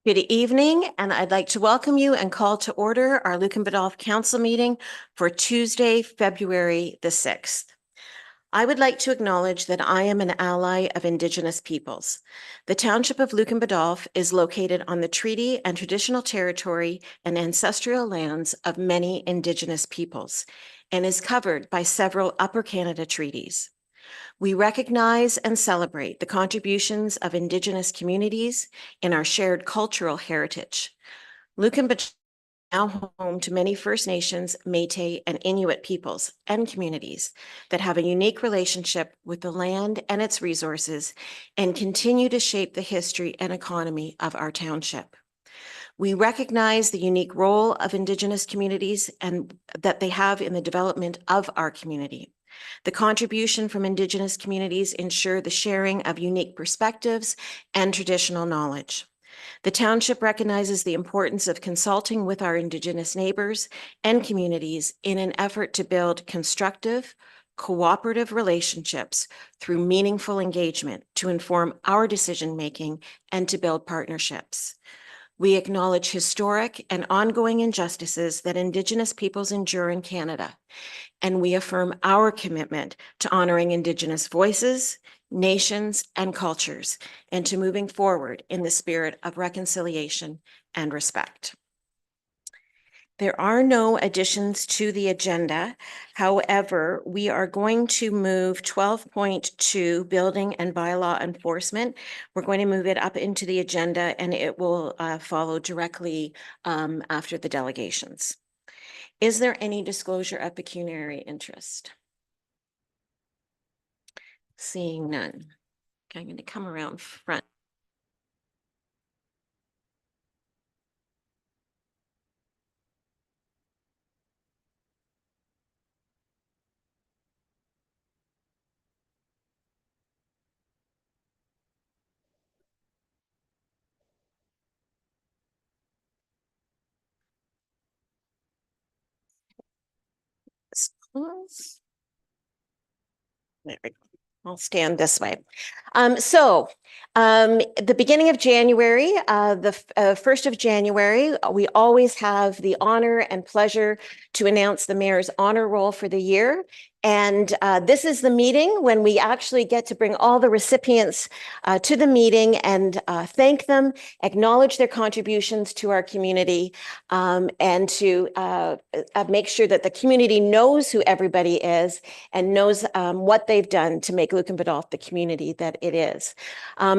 Good evening, and I'd like to welcome you and call to order our Lucan Biddulph Council meeting for Tuesday, February the 6th. I would like to acknowledge that I am an ally of Indigenous peoples. The Township of Lucan Biddulph is located on the treaty and traditional territory and ancestral lands of many Indigenous peoples and is covered by several Upper Canada treaties. We recognize and celebrate the contributions of Indigenous communities in our shared cultural heritage. Lucan Biddulph is now home to many First Nations, Métis, and Inuit peoples and communities that have a unique relationship with the land and its resources and continue to shape the history and economy of our township. We recognize the unique role of Indigenous communities and that they have in the development of our community. The contribution from Indigenous communities ensure the sharing of unique perspectives and traditional knowledge. The township recognizes the importance of consulting with our Indigenous neighbors and communities in an effort to build constructive, cooperative relationships through meaningful engagement to inform our decision-making and to build partnerships. We acknowledge historic and ongoing injustices that Indigenous peoples endure in Canada, and we affirm our commitment to honoring Indigenous voices, nations, and cultures, and to moving forward in the spirit of reconciliation and respect. There are no additions to the agenda. However, we are going to move 12.2, Building and Bylaw Enforcement. We're going to move it up into the agenda, and it will follow directly after the delegations. Is there any disclosure of pecuniary interest? Seeing none. Okay, I'm going to come around front. There we go. I'll stand this way. The beginning of January, the 1st of January, we always have the honor and pleasure to announce the Mayor's Honor Roll for the year. And this is the meeting when we actually get to bring all the recipients to the meeting and thank them, acknowledge their contributions to our community, and to make sure that the community knows who everybody is and knows what they've done to make Lucan Biddulph the community that it is.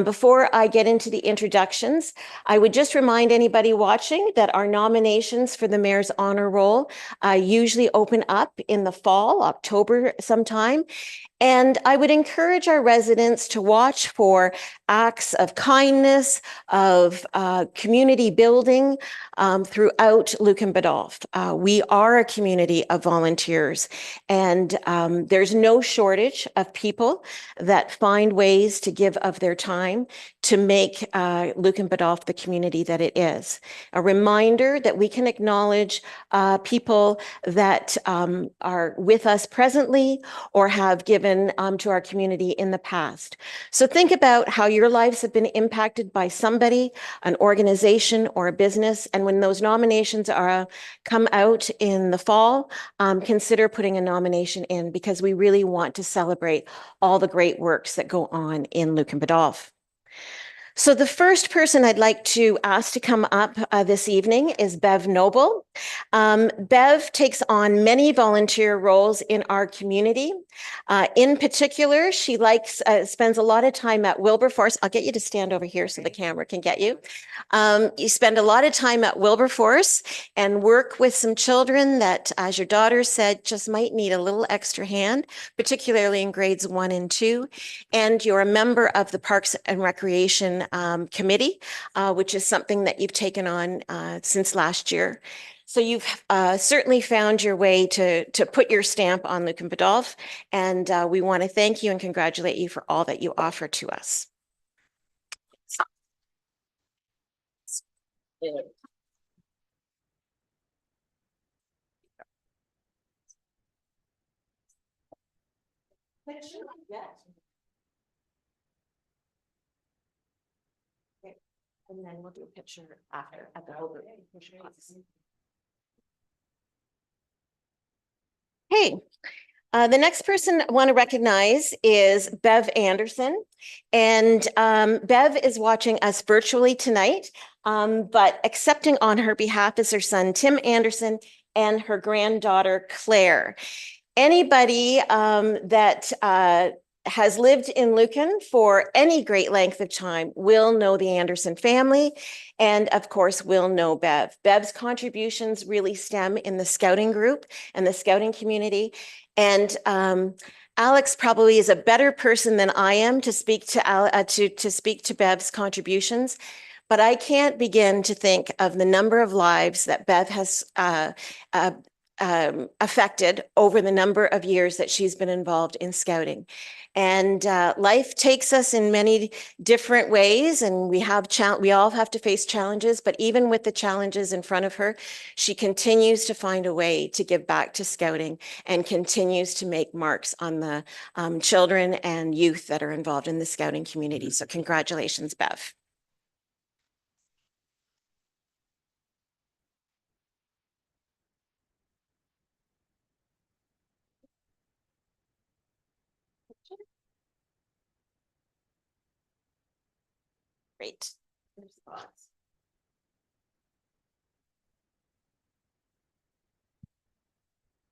Before I get into the introductions, I would just remind anybody watching that our nominations for the Mayor's Honor Roll usually open up in the fall, October sometime. And I would encourage our residents to watch for acts of kindness, of community building throughout Lucan Biddulph. We are a community of volunteers, and there's no shortage of people that find ways to give of their time to make Lucan Biddulph the community that it is. A reminder that we can acknowledge people that are with us presently or have given to our community in the past. So think about how your lives have been impacted by somebody, an organization, or a business. And when those nominations come out in the fall, consider putting a nomination in, because we really want to celebrate all the great works that go on in Lucan Biddulph. So the first person I'd like to ask to come up this evening is Bev Noble. Bev takes on many volunteer roles in our community. In particular, she spends a lot of time at Wilberforce. I'll get you to stand over here so the camera can get you. You spend a lot of time at Wilberforce and work with some children that, as your daughter said, just might need a little extra hand, particularly in grades 1 and 2. And you're a member of the Parks and Recreation Committee, which is something that you've taken on since last year. So you've certainly found your way to put your stamp on Lucan Biddulph, and we want to thank you and congratulate you for all that you offer to us. And then we'll do a picture after at the whole group. Hey, the next person I want to recognize is Bev Anderson. And Bev is watching us virtually tonight, but accepting on her behalf is her son, Tim Anderson, and her granddaughter, Claire. Anybody that has lived in Lucan for any great length of time will know the Anderson family, and of course will know Bev. Bev's contributions really stem in the scouting group and the scouting community. And Alex probably is a better person than I am to speak to speak to Bev's contributions. But I can't begin to think of the number of lives that Bev has uh, affected over the number of years that she's been involved in scouting. And life takes us in many different ways, and we all have to face challenges. But even with the challenges in front of her, she continues to find a way to give back to scouting and continues to make marks on the children and youth that are involved in the scouting community. So congratulations, Bev. Great.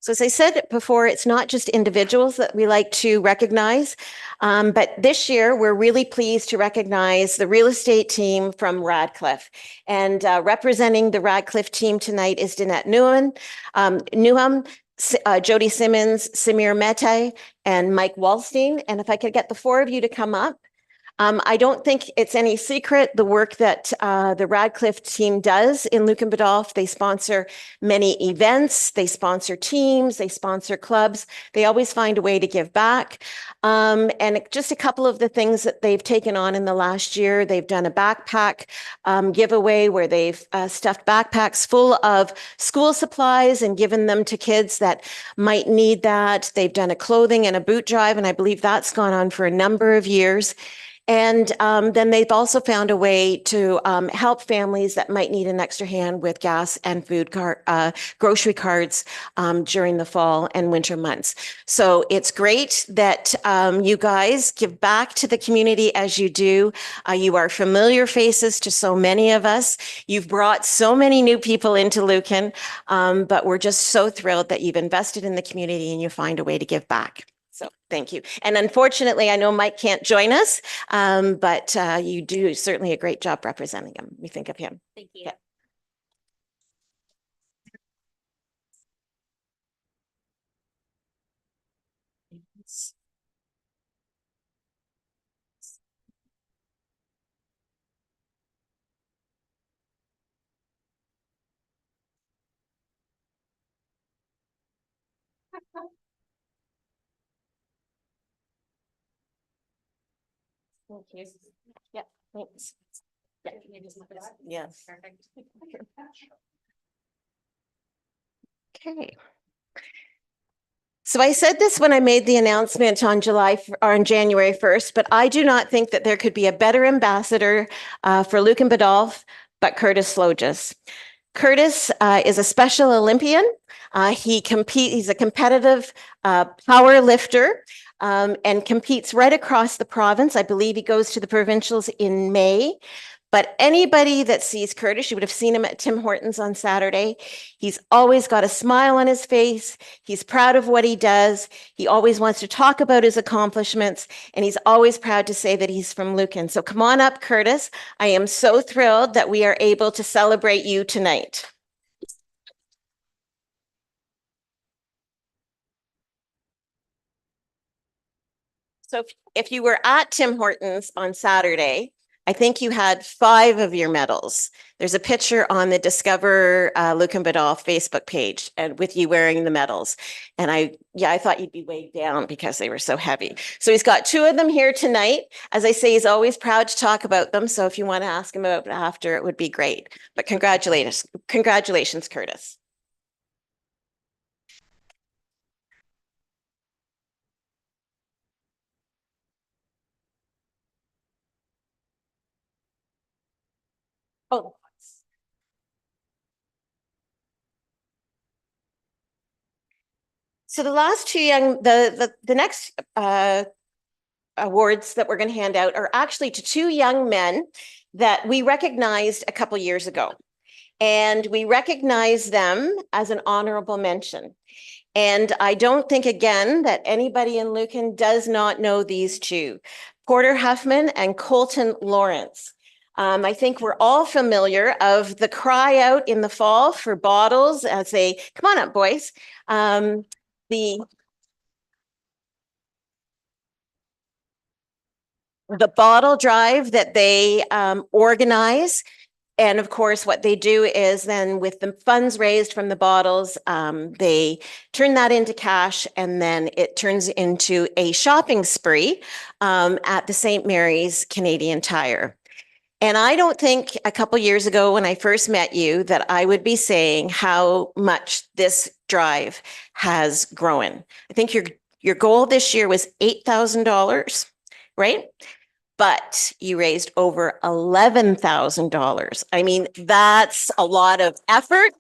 So as I said before, it's not just individuals that we like to recognize, but this year we're really pleased to recognize the real estate team from Radcliffe. And representing the Radcliffe team tonight is Danette Newham, Jody Simmons, Samir Mete, and Mike Wallstein. And if I could get the four of you to come up. I don't think it's any secret the work that the Radcliffe team does in Lucan Biddulph. They sponsor many events, they sponsor teams, they sponsor clubs. They always find a way to give back. And just a couple of the things that they've taken on in the last year, they've done a backpack giveaway where they've stuffed backpacks full of school supplies and given them to kids that might need that. They've done a clothing and a boot drive, and I believe that's gone on for a number of years. And then they've also found a way to help families that might need an extra hand with gas and grocery cards during the fall and winter months. So it's great that you guys give back to the community as you do. You are familiar faces to so many of us. You've brought so many new people into Lucan, but we're just so thrilled that you've invested in the community and you find a way to give back. So thank you. And unfortunately, I know Mike can't join us, but you do certainly a great job representing him. We think of him. Thank you. Yeah. Thank you. Yeah, thanks. Yeah. Yes. Perfect. Okay. So I said this when I made the announcement on January 1st, but I do not think that there could be a better ambassador for Lucan Biddulph but Curtis Slogas. Curtis is a Special Olympian. He's a competitive power lifter and competes right across the province. I believe he goes to the provincials in May. But anybody that sees Curtis, you would have seen him at Tim Hortons on Saturday. He's always got a smile on his face. He's proud of what he does. He always wants to talk about his accomplishments, and he's always proud to say that he's from Lucan. So come on up, Curtis. I am so thrilled that we are able to celebrate you tonight. So if you were at Tim Hortons on Saturday, I think you had 5 of your medals. There's a picture on the Discover Lucan Biddulph Facebook page and with you wearing the medals. And I thought you'd be weighed down because they were so heavy. So he's got 2 of them here tonight. As I say, he's always proud to talk about them. So if you want to ask him about it after, it would be great. But congratulations, Curtis. Oh. So the last two young, the next awards that we're going to hand out are actually to two young men that we recognized a couple years ago. And we recognize them as an honorable mention. And I don't think, again, that anybody in Lucan does not know these two, Porter Huffman and Colton Lawrence. I think we're all familiar of the cry out in the fall for bottles as they, come on up, boys. The the bottle drive that they organize. And of course, what they do is then with the funds raised from the bottles, they turn that into cash and then it turns into a shopping spree at the St. Mary's Canadian Tire. And I don't think a couple years ago when I first met you that I would be saying how much this drive has grown. I think your goal this year was $8,000, right? But you raised over $11,000. I mean, that's a lot of effort.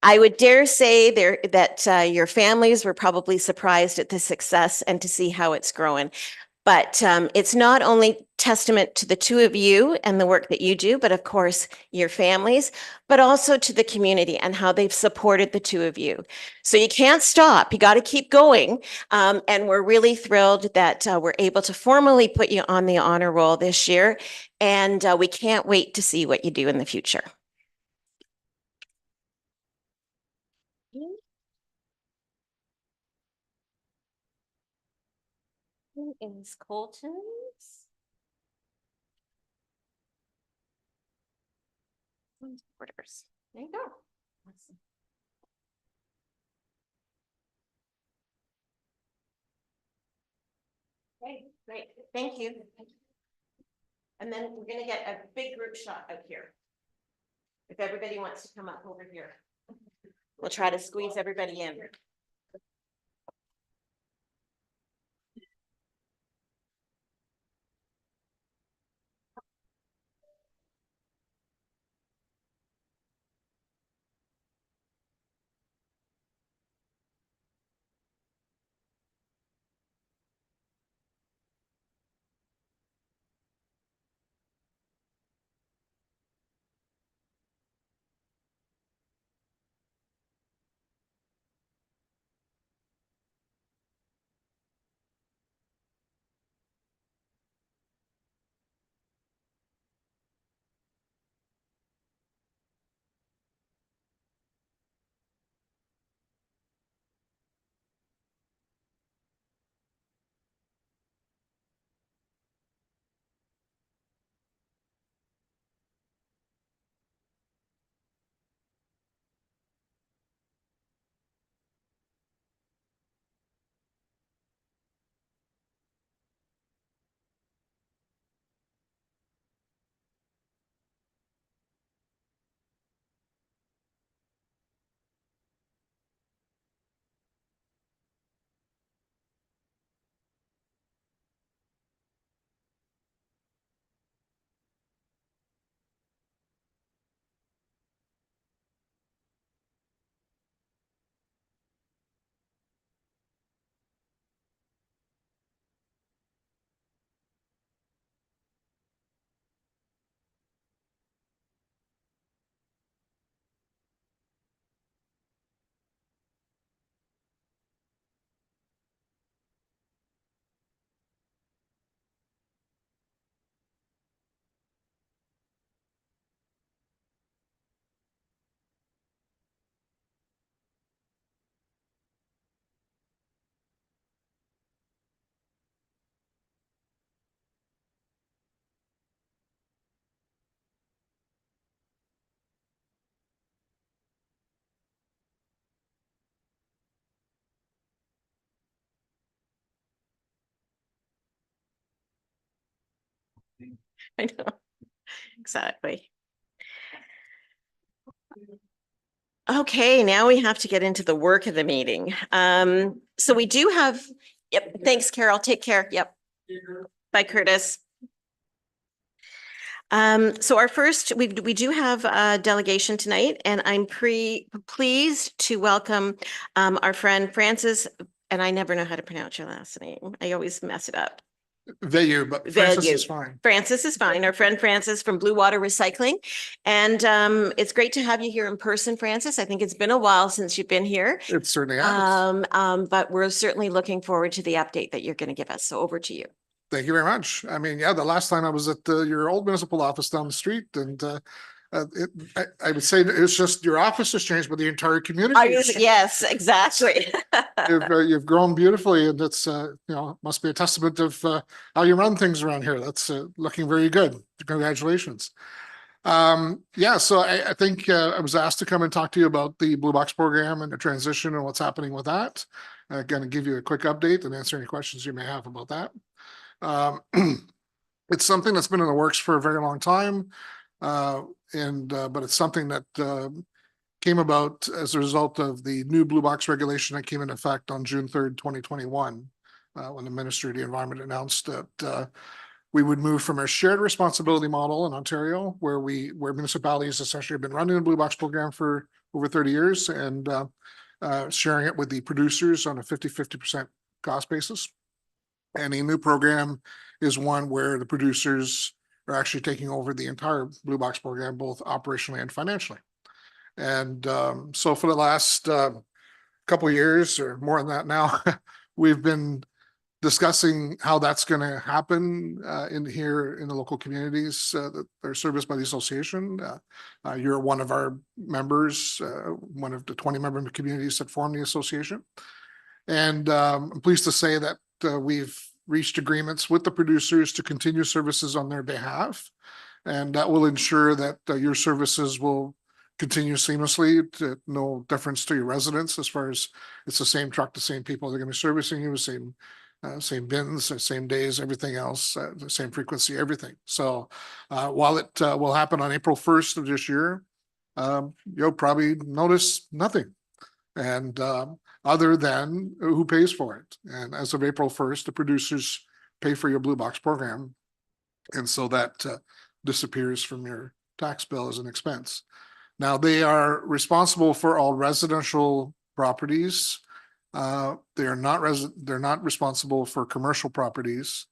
I would dare say there that your families were probably surprised at the success and to see how it's growing. But it's not only testament to the two of you and the work that you do, but of course, your families, but also to the community and how they've supported the two of you. So you can't stop. You got to keep going. And we're really thrilled that we're able to formally put you on the honor roll this year. And we can't wait to see what you do in the future. Is Colton's orders. There you go. Awesome. Okay, great. Thank you. And then we're going to get a big group shot out here. If everybody wants to come up over here, we'll try to squeeze everybody in. I know, exactly. Okay, now we have to get into the work of the meeting. So we do have, yep, thanks, Carol. Take care. Yep. Bye, Curtis. So our first, we do have a delegation tonight, and I'm pleased to welcome our friend Francis, and I never know how to pronounce your last name. I always mess it up. Value, but Francis Value. is fine. Francis is fine. Our friend Francis from Blue Water Recycling. And it's great to have you here in person, Francis. I think it's been a while since you've been here. It certainly has. But we're certainly looking forward to the update that you're going to give us. So over to you. Thank you very much. I mean, yeah, the last time I was at your old municipal office down the street, and I would say it's just your office has changed, but the entire community. Yes, exactly. You've grown beautifully, and it's must be a testament of how you run things around here. That's looking very good. Congratulations. Yeah, so I think I was asked to come and talk to you about the Blue Box program and the transition and what's happening with that. I'm going to give you a quick update and answer any questions you may have about that. It's something that's been in the works for a very long time, but it's something that came about as a result of the new Blue Box regulation that came into effect on June 3rd, 2021, when the Ministry of the Environment announced that we would move from a shared responsibility model in Ontario, where municipalities essentially have been running the Blue Box program for over 30 years and sharing it with the producers on a 50-50% cost basis. And a new program is one where the producers are actually taking over the entire Blue Box program, both operationally and financially. And so for the last couple of years or more than that now, we've been discussing how that's going to happen in the local communities that are serviced by the association. You're one of our members, one of the 20 member communities that form the association. And I'm pleased to say that we've reached agreements with the producers to continue services on their behalf. And that will ensure that your services will continue seamlessly, to no difference to your residents, as far as it's the same truck, the same people that are going to be servicing you, same bins, same days, everything else, the same frequency, everything. So while it will happen on April 1st of this year, you'll probably notice nothing. And other than who pays for it. And as of April 1st, the producers pay for your Blue Box program. And so that disappears from your tax bill as an expense. Now, they are responsible for all residential properties. They're not responsible for commercial properties.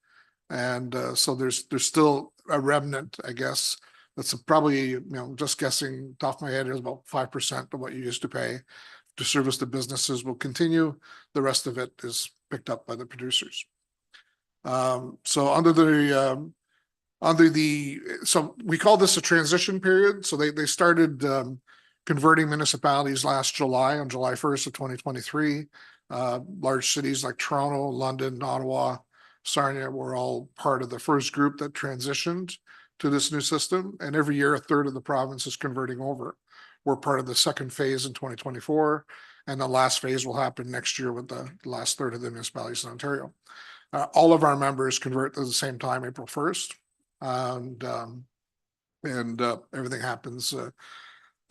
And so there's still a remnant, I guess. That's probably, just guessing top of my head, is about 5% of what you used to pay to service the businesses will continue. The rest of it is picked up by the producers. So so we call this a transition period. So they started converting municipalities last July, on July 1st of 2023. Large cities like Toronto, London, Ottawa, Sarnia were all part of the first group that transitioned to this new system. And every year, a third of the province is converting over. We're part of the second phase in 2024, and the last phase will happen next year with the last third of the municipalities in Ontario. All of our members convert at the same time, April 1st, and everything happens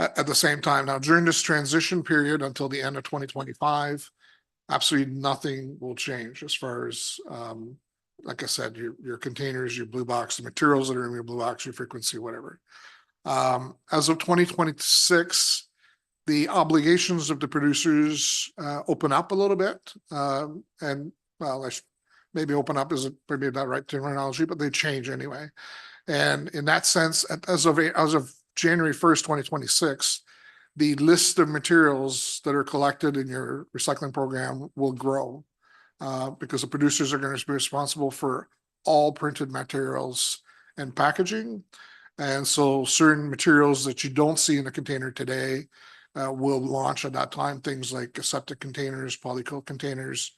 at the same time. Now, during this transition period until the end of 2025, absolutely nothing will change as far as, like I said, your containers, your Blue Box, the materials that are in your Blue Box, your frequency, whatever. As of 2026, the obligations of the producers open up a little bit, and well, maybe open up isn't maybe not right terminology, but they change anyway. And in that sense, as of January 1st, 2026, the list of materials that are collected in your recycling program will grow because the producers are going to be responsible for all printed materials and packaging. And so certain materials that you don't see in a container today will launch at that time, things like aseptic containers, polycoat containers,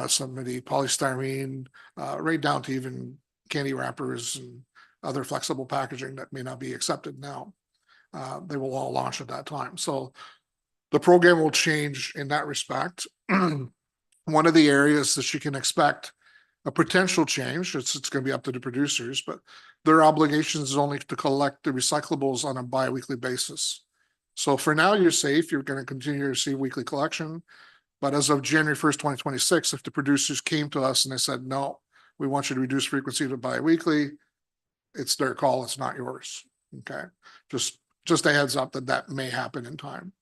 some of the polystyrene, right down to even candy wrappers and other flexible packaging that may not be accepted now. They will all launch at that time. So the program will change in that respect. One of the areas that you can expect a potential change, it's going to be up to the producers, but their obligation is only to collect the recyclables on a bi-weekly basis. So for now, you're safe. You're going to continue to receive weekly collection. But as of January 1st, 2026, if the producers came to us and they said, no, we want you to reduce frequency to bi-weekly, it's their call, it's not yours. Okay, just a heads up that that may happen in time.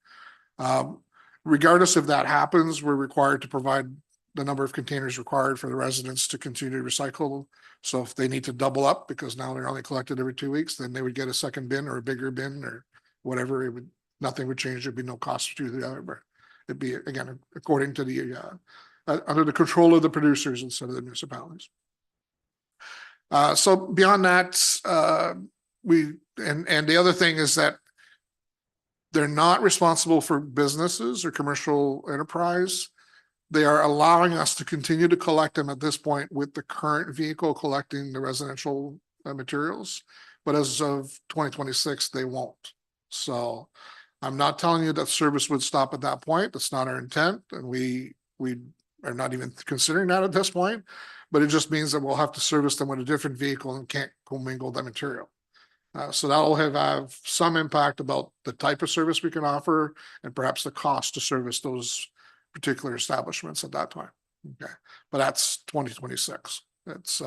Regardless if that happens, we're required to provide the number of containers required for the residents to continue to recycle. So if they need to double up because now they're only collected every 2 weeks, then they would get a second bin or a bigger bin or whatever. Nothing would change. There'd be no cost to the other. It'd be, again, according to the under the control of the producers instead of the municipalities. So beyond that, and the other thing is that they're not responsible for businesses or commercial enterprise. They are allowing us to continue to collect them at this point with the current vehicle collecting the residential materials. But as of 2026, they won't. So I'm not telling you that service would stop at that point. That's not our intent. And we are not even considering that at this point. But it just means that we'll have to service them with a different vehicle and can't commingle that material. So that will have some impact about the type of service we can offer and perhaps the cost to service those particular establishments at that time. Okay, but that's 2026. That's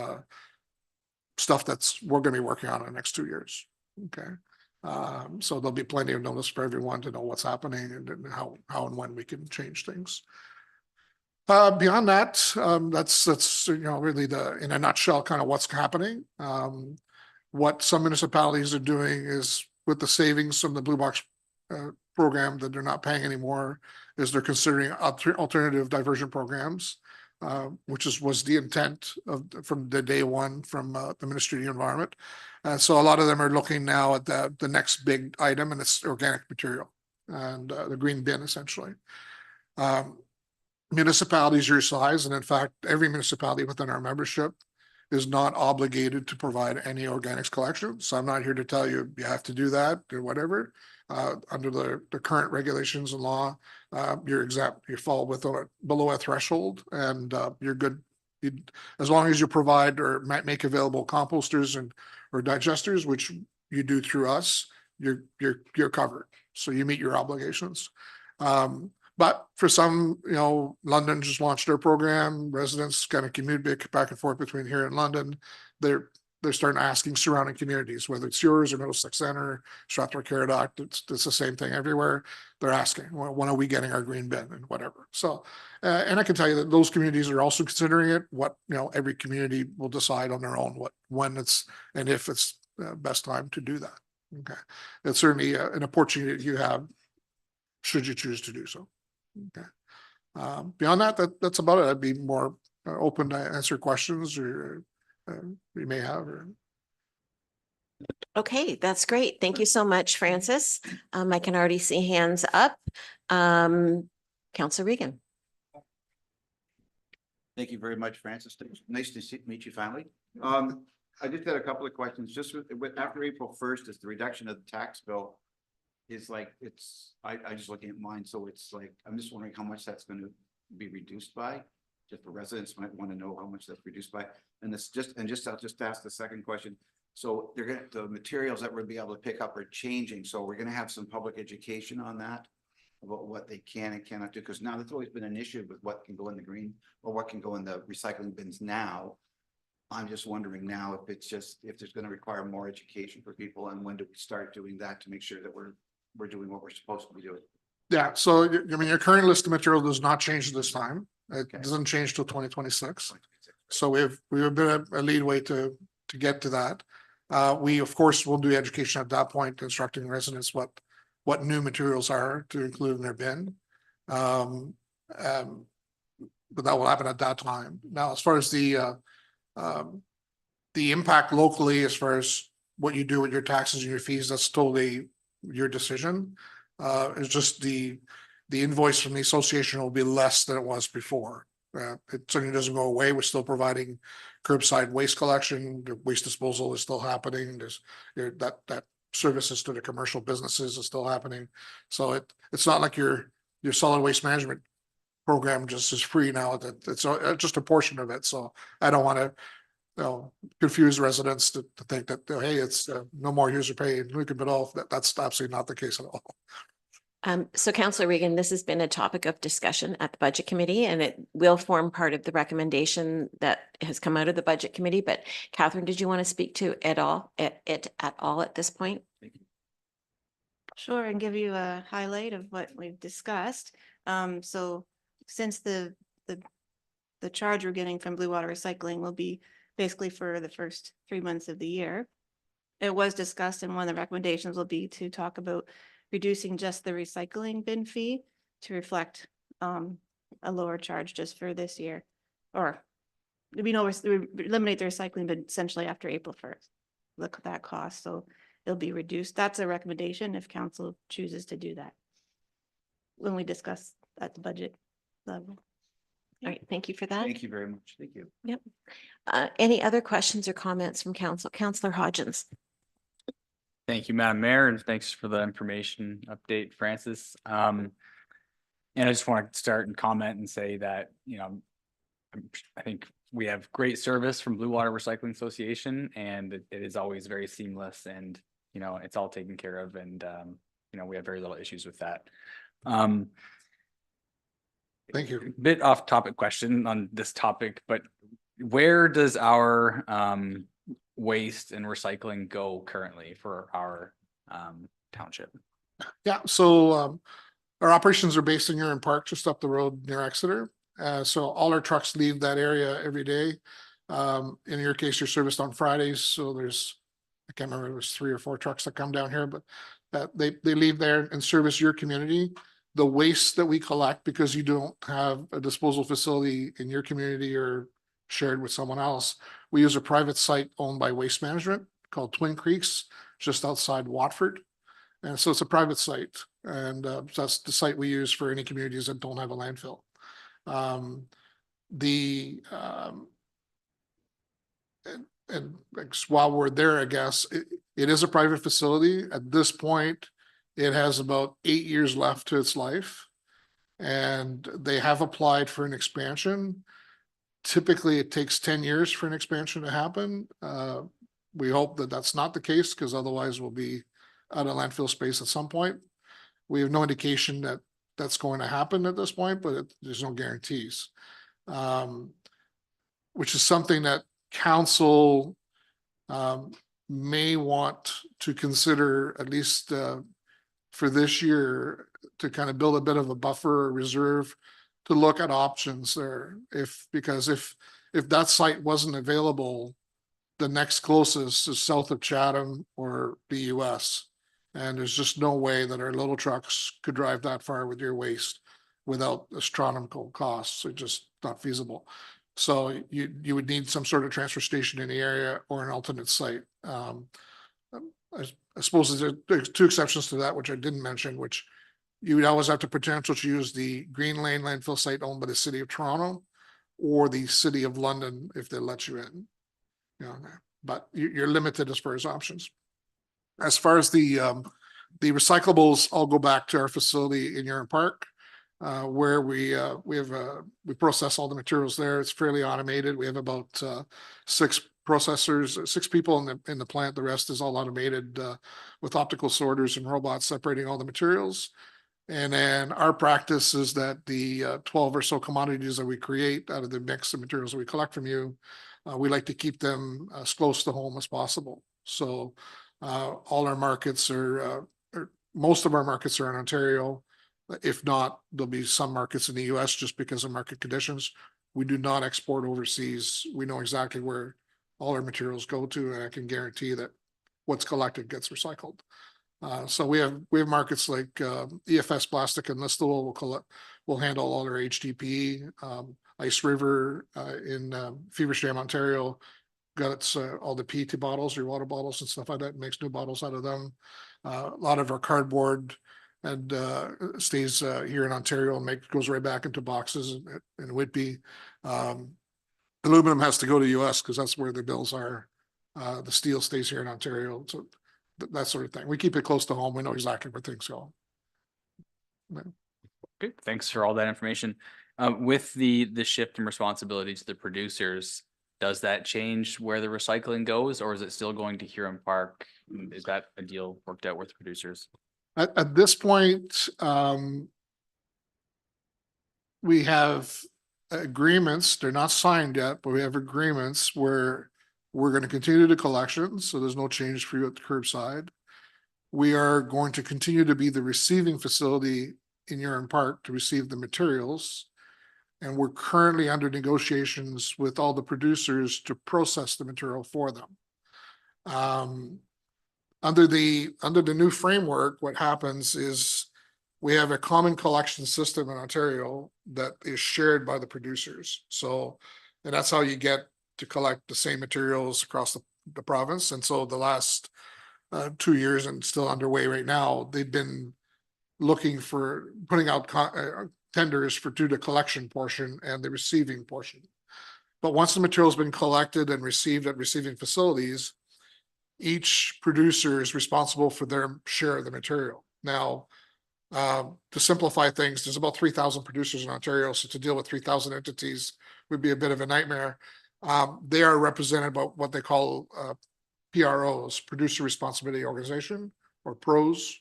stuff we're going to be working on in the next 2 years. Okay, so there'll be plenty of notice for everyone to know what's happening and how and when we can change things. Beyond that, that's really in a nutshell kind of what's happening. What some municipalities are doing is with the savings from the Blue Box program that they're not paying anymore, is they're considering alternative diversion programs, which was the intent from the day one from the Ministry of the Environment. So a lot of them are looking now at the next big item, and it's organic material and the green bin essentially. Municipalities your size, and in fact, every municipality within our membership is not obligated to provide any organics collection. So I'm not here to tell you you have to do that or whatever. Under the current regulations and law, you're exempt. You fall below a threshold, and you're good. As long as you provide or make available composters or digesters, which you do through us, you're covered. So you meet your obligations. But for some, London just launched their program. Residents kind of commute back and forth between here and London. They're starting asking surrounding communities, whether it's yours or Middlesex Centre, Strathmore Caradoc, it's the same thing everywhere. They're asking, when are we getting our green bin and whatever. So, and I can tell you that those communities are also considering it. Every community will decide on their own when it's and if it's best time to do that. Okay, it's certainly an opportunity you have should you choose to do so. Okay. Beyond that's about it. I'd be more open to answer questions or you may have. Okay, that's great. Thank you so much, Francis. I can already see hands up. Councillor Regan. Thank you very much, Francis. Nice to meet you finally. I just had a couple of questions. Just after April 1st, is the reduction of the tax bill is like I just looking at mine, so it's like I'm just wondering how much that's going to be reduced by. Just the residents might want to know how much that's reduced by. And I'll just ask the second question. So the materials that we'll be able to pick up are changing. So we're going to have some public education on that about what they can and cannot do, because now that's always been an issue with what can go in the green or what can go in the recycling bins now. I'm just wondering now if there's going to require more education for people, and when do we start doing that to make sure that we're doing what we're supposed to be doing. Yeah, so your current list of material does not change this time. It doesn't change till 2026. So we have a bit of a leadway to get to that. We of course will do education at that point, instructing residents what new materials are to include in their bin. But that will happen at that time. Now, as far as the impact locally, as far as what you do with your taxes and your fees, that's totally your decision. It's just the invoice from the association will be less than it was before. It certainly doesn't go away. We're still providing curbside waste collection. The waste disposal is still happening. There's that services to the commercial businesses is still happening. So it's not like your solid waste management program just is free now. That it's just a portion of it. So I don't want to confuse residents to think that, hey, it's no more user pay in Lucan Biddulph. That's absolutely not the case at all. So Councillor Regan, this has been a topic of discussion at the Budget Committee, and it will form part of the recommendation that has come out of the Budget Committee. But Catherine, did you want to speak to it at all at this point? Sure, and give you a highlight of what we've discussed. So since the charge we're getting from Blue Water Recycling will be basically for the first 3 months of the year, it was discussed, and one of the recommendations will be to talk about reducing just the recycling bin fee to reflect a lower charge just for this year, or we eliminate the recycling bin essentially after April 1st. Look at that cost, so it'll be reduced. That's a recommendation if council chooses to do that when we discuss at the budget level. All right, thank you for that. Thank you very much. Thank you. Yep. Any other questions or comments from council? Councillor Hodgins. Thank you, Madam Mayor, and thanks for the information update, Francis. And I just want to start and comment and say that, you know, I think we have great service from Blue Water Recycling Association, and it is always very seamless, and, you know, it's all taken care of, and, you know, we have very little issues with that. Thank you. Bit off topic question on this topic, but where does our waste and recycling go currently for our township? Yeah, so our operations are based in Huron Park, just up the road near Exeter. So all our trucks leave that area every day. In your case, you're serviced on Fridays, so there's, I can't remember, there's 3 or 4 trucks that come down here, but they leave there and service your community. The waste that we collect, because you don't have a disposal facility in your community or shared with someone else, we use a private site owned by Waste Management called Twin Creeks, just outside Watford. And so it's a private site, and that's the site we use for any communities that don't have a landfill. And while we're there, I guess it is a private facility. At this point, it has about 8 years left to its life, and they have applied for an expansion. Typically, it takes 10 years for an expansion to happen. We hope that that's not the case, because otherwise we'll be out of landfill space at some point. We have no indication that that's going to happen at this point, but there's no guarantees. Which is something that council may want to consider, at least for this year, to kind of build a bit of a buffer or reserve to look at options there. Because if that site wasn't available, the next closest is south of Chatham or the US. And there's just no way that our little trucks could drive that far with your waste without astronomical costs. It's just not feasible. So you would need some sort of transfer station in the area or an alternate site. I suppose there's 2 exceptions to that, which I didn't mention, which you would always have the potential to use the Green Lane landfill site owned by the City of Toronto or the City of London if they let you in. You know, but you're limited as far as options. As far as the recyclables, I'll go back to our facility in Huron Park, where we process all the materials there. It's fairly automated. We have about 6 processors, 6 people in the plant. The rest is all automated with optical sorters and robots separating all the materials. And then our practice is that the 12 or so commodities that we create out of the mix of materials that we collect from you, we like to keep them as close to home as possible. So all our markets are, most of our markets are in Ontario. If not, there'll be some markets in the US just because of market conditions. We do not export overseas. We know exactly where all our materials go to, and I can guarantee that what's collected gets recycled. So we have markets like EFS Plastic and Listowel will handle all our HDPE. Ice River in Feversham, Ontario, got its all the PET bottles, your water bottles and stuff like that, makes new bottles out of them. A lot of our cardboard and stays here in Ontario and goes right back into boxes in Whitby. Aluminum has to go to US because that's where the bills are. The steel stays here in Ontario. So that sort of thing. We keep it close to home. We know exactly where things go. Good. Thanks for all that information. With the shift in responsibility to the producers, does that change where the recycling goes, or is it still going to Huron Park? Is that a deal worked out with producers? At this point, we have agreements, they're not signed yet, but we have agreements where we're going to continue the collections, so there's no change for you at the curbside. We are going to continue to be the receiving facility in Huron Park to receive the materials. And we're currently under negotiations with all the producers to process the material for them. Under the new framework, what happens is we have a common collection system in Ontario that is shared by the producers. So, and that's how you get to collect the same materials across the province. And so the last 2 years, and still underway right now, they've been looking for putting out tenders for do the collection portion and the receiving portion. But once the material has been collected and received at receiving facilities, each producer is responsible for their share of the material. Now, to simplify things, there's about 3,000 producers in Ontario, so to deal with 3,000 entities would be a bit of a nightmare. They are represented by what they call PROs, Producer Responsibility Organization, or PROs.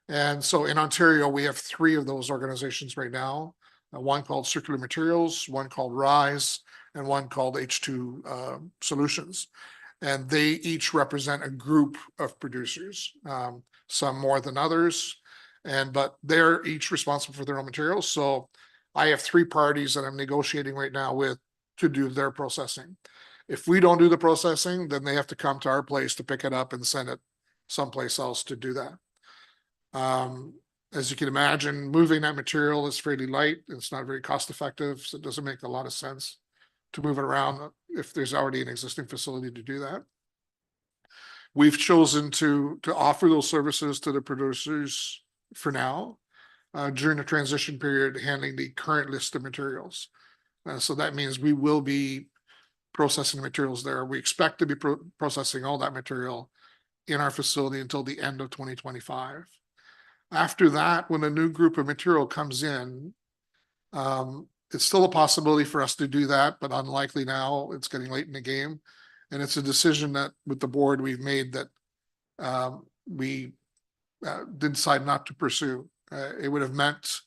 And so in Ontario, we have 3 of those organizations right now, one called Circular Materials, one called RISE, and one called H2 Solutions. And they each represent a group of producers, some more than others, but they're each responsible for their own materials. So I have 3 parties that I'm negotiating right now with to do their processing. If we don't do the processing, then they have to come to our place to pick it up and send it someplace else to do that. As you can imagine, moving that material is fairly light. It's not very cost effective, so it doesn't make a lot of sense to move it around if there's already an existing facility to do that. We've chosen to offer those services to the producers for now, during the transition period, handling the current list of materials. So that means we will be processing materials there. We expect to be processing all that material in our facility until the end of 2025. After that, when a new group of material comes in, it's still a possibility for us to do that, but unlikely now. It's getting late in the game. And it's a decision that with the board we've made that we did decide not to pursue. It would have meant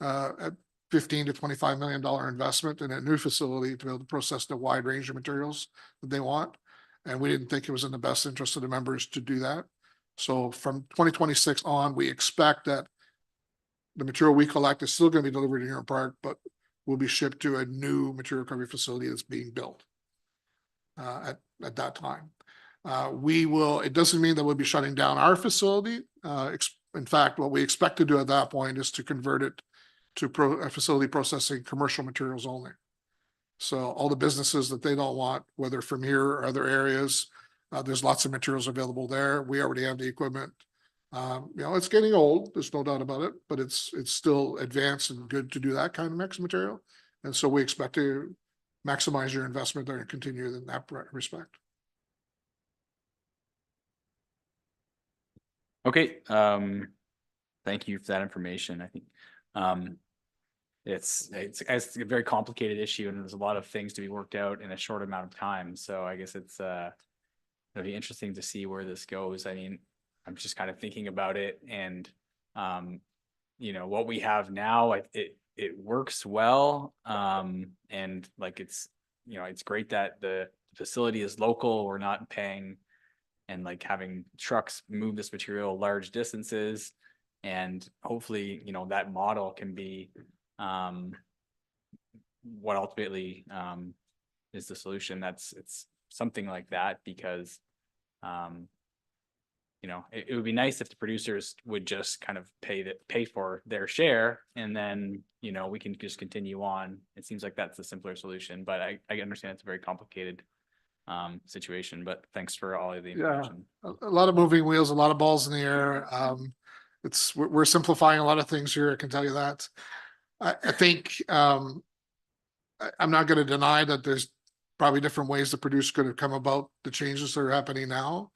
a $15 to $25 million investment in a new facility to be able to process the wide range of materials that they want. And we didn't think it was in the best interest of the members to do that. So from 2026 on, we expect that the material we collect is still going to be delivered in Huron Park, but will be shipped to a new material recovery facility that's being built at that time. It doesn't mean that we'll be shutting down our facility. In fact, what we expect to do at that point is to convert it to a facility processing commercial materials only. So all the businesses that they don't want, whether from here or other areas, there's lots of materials available there. We already have the equipment. It's getting old, there's no doubt about it, but it's still advanced and good to do that kind of mix material. And so we expect to maximize your investment there and continue in that respect. Okay, thank you for that information. I think it's a very complicated issue, and there's a lot of things to be worked out in a short amount of time. So I guess it'll be interesting to see where this goes. I mean, I'm just kind of thinking about it, and what we have now, it works well, and like it's great that the facility is local. We're not paying and like having trucks move this material large distances, and hopefully that model can be what ultimately is the solution. It's something like that, because it would be nice if the producers would just kind of pay for their share, and then we can just continue on. It seems like that's the simpler solution, but I understand it's a very complicated situation. But thanks for all of the information. A lot of moving wheels, a lot of balls in the air. We're simplifying a lot of things here, I can tell you that. I think I'm not going to deny that there's probably different ways the producer could have come about the changes that are happening now.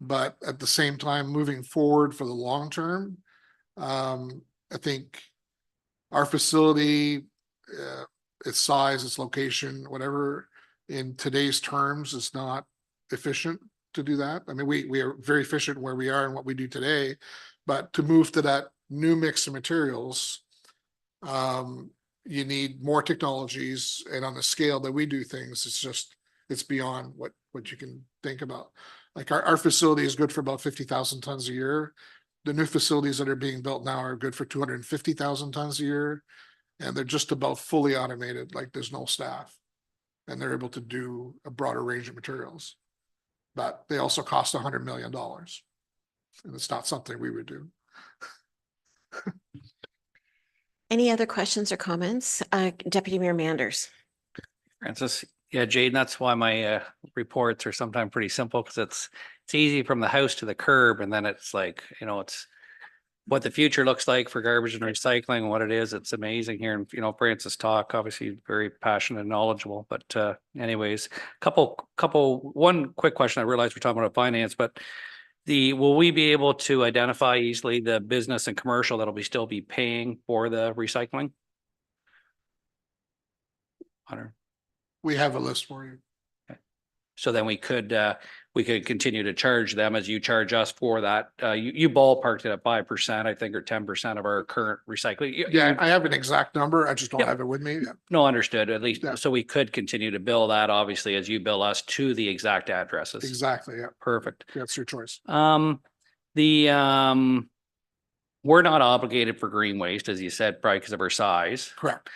But at the same time, moving forward for the long term, I think our facility, its size, its location, whatever, in today's terms, is not efficient to do that. I mean, we are very efficient where we are and what we do today, But to move to that new mix of materials, you need more technologies, and on the scale that we do things, it's beyond what you can think about. Like our facility is good for about 50,000 tons a year. The new facilities that are being built now are good for 250,000 tons a year. And they're just about fully automated, like there's no staff. And they're able to do a broader range of materials. But they also cost $100 million. And it's not something we would do. Any other questions or comments? Deputy Mayor Manders. Francis, yeah, Jade, that's why my reports are sometimes pretty simple, because it's easy from the house to the curb, and then it's like, you know, it's what the future looks like for garbage and recycling and what it is. It's amazing here. And, you know, Francis talk, obviously very passionate and knowledgeable, but anyways, one quick question. I realize we're talking about finance, but will we be able to identify easily the business and commercial that'll still be paying for the recycling? Hunter. We have a list for you. So then we could continue to charge them as you charge us for that. You ballparked it at 5%, I think, or 10% of our current recycling. Yeah, I have an exact number. I just don't Yep. have it with me. Yeah. No, understood. At least, Yeah. so we could continue to bill that, obviously, as you bill us to the exact addresses. Exactly. Yeah. Perfect. That's your choice. We're not obligated for green waste, as you said, probably because of our size. Correct.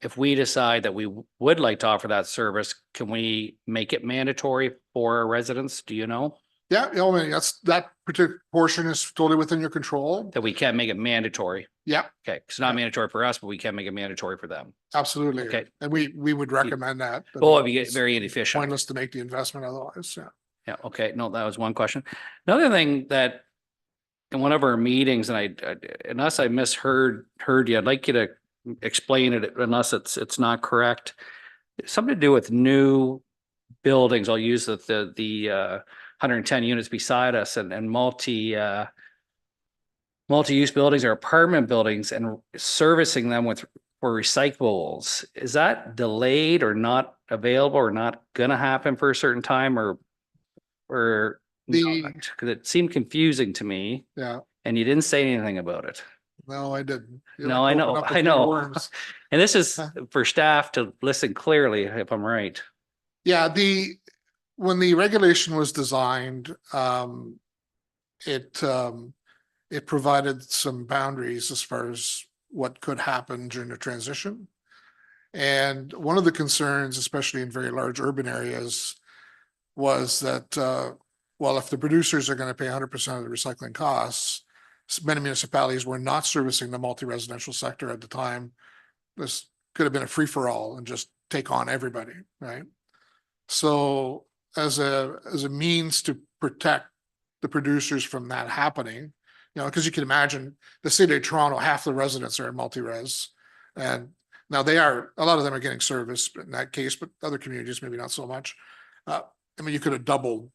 If we decide that we would like to offer that service, can we make it mandatory for our residents? Do you know Yeah. I mean, that particular portion is totally within your control. that we can make it mandatory? Yeah, Okay, it's not Yeah. mandatory for us, but we can make it mandatory for them. absolutely. Okay. And we would recommend that. but Oh, it'd be it's very inefficient. Pointless to make the investment otherwise. Yeah. Yeah, okay, no, that was one question. Another thing that in one of our meetings, and unless I misheard you, I'd like you to explain it unless it's not correct. Something to do with new buildings. I'll use the 110 units beside us and multi-use buildings or apartment buildings and servicing them for recyclables. Is that delayed or not available or not gonna happen for a certain time or not? Because it seemed confusing to me Yeah. and you didn't say anything about it. No, I didn't. You No, like I to open know, up a I can of know. worms. And this is for staff to listen clearly, if I'm right. Yeah, when the regulation was designed, it provided some boundaries as far as what could happen during the transition. And one of the concerns, especially in very large urban areas, was that, well, if the producers are going to pay 100% of the recycling costs, many municipalities were not servicing the multi-residential sector at the time. This could have been a free-for-all and just take on everybody, right? So as a means to protect the producers from that happening, you know, because you can imagine the city of Toronto, half the residents are in multi-res. And now a lot of them are getting service in that case, but other communities, maybe not so much. I mean, you could have doubled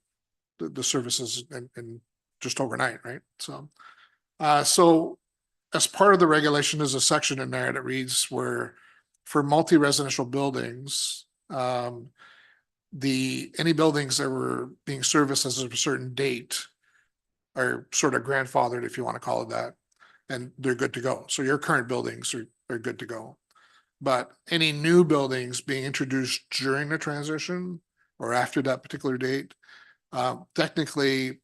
the services in just overnight, right? So as part of the regulation, there's a section in there that reads where for multi-residential buildings, any buildings that were being serviced as of a certain date are sort of grandfathered, if you want to call it that, and they're good to go. So your current buildings are good to go. But any new buildings being introduced during the transition or after that particular date, technically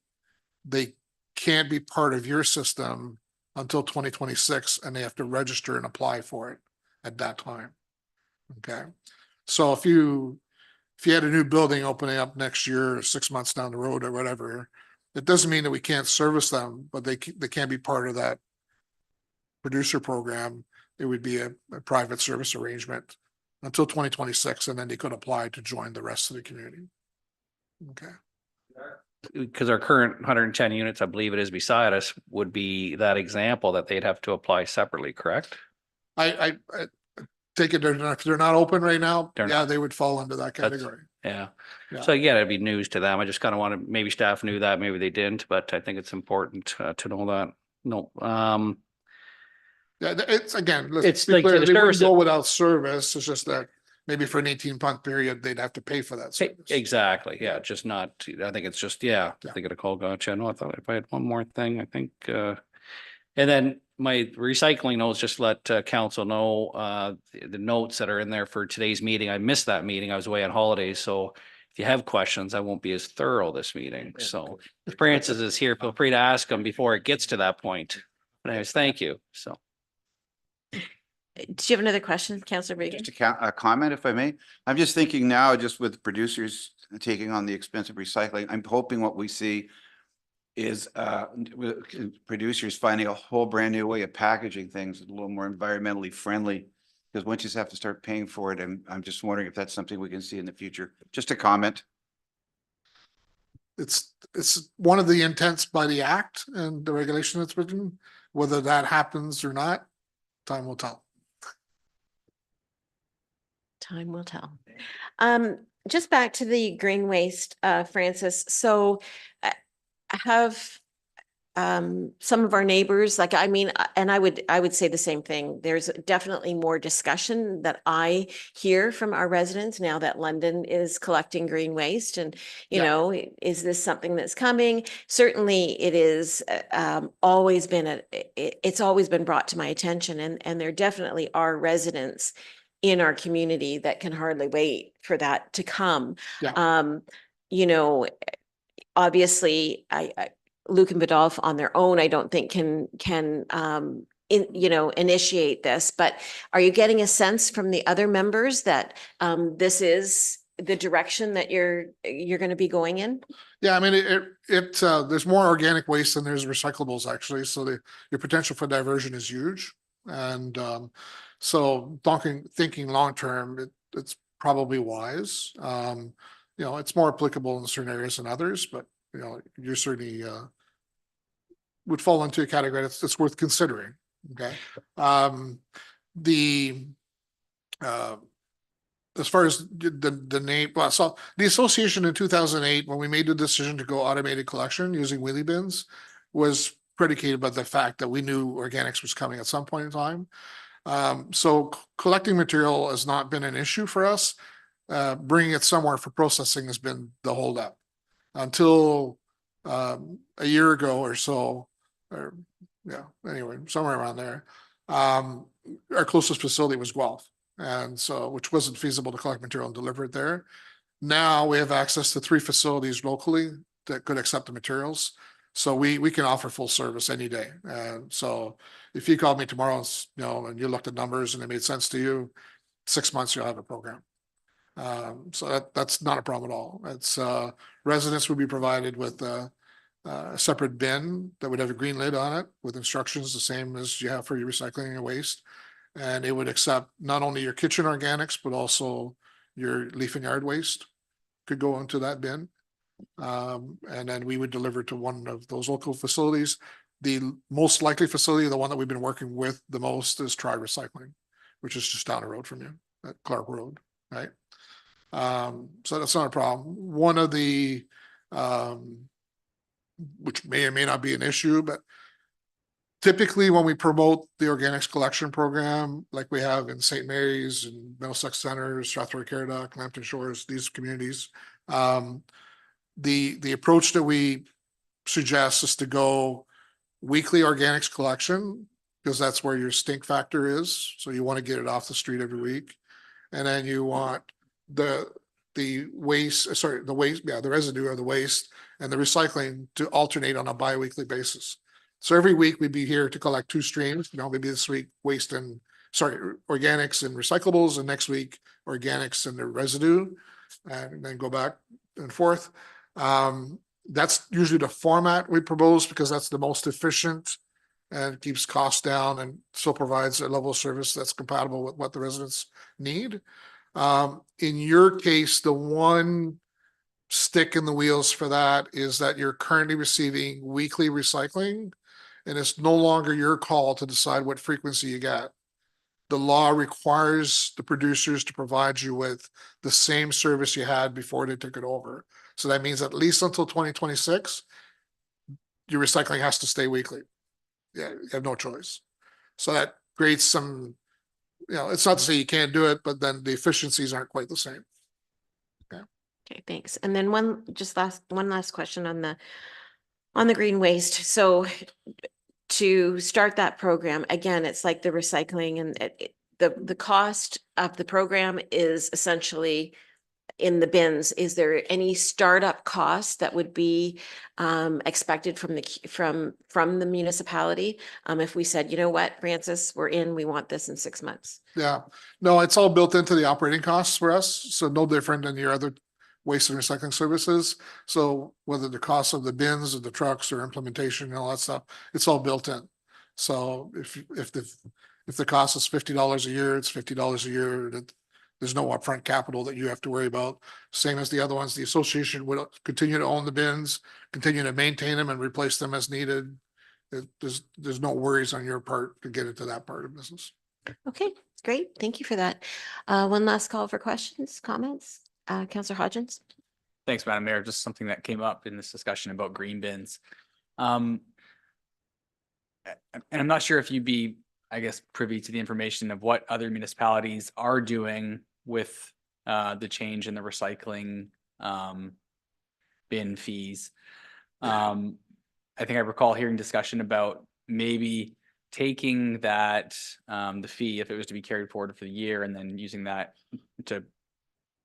they can't be part of your system until 2026, and they have to register and apply for it at that time. Okay. So if you had a new building opening up next year, or 6 months down the road or whatever, it doesn't mean that we can't service them, but they can't be part of that producer program. It would be a private service arrangement until 2026, and then they could apply to join the rest of the community. Okay. Because our current 110 units, I believe it is beside us, would be that example that they'd have to apply separately, correct? I take it they're not open right now. They're Yeah, not. they would fall into that category. Yeah. Yeah. So again, it'd be news to them. I just kind of wanted, maybe staff knew that, maybe they didn't, but I think it's important to know that. No, Yeah, it's again, It's let's be like clear, the they wouldn't service- go without service. It's just that maybe for an 18-month period, they'd have to pay for that service. Exactly, yeah, just not, I think it's just, yeah, Yeah. they get a call, gotcha. No, I thought if I had one more thing, I think, and then my recycling notes, just let council know, the notes that are in there for today's meeting. I missed that meeting. I was away on holidays, so if you have questions, I won't be as thorough this meeting. So if Francis is here, feel free to ask him before it gets to that point. But anyways, thank you. So. Do you have another question, Councillor Regan? Just a comment, if I may. I'm just thinking now, just with producers taking on the expense of recycling, I'm hoping what we see is producers finding a whole brand new way of packaging things a little more environmentally friendly. Because once you have to start paying for it, and I'm just wondering if that's something we can see in the future. Just a comment. It's one of the intents by the act and the regulation that's written. Whether that happens or not, time will tell. Time will tell. Just back to the green waste, Francis. So have some of our neighbors, like, I mean, and I would say the same thing. There's definitely more discussion that I hear from our residents now that London is collecting green waste. And, you Yeah. know, is this something that's coming? Certainly it is always been it's always been brought to my attention, and there definitely are residents in our community that can hardly wait for that to come. Yeah. You know, obviously Lucan Biddulph on their own, I don't think can initiate this, but are you getting a sense from the other members that this is the direction that you're going to be going in? Yeah, I mean, there's more organic waste than there's recyclables actually. So your potential for diversion is huge. And so thinking long-term, it's probably wise. You know, it's more applicable in certain areas than others, but you know, you're certainly would fall into a category that's worth considering. Okay. As far as the name, well, so the association in 2008, when we made the decision to go automated collection using wheelie bins, was predicated by the fact that we knew organics was coming at some point in time. So collecting material has not been an issue for us. Bringing it somewhere for processing has been the holdup until a year ago or so, or yeah, anyway, somewhere around there. Our closest facility was Guelph, and so which wasn't feasible to collect material and deliver it there. Now we have access to 3 facilities locally that could accept the materials. So we can offer full service any day. And so if you called me tomorrow, you know, and you looked at numbers and it made sense to you, 6 months you'll have a program. So that's not a problem at all. It's residents would be provided with a separate bin that would have a green lid on it with instructions the same as you have for your recycling and waste. And it would accept not only your kitchen organics, but also your leaf and yard waste could go into that bin. And then we would deliver to one of those local facilities. The most likely facility, the one that we've been working with the most, is Try Recycling, which is just down the road from you at Clark Road, right? So that's not a problem. One of the which may or may not be an issue, but typically when we promote the organics collection program, like we have in St. Mary's and Middlesex Center, Strathroy Caradoc, Lambton Shores, these communities, the approach that we suggest is to go weekly organics collection, because that's where your stink factor is. So you want to get it off the street every week. And then you want the waste, the residue of the waste and the recycling to alternate on a bi-weekly basis. So every week we'd be here to collect 2 streams, you know, maybe this week organics and recyclables, and next week organics and the residue, and then go back and forth. That's usually the format we propose because that's the most efficient and keeps costs down and still provides a level of service that's compatible with what the residents need. In your case, the one stick in the wheels for that is that you're currently receiving weekly recycling, and it's no longer your call to decide what frequency you get. The law requires the producers to provide you with the same service you had before they took it over. So that means at least until 2026, your recycling has to stay weekly. Yeah, you have no choice. So that creates some you know, it's not to say you can't do it, but then the efficiencies aren't quite the same. Okay, thanks. And then one last question on the green waste. So to start that program, again, it's like the recycling and the cost of the program is essentially in the bins. Is there any startup cost that would be expected from the municipality? If we said, you know what, Francis, we're in, we want this in 6 months. Yeah, no, it's all built into the operating costs for us, so no different than your other waste and recycling services. So whether the cost of the bins or the trucks or implementation and all that stuff, it's all built in. So if the cost is $50 a year, it's $50 a year. There's no upfront capital that you have to worry about. Same as the other ones, the association will continue to own the bins, continue to maintain them and replace them as needed. There's no worries on your part to get into that part of business. Okay, great. Thank you for that. One last call for questions, comments. Councillor Hodgins. Thanks, Madam Mayor. Just something that came up in this discussion about green bins. And I'm not sure if you'd be, I guess, privy to the information of what other municipalities are doing with the change in the recycling bin fees. I think I recall hearing discussion about maybe taking that the fee, if it was to be carried forward for the year, and then using that to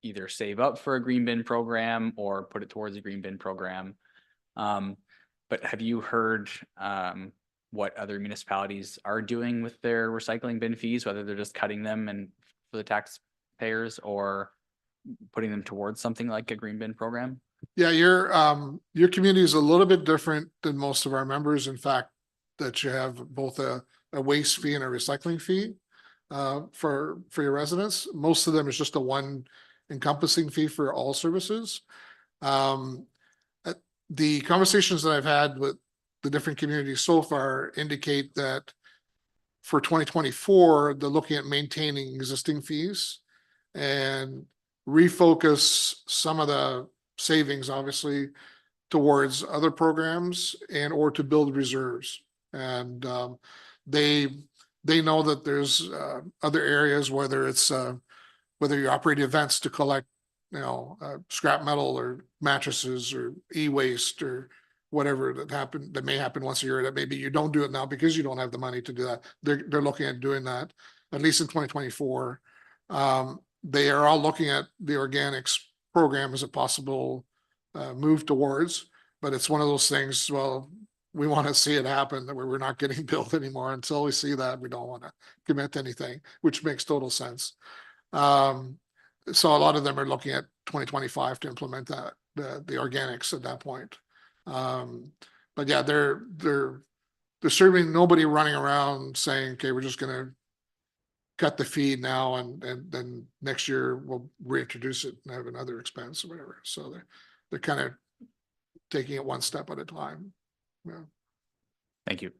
either save up for a green bin program or put it towards a green bin program. But have you heard what other municipalities are doing with their recycling bin fees, whether they're just cutting them and for the taxpayers or putting them towards something like a green bin program? Yeah, your community is a little bit different than most of our members. In fact, that you have both a waste fee and a recycling fee for your residents. Most of them is just a one encompassing fee for all services. The conversations that I've had with the different communities so far indicate that for 2024, they're looking at maintaining existing fees and refocus some of the savings, obviously, towards other programs and or to build reserves. And they know that there's other areas, whether it's whether you operate events to collect, you know, scrap metal or mattresses or e-waste or whatever that may happen once a year, that maybe you don't do it now because you don't have the money to do that. They're looking at doing that, at least in 2024. They are all looking at the organics program as a possible move towards, but it's one of those things, well, we want to see it happen, that we're not getting billed anymore. Until we see that, we don't want to commit to anything, which makes total sense. So a lot of them are looking at 2025 to implement that, the organics at that point. But yeah, there's certainly nobody running around saying, okay, we're just gonna cut the fee now and then next year we'll reintroduce it and have another expense or whatever. So they're kind of taking it one step at a time. Yeah. Thank you.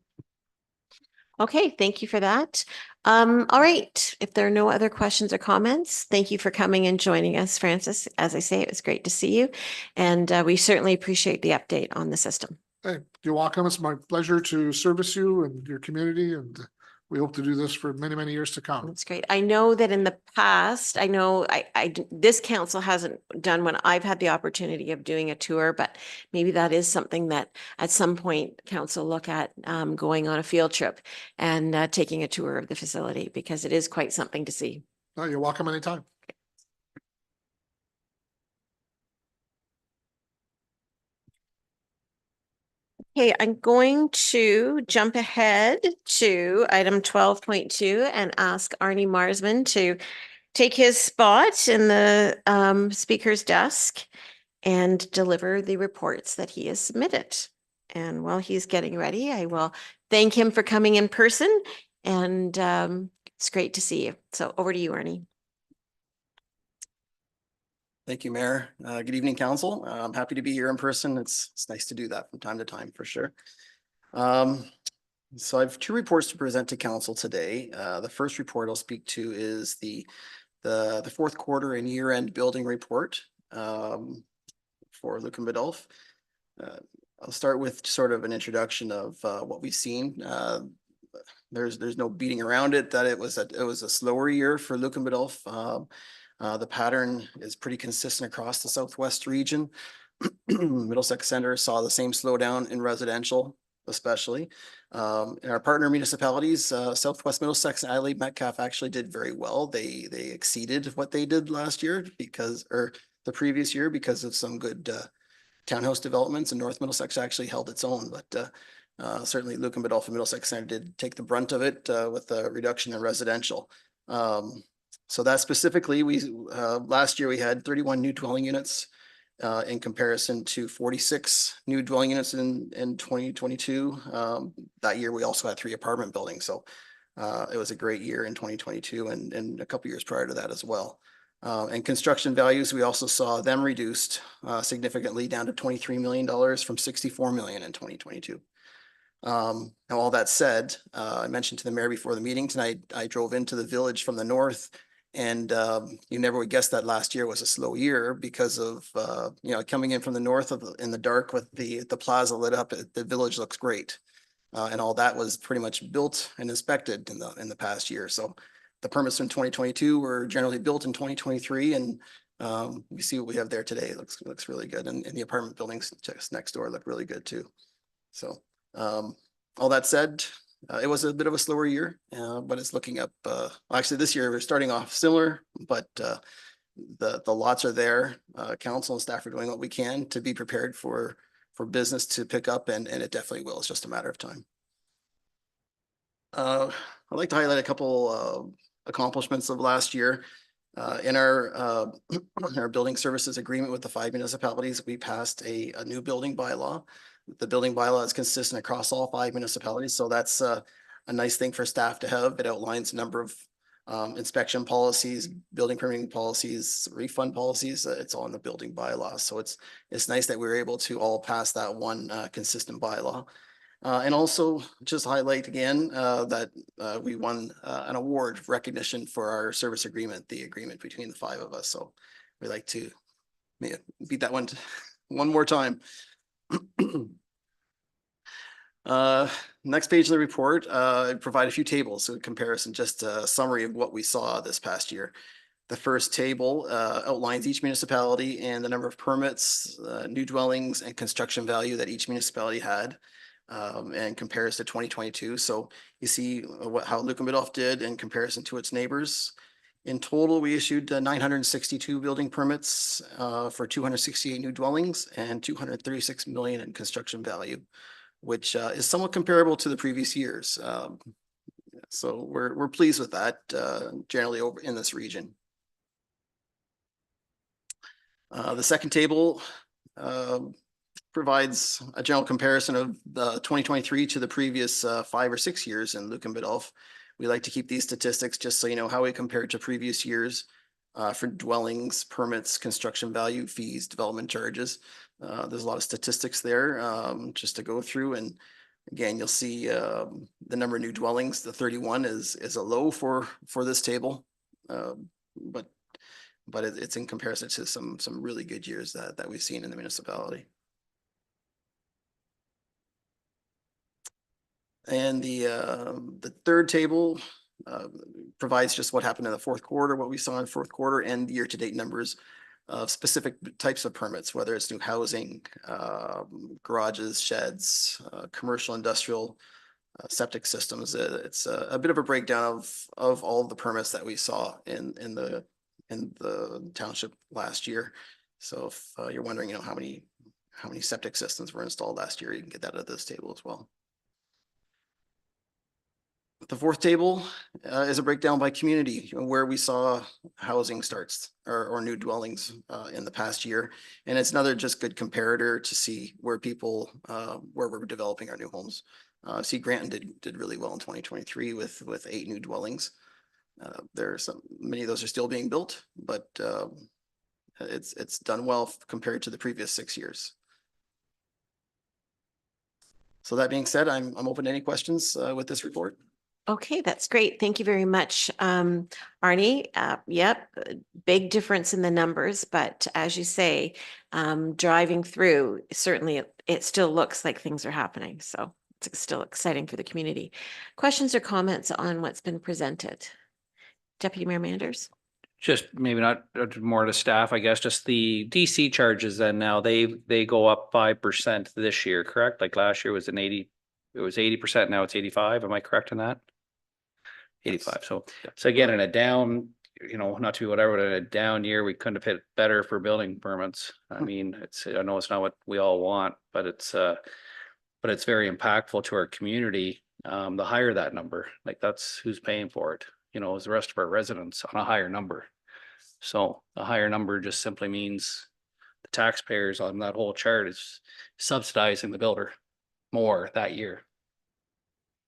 Okay, thank you for that. All right, if there are no other questions or comments, thank you for coming and joining us, Francis. As I say, it was great to see you, and we certainly appreciate the update on the system. Hey, you're welcome. It's my pleasure to service you and your community, and we hope to do this for many, many years to come. That's great. I know that in the past, I know this council hasn't done when I've had the opportunity of doing a tour, but maybe that is something that at some point council look at going on a field trip and taking a tour of the facility, because it is quite something to see. No, you're welcome anytime. Okay, I'm going to jump ahead to item 12.2 and ask Arnie Marsman to take his spot in the speaker's desk and deliver the reports that he has submitted. And while he's getting ready, I will thank him for coming in person, and it's great to see you. So over to you, Arnie. Thank you, Mayor. Good evening, Council. I'm happy to be here in person. It's nice to do that from time to time, for sure. So I have two reports to present to Council today. The first report I'll speak to is the fourth quarter and year-end building report for Lucan Biddulph. I'll start with sort of an introduction of what we've seen. there's no beating around it, that it was a slower year for Lucan Biddulph. The pattern is pretty consistent across the Southwest region. Middlesex Center saw the same slowdown in residential, especially. In our partner municipalities, Southwest Middlesex and Adelaide Metcalfe actually did very well. They exceeded what they did last year or the previous year, because of some good townhouse developments, and North Middlesex actually held its own, but certainly Lucan Biddulph and Middlesex Center did take the brunt of it with a reduction in residential. So that specifically, last year we had 31 new dwelling units in comparison to 46 new dwelling units in 2022. That year we also had 3 apartment buildings, so it was a great year in 2022 and a couple years prior to that as well. And construction values, we also saw them reduced significantly, down to $23 million from $64 million in 2022. Now, all that said, I mentioned to the mayor before the meeting tonight, I drove into the village from the north, and you never would guess that last year was a slow year because of coming in from the north in the dark with the plaza lit up. The village looks great, and all that was pretty much built and inspected in the past year. So the permits from 2022 were generally built in 2023, and we see what we have there today. It looks really good, and the apartment buildings just next door look really good too. So all that said, it was a bit of a slower year, but it's looking up. Actually, this year we're starting off similar, but the lots are there. Council and staff are doing what we can to be prepared for business to pick up, and it definitely will. It's just a matter of time. I'd like to highlight a couple accomplishments of last year. In our building services agreement with the 5 municipalities, we passed a new building bylaw. The building bylaw is consistent across all 5 municipalities, so that's a nice thing for staff to have. It outlines a number of inspection policies, building permitting policies, refund policies. It's all in the building bylaw, so it's nice that we were able to all pass that one consistent bylaw. And also just highlight again that we won an award recognition for our service agreement, the agreement between the 5 of us. So we like to beat that one more time. Next page of the report, I provide a few tables in comparison, just a summary of what we saw this past year. The first table outlines each municipality and the number of permits, new dwellings, and construction value that each municipality had, and compares to 2022. So you see how Lucan Biddulph did in comparison to its neighbors. In total, we issued 962 building permits for 268 new dwellings and 236 million in construction value, which is somewhat comparable to the previous years. So we're pleased with that generally over in this region. The second table provides a general comparison of the 2023 to the previous 5 or 6 years in Lucan Biddulph. We like to keep these statistics just so you know how we compare to previous years for dwellings, permits, construction value, fees, development charges. There's a lot of statistics there just to go through. And again, you'll see the number of new dwellings, the 31 is a low for this table, but it's in comparison to some really good years that we've seen in the municipality. And the third table provides just what happened in the fourth quarter, what we saw in fourth quarter, and year-to-date numbers of specific types of permits, whether it's new housing, garages, sheds, commercial, industrial, septic systems. It's a bit of a breakdown of all of the permits that we saw in the township last year. So if you're wondering, how many septic systems were installed last year, you can get that out of this table as well. The fourth table is a breakdown by community where we saw housing starts or new dwellings in the past year. And it's another just good comparator to see where we're developing our new homes. See, Granton did really well in 2023 with 8 new dwellings. Many of those are still being built, but it's done well compared to the previous 6 years. So that being said, I'm open to any questions with this report. Okay, that's great. Thank you very much, Arnie. Yep, big difference in the numbers, but as you say, driving through, certainly it still looks like things are happening. So it's still exciting for the community. Questions or comments on what's been presented? Deputy Mayor Manders? Just maybe not more to staff, I guess, just the DC charges then now they go up 5% this year, correct? Like last year was it was 80%, now it's 85. Am I correct in that? 85. So again, in a down, not to be whatever, but in a down year, we couldn't have hit better for building permits. I mean, I know it's not what we all want, but it's very impactful to our community. The higher that number, like that's who's paying for it, is the rest of our residents on a higher number. So a higher number just simply means the taxpayers on that whole chart is subsidizing the builder more that year.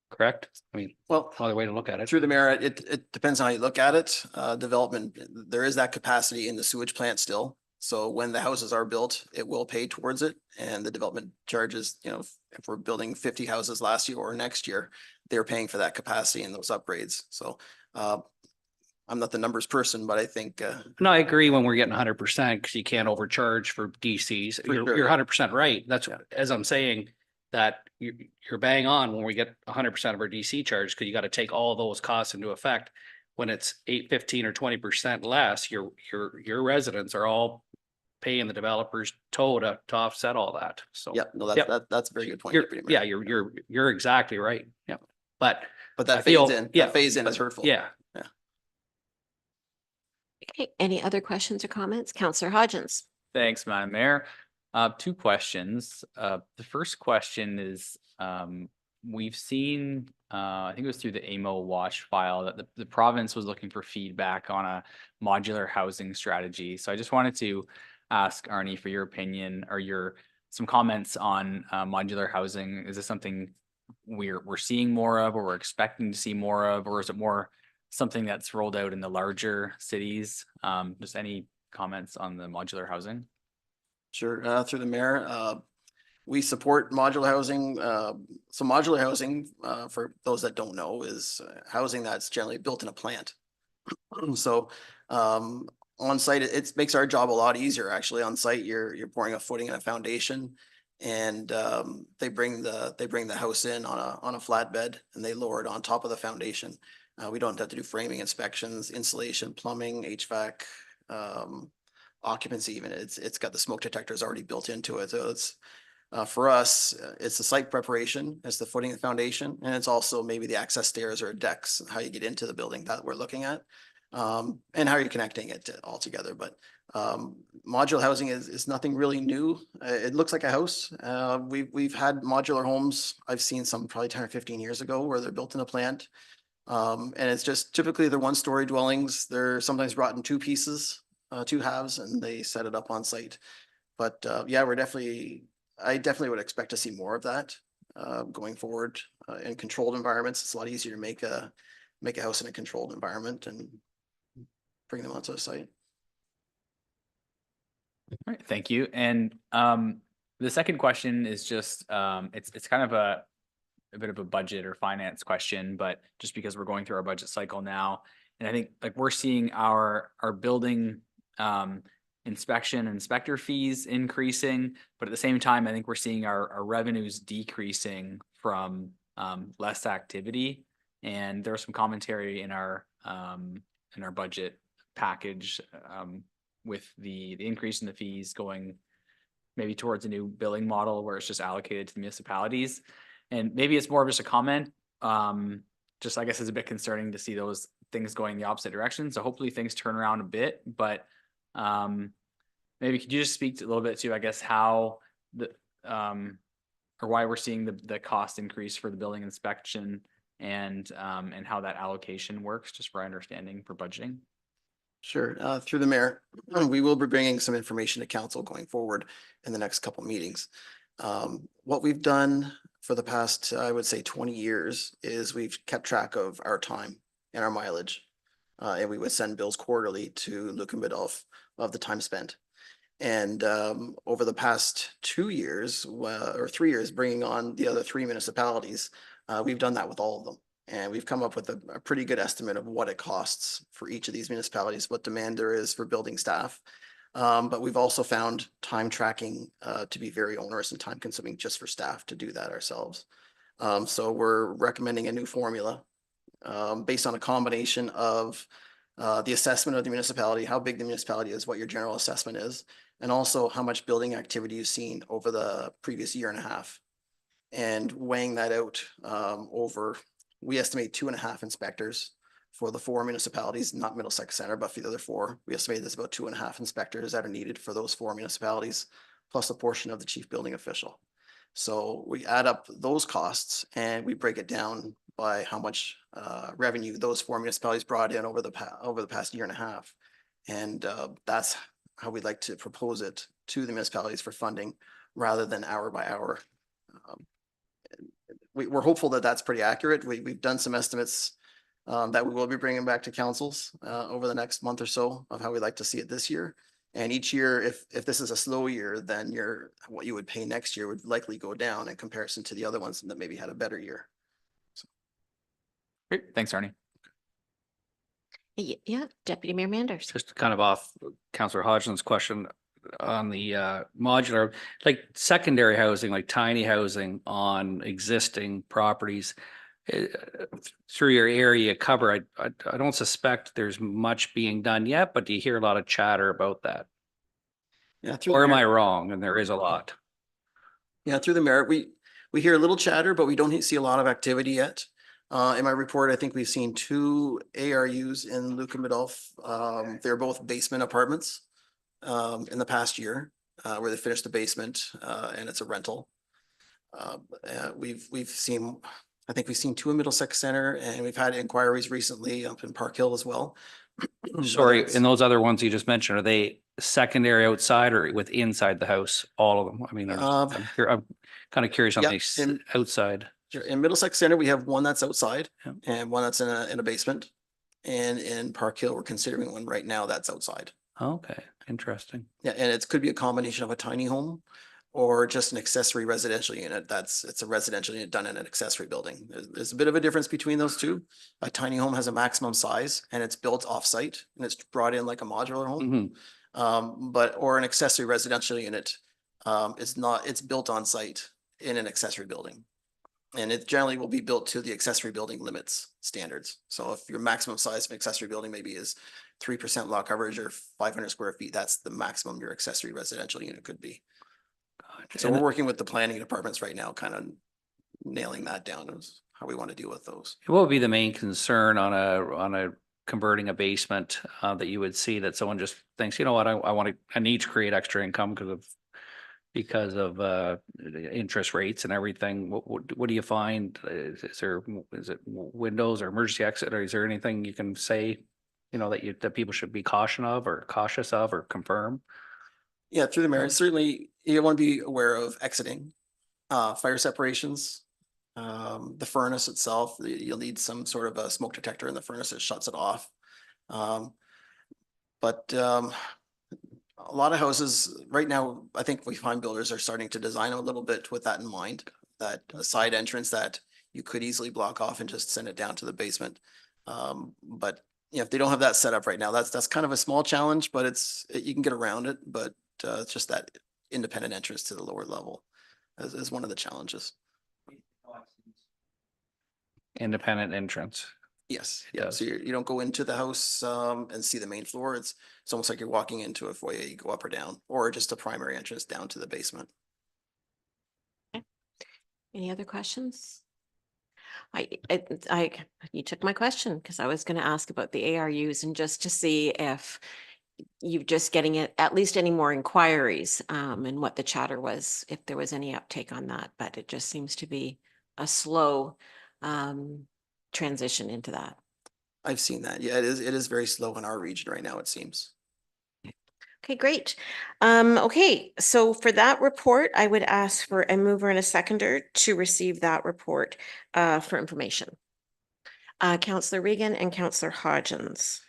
Correct? I mean, Well, another way to look at it. through the mayor, it depends on how you look at it. Development, there is that capacity in the sewage plant still. So when the houses are built, it will pay towards it, and the development charges, if we're building 50 houses last year or next year, they're paying for that capacity and those upgrades. So I'm not the numbers person, but I think No, I agree when we're getting 100% because you can't overcharge for DCs. For sure, You're yeah. 100% right. That's as I'm saying that you're bang on when we get 100% of our DC charge because you got to take all those costs into effect. When it's 8, 15 or 20% less, your residents are all paying the developer's tow to offset all that. So yeah, no, Yep. that's a very good point. you're, Deputy Mayor. yeah, you're exactly right. Yeah, but But I that feel- phase in, yeah, that phase in but- is hurtful. yeah. Okay, any other questions or comments? Councillor Hodgins? Thanks, Madam Mayor. Two questions. The first question is, we've seen, I think it was through the AMO watch file that the province was looking for feedback on a modular housing strategy. So I just wanted to ask Arnie for your opinion or some comments on modular housing. Is this something we're seeing more of, or we're expecting to see more of, or is it more something that's rolled out in the larger cities? Just any comments on the modular housing? Sure, through the mayor, we support modular housing. So modular housing, for those that don't know, is housing that's generally built in a plant. So on site, it makes our job a lot easier. Actually, on site, you're pouring a footing and a foundation, and they bring the house in on a flatbed and they lower it on top of the foundation. We don't have to do framing inspections, insulation, plumbing, HVAC, occupancy even. It's got the smoke detectors already built into it. So it's for us, it's the site preparation, it's the footing and foundation, and it's also maybe the access stairs or decks, how you get into the building that we're looking at. And how you're connecting it all together. But modular housing is nothing really new. It looks like a house. We've had modular homes. I've seen some probably 10 or 15 years ago where they're built in a plant. And it's just typically they're 1-story dwellings. They're sometimes brought in 2 pieces, 2 halves, and they set it up on site. But yeah, I definitely would expect to see more of that going forward in controlled environments. It's a lot easier to make a house in a controlled environment and bring them onto the site. All right, thank you. And the second question is just it's kind of a bit of a budget or finance question, but just because we're going through our budget cycle now, and I think like we're seeing our building inspection and inspector fees increasing, but at the same time, I think we're seeing our revenues decreasing from less activity. And there was some commentary in our budget package with the increase in the fees going maybe towards a new billing model where it's just allocated to the municipalities. And maybe it's more of just a comment. Just I guess it's a bit concerning to see those things going the opposite direction. So hopefully things turn around a bit, but maybe could you just speak a little bit to, I guess, how the or why we're seeing the cost increase for the building inspection and how that allocation works, just for our understanding for budgeting? Sure. Through the mayor, we will be bringing some information to council going forward in the next couple meetings. What we've done for the past, I would say 20 years is we've kept track of our time and our mileage. And we would send bills quarterly to Lucan Biddulph of the time spent. And over the past 2 years or 3 years, bringing on the other 3 municipalities, we've done that with all of them. And we've come up with a pretty good estimate of what it costs for each of these municipalities, what demand there is for building staff. But we've also found time tracking to be very onerous and time consuming just for staff to do that ourselves. So we're recommending a new formula based on a combination of the assessment of the municipality, how big the municipality is, what your general assessment is, and also how much building activity you've seen over the previous year and a half. And weighing that out over, we estimate 2.5 inspectors for the 4 municipalities, not Middlesex Center, but for the other 4. We estimate there's about 2.5 inspectors that are needed for those 4 municipalities, plus a portion of the chief building official. So we add up those costs and we break it down by how much revenue those 4 municipalities brought in over the past year and a half. And that's how we'd like to propose it to the municipalities for funding rather than hour by hour. We're hopeful that that's pretty accurate. We've done some estimates that we will be bringing back to councils over the next month or so of how we'd like to see it this year. And each year, if this is a slow year, then what you would pay next year would likely go down in comparison to the other ones that maybe had a better year. Great, thanks, Arnie. Yeah, Deputy Mayor Manders. Just kind of off Councillor Hodgson's question on the modular, like secondary housing, like tiny housing on existing properties. Through your area cover, I don't suspect there's much being done yet, but do you hear a lot of chatter about that? Yeah, Or am I wrong? And there is a lot. Yeah, through the merit, we hear a little chatter, but we don't see a lot of activity yet. In my report, I think we've seen 2 ARUs in Lucan Biddulph. They're both basement apartments in the past year where they finished the basement and it's a rental. We've seen, I think we've seen 2 in Middlesex Center, and we've had inquiries recently up in Park Hill as well. Sorry, and those other ones you just mentioned, are they secondary outside or with inside the house? All of them? I mean, I'm kind of curious on yeah, the outside. Sure. In Middlesex Center, we have one that's outside Yep. and one that's in a basement. And in Park Hill, we're considering one right now that's outside. Okay, interesting. Yeah, and it could be a combination of a tiny home or just an accessory residential unit. It's a residential unit done in an accessory building. There's a bit of a difference between those two. A tiny home has a maximum size and it's built off-site and it's brought in like a modular home. Or an accessory residential unit is not, it's built on site in an accessory building. And it generally will be built to the accessory building limits standards. So if your maximum size of an accessory building maybe is 3% lot coverage or 500 square feet, that's the maximum your accessory residential unit could be. So we're working with the planning departments right now, kind of nailing that down as how we want to deal with those. What would be the main concern on a converting a basement that you would see that someone just thinks, you know what, I need to create extra income because of interest rates and everything. What do you find? Is it windows or emergency exit, or is there anything you can say, you know, that people should be cautious of or confirm? Yeah, through the mayor, certainly you want to be aware of exiting, fire separations, the furnace itself. You'll need some sort of a smoke detector in the furnace that shuts it off. A lot of houses right now, I think we find builders are starting to design a little bit with that in mind, that a side entrance that you could easily block off and just send it down to the basement. But you know, if they don't have that set up right now, that's kind of a small challenge, but you can get around it. But it's just that independent entrance to the lower level is one of the challenges. Independent entrance. Yes, yeah. So you don't go into the house and see the main floor. It's almost like you're walking into a foyer. You go up or down, or just a primary entrance down to the basement. Any other questions? You took my question because I was going to ask about the ARUs and just to see if you're just getting it, at least any more inquiries and what the chatter was, if there was any uptake on that, but it just seems to be a slow transition into that. I've seen that. Yeah, it is very slow in our region right now, it seems. Okay, great. Okay, so for that report, I would ask for a mover and a seconder to receive that report for information. Councillor Regan and Councillor Hodgins.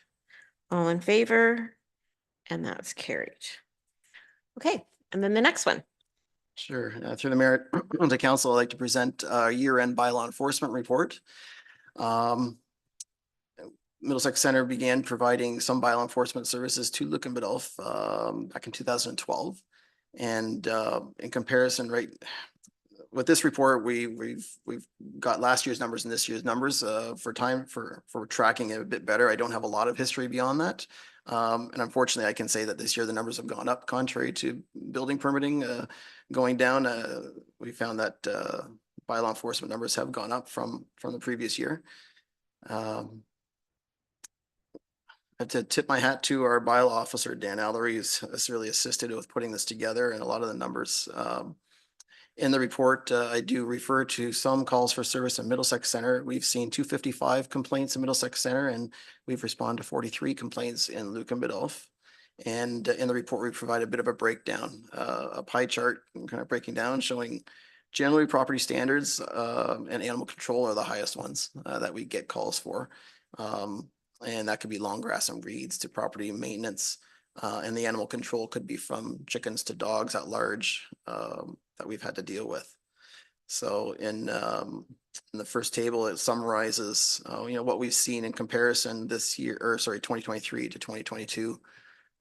All in favor? And that's carried. Okay, and then the next one. Sure. Through the merit to council, I'd like to present our year-end bylaw enforcement report. Middlesex Center began providing some bylaw enforcement services to Lucan Biddulph back in 2012. And in comparison, right, with this report, we've got last year's numbers and this year's numbers, for tracking it a bit better. I don't have a lot of history beyond that. And unfortunately, I can say that this year the numbers have gone up contrary to building permitting, going down. We found that, bylaw enforcement numbers have gone up from the previous year. I have to tip my hat to our bylaw officer, Dan Allery, who's has really assisted with putting this together, and a lot of the numbers. In the report, I do refer to some calls for service in Middlesex Center. We've seen 255 complaints in Middlesex Center, and we've responded to 43 complaints in Lucan Biddulph. And in the report, we provide a bit of a breakdown, a pie chart kind of breaking down, showing generally property standards and animal control are the highest ones that we get calls for. And that could be long grass and weeds to property maintenance. And the animal control could be from chickens to dogs at large that we've had to deal with. So in the first table, it summarizes, what we've seen in comparison this year, 2023 to 2022,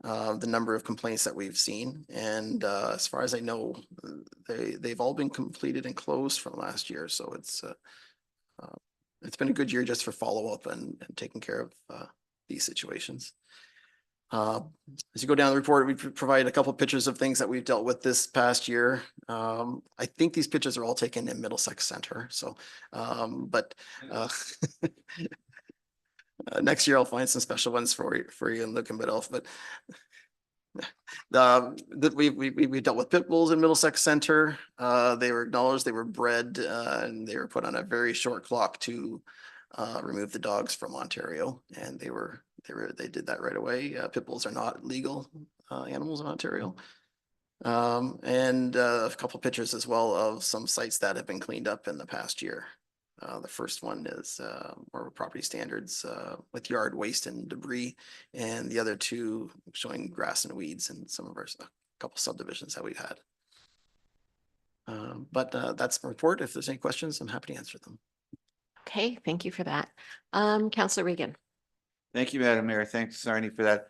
the number of complaints that we've seen. And as far as I know, they've all been completed and closed from last year. So it's been a good year just for follow-up and taking care of these situations. As you go down the report, we provide a couple of pictures of things that we've dealt with this past year. I think these pictures are all taken in Middlesex Center. So, next year I'll find some special ones for you in Lucan Biddulph. But we dealt with pit bulls in Middlesex Center. They were acknowledged, they were bred, and they were put on a very short clock to remove the dogs from Ontario, and they did that right away. Pit bulls are not legal animals in Ontario. And a couple of pictures as well of some sites that have been cleaned up in the past year. The first one is more property standards with yard waste and debris, and the other two showing grass and weeds in some of a couple subdivisions that we've had. But that's the report. If there's any questions, I'm happy to answer them. Okay, thank you for that. Councillor Regan. Thank you, Madam Mayor. Thanks, Sarni, for that.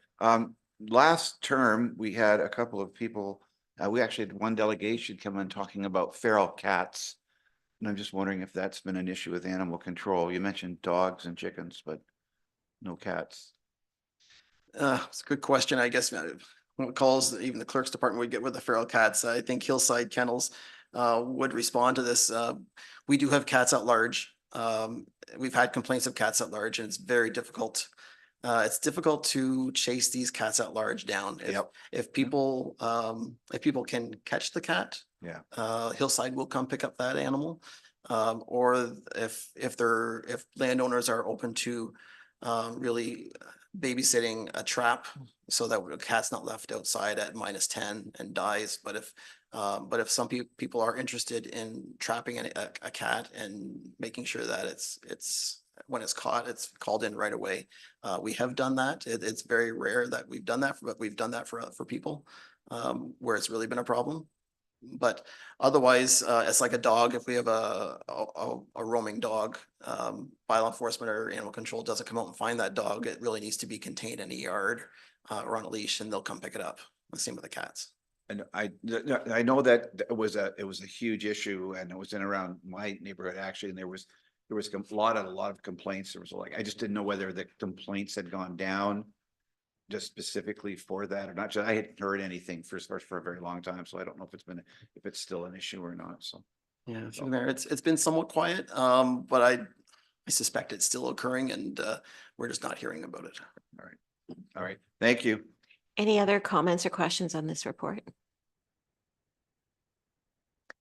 Last term, we had a couple of people, we actually had one delegation come in talking about feral cats. And I'm just wondering if that's been an issue with animal control. You mentioned dogs and chickens, but no cats. It's a good question. I guess when calls, even the clerk's department would get with the feral cats. I think Hillside Kennels would respond to this. We do have cats at large. We've had complaints of cats at large, and it's very difficult. It's difficult to chase these cats at large down. If people can catch the cat, Hillside will come pick up that animal. Or if landowners are open to really babysitting a trap so that a cat's not left outside at -10 and dies. But if some people are interested in trapping a cat and making sure that it's when it's caught, it's called in right away. We have done that. It's very rare that we've done that, but we've done that for people where it's really been a problem. But otherwise, it's like a dog. If we have a roaming dog, bylaw enforcement or animal control doesn't come out and find that dog, it really needs to be contained in a yard or on a leash, and they'll come pick it up. The same with the cats. And I know that it was a huge issue, and it was in around my neighborhood actually, and there was a lot of complaints. There was I just didn't know whether the complaints had gone down just specifically for that or not. I hadn't heard anything for a very long time, so I don't know if it's still an issue or not. So yeah, it's been somewhat quiet, but I suspect it's still occurring, and we're just not hearing about it. All right. Thank you. Any other comments or questions on this report?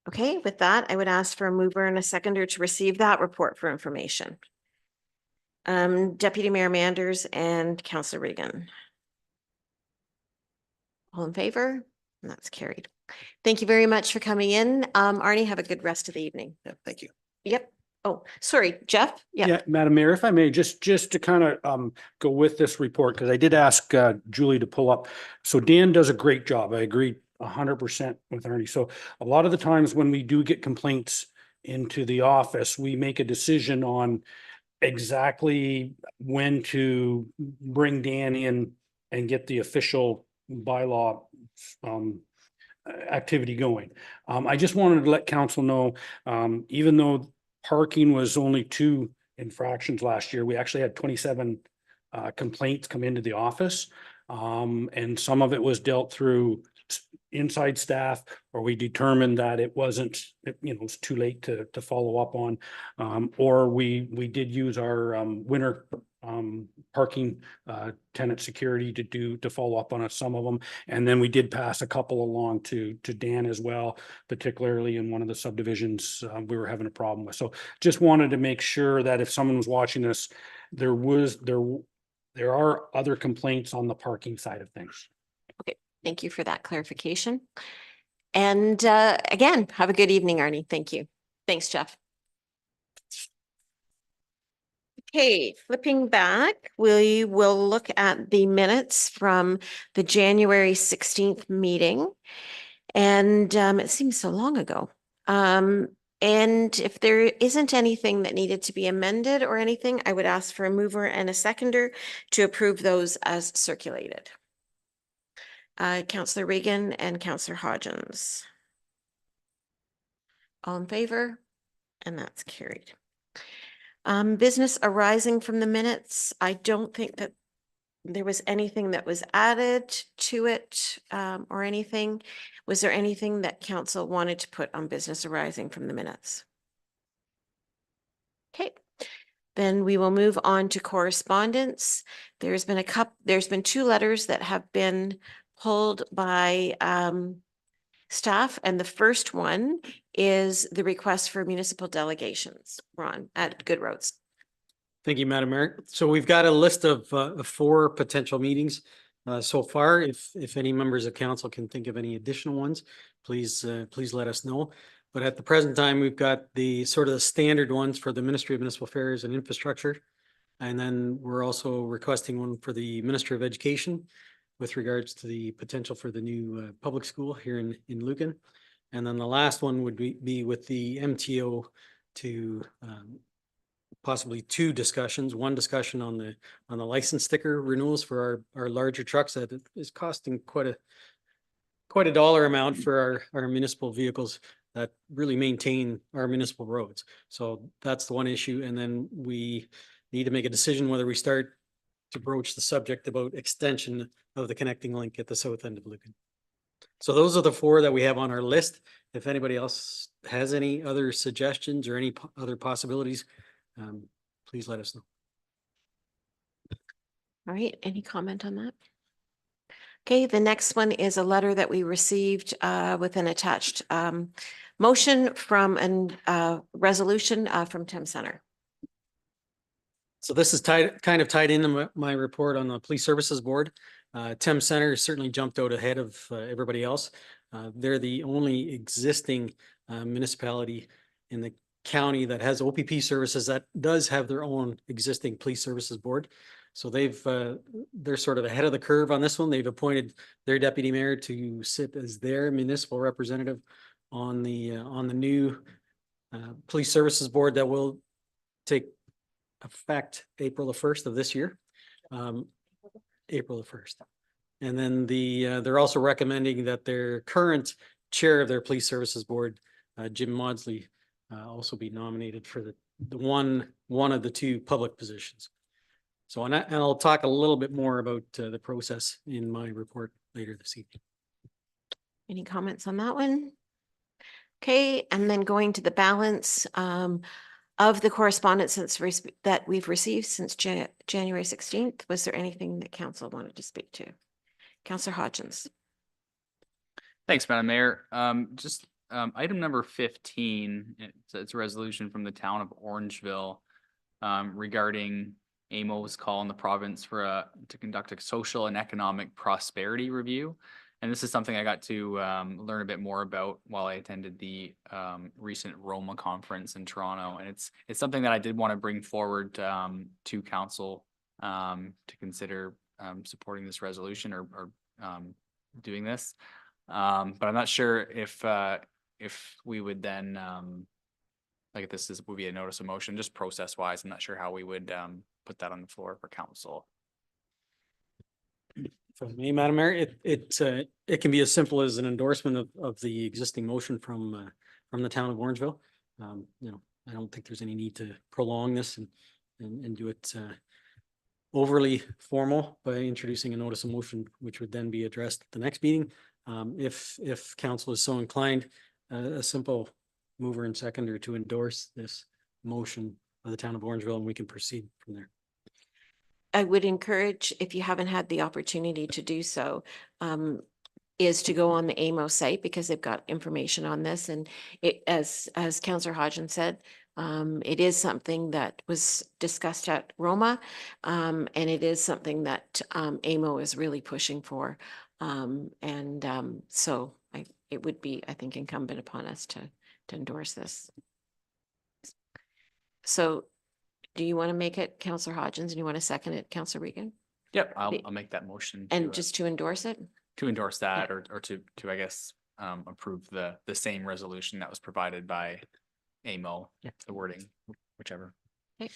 Okay, with that, I would ask for a mover and a seconder to receive that report for information. Deputy Mayor Manders and Councillor Regan. All in favor? And that's carried. Thank you very much for coming in. Arnie, have a good rest of the evening. Yeah, thank you. Yep. Oh, sorry, Jeff? Yeah, Madam Mayor, if I may, just to kind of go with this report, because I did ask Julie to pull up. So Dan does a great job. I agree 100% with Arnie. So a lot of the times when we do get complaints into the office, we make a decision on exactly when to bring Dan in and get the official bylaw activity going. I just wanted to let council know, even though parking was only 2 infractions last year, we actually had 27 complaints come into the office. And some of it was dealt through inside staff, or we determined that it wasn't, it was too late to follow up on. Or we did use our winter parking tenant security to follow up on some of them. And then we did pass a couple along to Dan as well, particularly in one of the subdivisions we were having a problem with. So just wanted to make sure that if someone was watching this, there are other complaints on the parking side of things. Thank you for that clarification. And again, have a good evening, Arnie. Thank you. Thanks, Jeff. Okay, flipping back, we will look at the minutes from the January 16th meeting. And it seems so long ago. And if there isn't anything that needed to be amended or anything, I would ask for a mover and a seconder to approve those as circulated. Councillor Regan and Councillor Hodgins. All in favor? And that's carried. Business arising from the minutes. I don't think that there was anything that was added to it or anything. Was there anything that council wanted to put on business arising from the minutes? Okay, then we will move on to correspondence. There's been 2 letters that have been pulled by staff, and the first one is the request for municipal delegations. Ron, at Good Roads. Thank you, Madam Mayor. So we've got a list of 4 potential meetings so far. If any members of council can think of any additional ones, please let us know. But at the present time, we've got the sort of the standard ones for the Ministry of Municipal Affairs and Infrastructure. And then we're also requesting one for the Ministry of Education with regards to the potential for the new public school here in Lucan. And then the last one would be with the MTO to possibly 2 discussions. One discussion on the license sticker renewals for our larger trucks that is costing quite a dollar amount for our municipal vehicles that really maintain our municipal roads. So that's the one issue. And then we need to make a decision whether we start to broach the subject about extension of the connecting link at the south end of Lucan. So those are the 4 that we have on our list. If anybody else has any other suggestions or any other possibilities, please let us know. All right, any comment on that? Okay, the next one is a letter that we received with an attached motion from a resolution from Thames Center. So this is kind of tied into my report on the Police Services Board. Thames Center certainly jumped out ahead of everybody else. They're the only existing municipality in the county that has OPP services that does have their own existing Police Services Board. So they're sort of ahead of the curve on this one. They've appointed their deputy mayor to sit as their municipal representative on the new Police Services Board that will take effect April the 1st of this year. April the 1st. And then they're also recommending that their current chair of their Police Services Board, Jim Maudsley, also be nominated for the one of the 2 public positions. So, and I'll talk a little bit more about the process in my report later this evening. Any comments on that one? Okay, and then going to the balance of the correspondence that we've received since January 16th. Was there anything that council wanted to speak to? Councillor Hodgins. Thanks, Madam Mayor. Just item number 15, it's a resolution from the town of Orangeville regarding AMO's call in the province to conduct a social and economic prosperity review. And this is something I got to learn a bit more about while I attended the recent Roma conference in Toronto. And it's something that I did want to bring forward to council to consider supporting this resolution or doing this. But I'm not sure if we would then like if this would be a notice of motion, just process wise. I'm not sure how we would put that on the floor for council. If I may, Madam Mayor, it can be as simple as an endorsement of the existing motion from the town of Orangeville. You know, I don't think there's any need to prolong this and do it overly formal by introducing a notice of motion, which would then be addressed at the next meeting. If council is so inclined, a simple mover and seconder to endorse this motion of the town of Orangeville, and we can proceed from there. I would encourage, if you haven't had the opportunity to do so, is to go on the AMO site because they've got information on this. And it, as Councillor Hodgins said, it is something that was discussed at Roma. And it is something that AMO is really pushing for. So it would be, I think, incumbent upon us to endorse this. So do you want to make it, Councillor Hodgins, and you want to second it, Councillor Regan? Yep, I'll make that motion. And just to endorse it? To endorse that or to, I guess, approve the same resolution that was provided by AMO, the wording, whichever. Okay.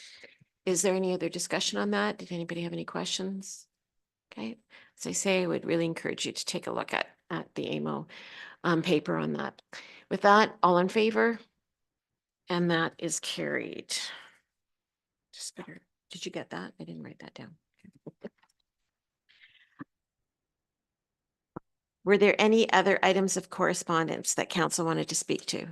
Is there any other discussion on that? Did anybody have any questions? Okay, as I say, I would really encourage you to take a look at the AMO paper on that. With that, all in favor? And that is carried. Just better. Did you get that? I didn't write that down. Were there any other items of correspondence that council wanted to speak to?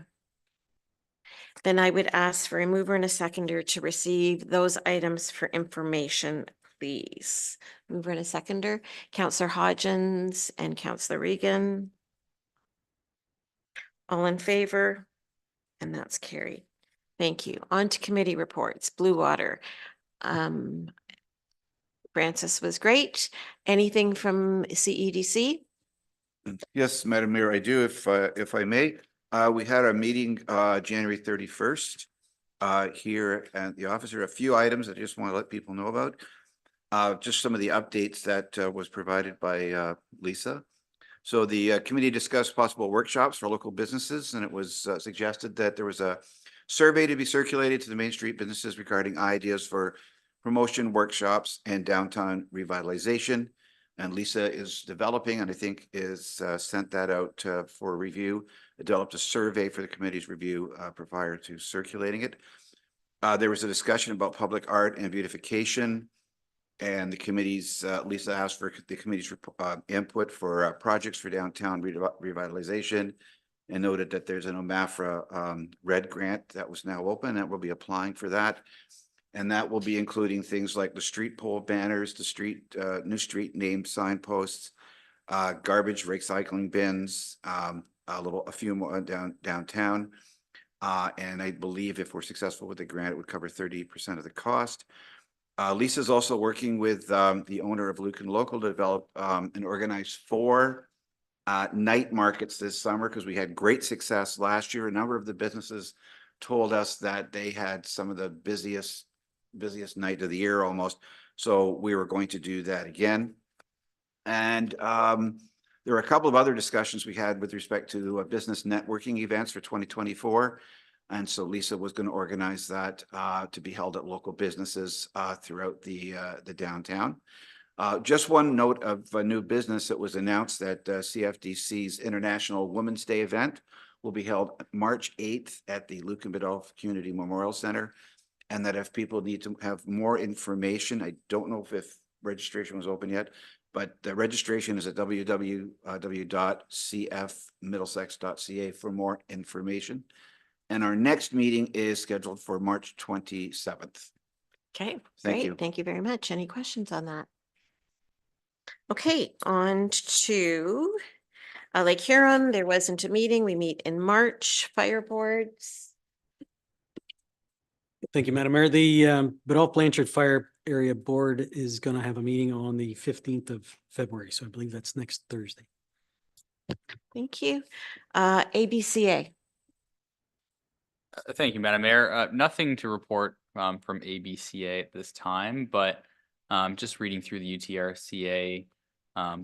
Then I would ask for a mover and a seconder to receive those items for information, please. Mover and a seconder, Councillor Hodgins and Councillor Regan. All in favor? And that's carried. Thank you. On to committee reports, Blue Water. Francis was great. Anything from CEDC? Yes, Madam Mayor, I do, if I may. We had a meeting, January 31st, here at the office. There are a few items I just want to let people know about. Just some of the updates that was provided by Lisa. So the committee discussed possible workshops for local businesses, and it was suggested that there was a survey to be circulated to the Main Street businesses regarding ideas for promotion workshops and downtown revitalization. And Lisa is developing, and I think is sent that out for review, developed a survey for the committee's review prior to circulating it. There was a discussion about public art and beautification. And the committee's, Lisa asked for the committee's input for projects for downtown revitalization and noted that there's an OMAFRA RED grant that was now open that will be applying for that. And that will be including things like the street pole banners, the street, new street name signposts, garbage recycling bins, a few more downtown. And I believe if we're successful with the grant, it would cover 30% of the cost. Lisa's also working with the owner of Lucan Local to develop and organize 4 night markets this summer because we had great success last year. A number of the businesses told us that they had some of the busiest night of the year almost. So we were going to do that again. And there were a couple of other discussions we had with respect to business networking events for 2024. And so Lisa was going to organize that to be held at local businesses throughout the downtown. Just one note of a new business that was announced that CFDC's International Women's Day event will be held March 8th at the Lucan Biddulph Community Memorial Center. And that if people need to have more information, I don't know if registration was open yet, but the registration is at www.cfmiddlesex.ca for more information. And our next meeting is scheduled for March 27th. Okay, Thank great. you. Thank you very much. Any questions on that? Okay, on to Lake Huron. There wasn't a meeting. We meet in March. Fire boards. Thank you, Madam Mayor. The Biddulph Blanchard Fire Area Board is going to have a meeting on the 15th of February. So I believe that's next Thursday. Thank you. ABCA. Thank you, Madam Mayor. Nothing to report from ABCA at this time, but just reading through the UTRCA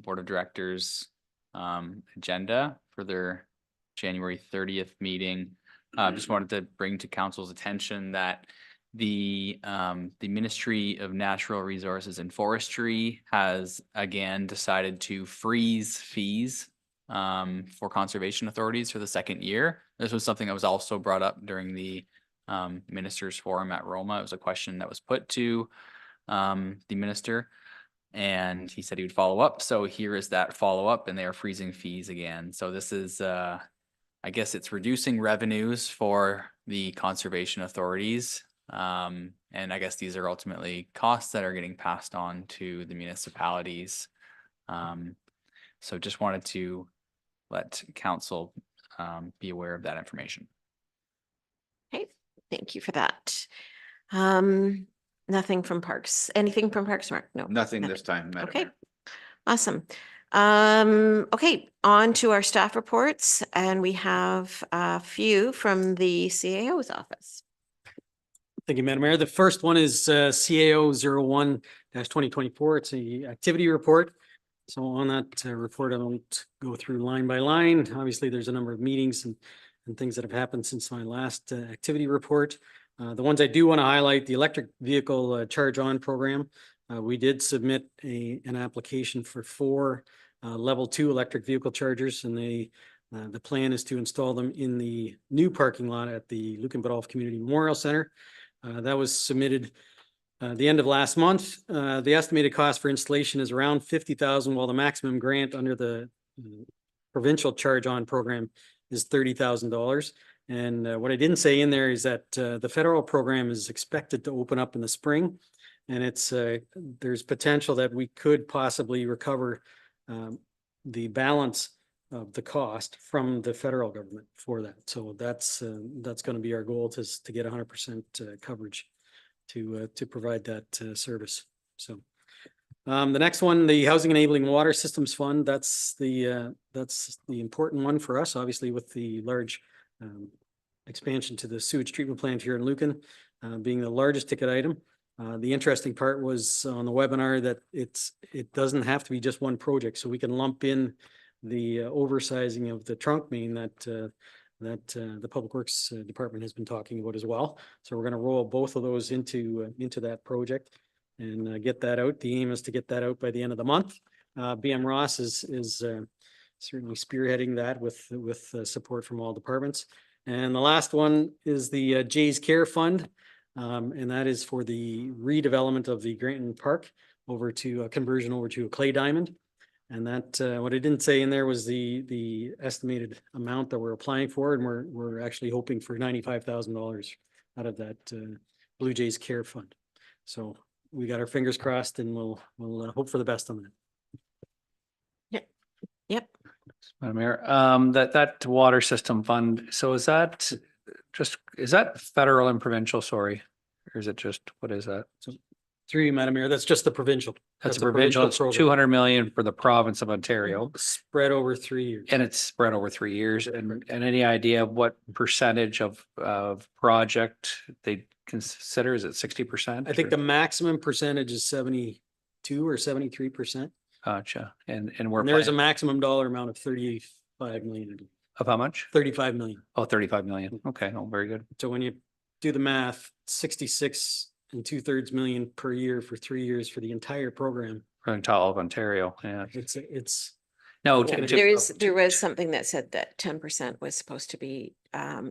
Board of Directors agenda for their January 30th meeting. Just wanted to bring to council's attention that the Ministry of Natural Resources and Forestry has again decided to freeze fees for conservation authorities for the second year. This was something that was also brought up during the ministers forum at Roma. It was a question that was put to the minister, and he said he would follow up. So here is that follow up, and they are freezing fees again. So this is I guess it's reducing revenues for the conservation authorities. And I guess these are ultimately costs that are getting passed on to the municipalities. So just wanted to let council be aware of that information. Okay, thank you for that. Nothing from Parks. Anything from Parks, Mark? No. Nothing this time, Madam Okay, Mayor. awesome. Okay, on to our staff reports, and we have a few from the CAO's office. Thank you, Madam Mayor. The first one is CAO 01-2024. It's a activity report. So on that report, I won't go through line by line. Obviously, there's a number of meetings and things that have happened since my last activity report. The ones I do want to highlight, the electric vehicle charge on program. We did submit an application for 4 level 2 electric vehicle chargers, and the plan is to install them in the new parking lot at the Lucan Biddulph Community Memorial Center. That was submitted the end of last month. The estimated cost for installation is around $50,000, while the maximum grant under the provincial charge on program is $30,000. And what I didn't say in there is that the federal program is expected to open up in the spring, and it's there's potential that we could possibly recover the balance of the cost from the federal government for that. So that's going to be our goal, to get 100% coverage to provide that service. So the next one, the Housing Enabling Water Systems Fund, that's the important one for us, obviously, with the large expansion to the sewage treatment plant here in Lucan being the largest ticket item. The interesting part was on the webinar that it doesn't have to be just one project, so we can lump in the oversizing of the trunk main that the Public Works Department has been talking about as well. So we're going to roll both of those into that project and get that out. The aim is to get that out by the end of the month. BM Ross is certainly spearheading that with support from all departments. And the last one is the Jays Care Fund, and that is for the redevelopment of the Granton Park over to a conversion over to a clay diamond. And that what I didn't say in there was the estimated amount that we're applying for, and we're actually hoping for $95,000 out of that Blue Jays Care Fund. So we got our fingers crossed, and we'll hope for the best on that. Yep. Madam Mayor, that water system fund, so is that federal and provincial, sorry? Or is it just, what is that? So through you, Madam Mayor, that's just the provincial. That's a provincial, it's program. 200 million for the province of Ontario. Spread over 3 years. And it's spread over 3 years. And any idea of what percentage of project they consider? Is it 60%? I think the maximum percentage is 72 or 73%. Gotcha. And there's a maximum dollar amount of 35 million. Of how much? 35 million. Oh, 35 million. Okay. Oh, very good. So when you do the math, 66 2/3 million per year for 3 years for the entire program. For all of Ontario. Yeah. It's No, There was something that said that 10% was supposed to be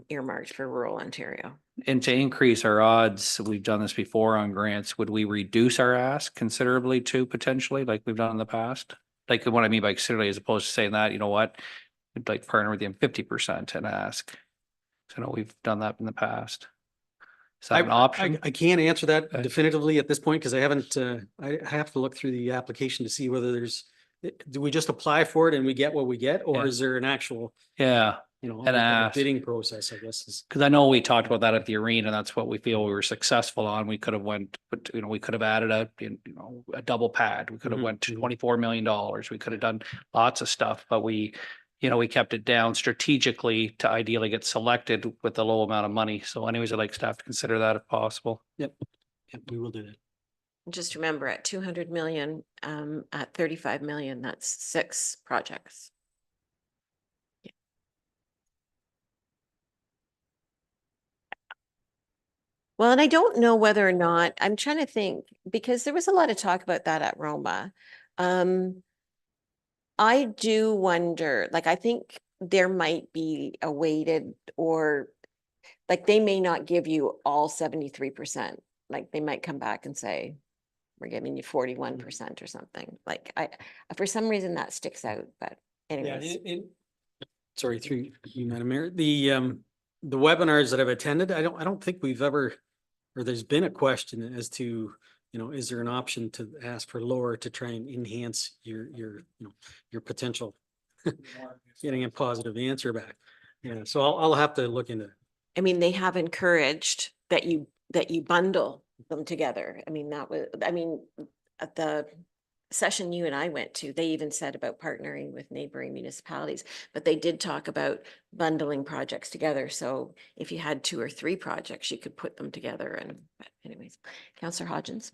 earmarked for rural Ontario. and to increase our odds, we've done this before on grants. Would we reduce our ask considerably too, potentially, like we've done in the past? Like what I mean by considerably, as opposed to saying that, you know what, we'd like partner with them 50% and ask. So I know we've done that in the past. Is that an option? I can't answer that definitively at this point because I haven't. I have to look through the application to see whether do we just apply for it and we get what we get, or is there an actual? Yeah. A bidding process, I guess is. Because I know we talked about that at the arena. That's what we feel we were successful on. We could have but we could have added a double pad. We could have went to $24 million. We could have done lots of stuff, but we kept it down strategically to ideally get selected with a low amount of money. So anyways, I'd like staff to consider that if possible. Yep, we will do that. Just remember, at 200 million, at 35 million, that's 6 projects. Well, and I don't know whether or not, I'm trying to think, because there was a lot of talk about that at Roma. I do wonder, like, I think there might be a weighted or like they may not give you all 73%. Like they might come back and say, we're giving you 41% or something. Like for some reason that sticks out, but Yeah, anyways. sorry, through you, Madam Mayor, the webinars that I've attended, I don't think we've ever, or there's been a question as to, you know, is there an option to ask for lower to try and enhance your, your potential getting a positive answer back. Yeah, so I'll have to look into it. I mean, they have encouraged that you bundle them together. I mean, that was, I mean, at the session you and I went to, they even said about partnering with neighboring municipalities, but they did talk about bundling projects together. So if you had 2 or 3 projects, you could put them together. And but anyways, Councillor Hodgins.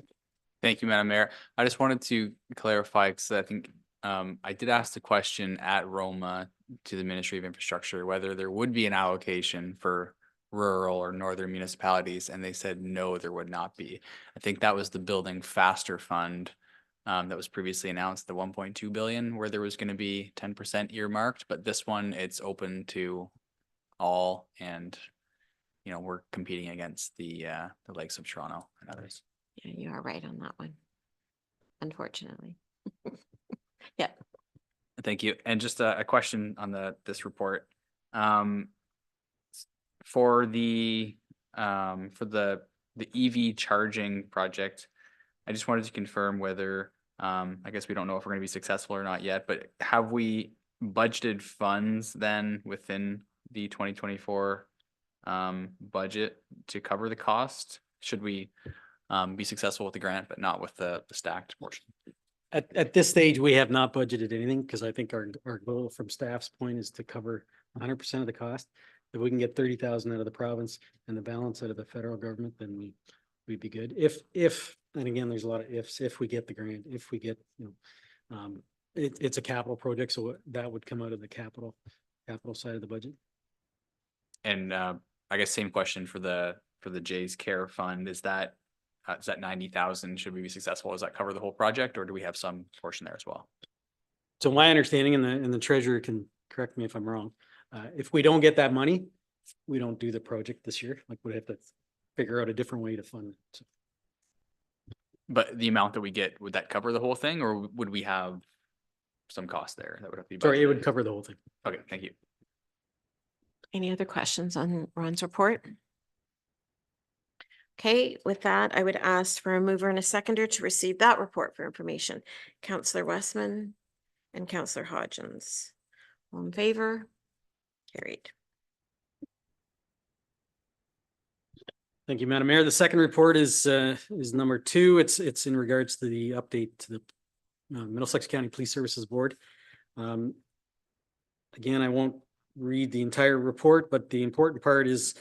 Thank you, Madam Mayor. I just wanted to clarify, because I think I did ask the question at Roma to the Ministry of Infrastructure, whether there would be an allocation for rural or northern municipalities, and they said no, there would not be. I think that was the Building Faster Fund that was previously announced, the 1.2 billion, where there was going to be 10% earmarked, but this one, it's open to all, and you know, we're competing against the likes of Toronto and others. Yeah, you are right on that one. Unfortunately. Yeah. Thank you. And just a question on this report. For the EV charging project, I just wanted to confirm whether I guess we don't know if we're going to be successful or not yet, but have we budgeted funds then within the 2024 budget to cover the cost? Should we be successful with the grant, but not with the stacked portion? At this stage, we have not budgeted anything because I think our goal from staff's point is to cover 100% of the cost. If we can get 30,000 out of the province and the balance out of the federal government, then we'd be good. If, and again, there's a lot of ifs, if we get the grant, if we get, you know, it's a capital project, so that would come out of the capital side of the budget. And I guess same question for the Jay's Care Fund. Is that 90,000? Should we be successful? Does that cover the whole project, or do we have some portion there as well? So my understanding, and the treasurer can correct me if I'm wrong, if we don't get that money, we don't do the project this year. Like we have to figure out a different way to fund it. So. But the amount that we get, would that cover the whole thing, or would we have some cost there that would have to be Sorry, it would budgeted? cover the whole thing. Okay, thank you. Any other questions on Ron's report? Okay, with that, I would ask for a mover and a seconder to receive that report for information. Councillor Westman and Councillor Hodgins. All in favor? Carried. Thank you, Madam Mayor. The second report is number 2. It's in regards to the update to the Middlesex County Police Services Board. Again, I won't read the entire report, but the important part is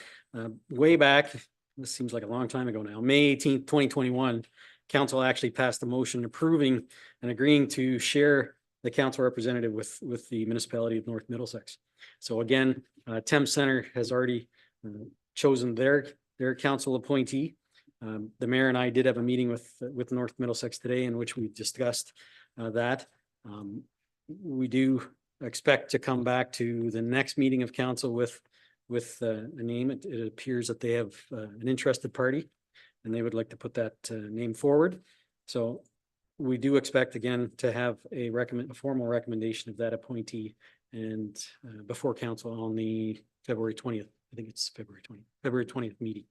way back, this seems like a long time ago now, May 18th, 2021, council actually passed a motion approving and agreeing to share the council representative with the municipality of North Middlesex. So again, Thames Center has already chosen their council appointee. The mayor and I did have a meeting with North Middlesex today in which we discussed that. We do expect to come back to the next meeting of council with a name. It appears that they have an interested party and they would like to put that name forward. So we do expect again to have a formal recommendation of that appointee and before council on the February 20th. I think it's February 20th meeting.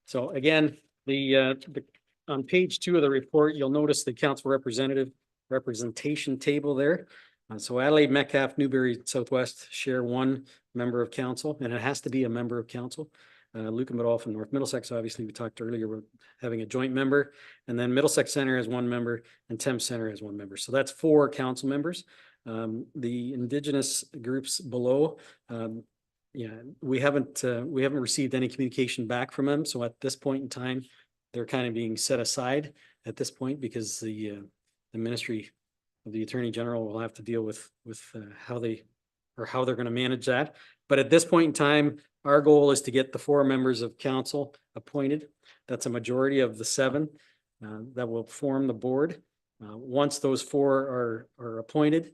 So again, on page 2 of the report, you'll notice the council representation table there. So Adelaide, Metcalfe, Newbury, Southwest share 1 member of council, and it has to be a member of council. Lucan Biddulph and North Middlesex, obviously we talked earlier, we're having a joint member, and then Middlesex Center has 1 member and Thames Center has 1 member. So that's 4 council members. The Indigenous groups below, yeah, we haven't received any communication back from them. So at this point in time, they're kind of being set aside at this point because the Ministry of the Attorney General will have to deal with how they or how they're going to manage that. But at this point in time, our goal is to get the 4 members of council appointed. That's a majority of the 7 that will form the board. Once those 4 are appointed,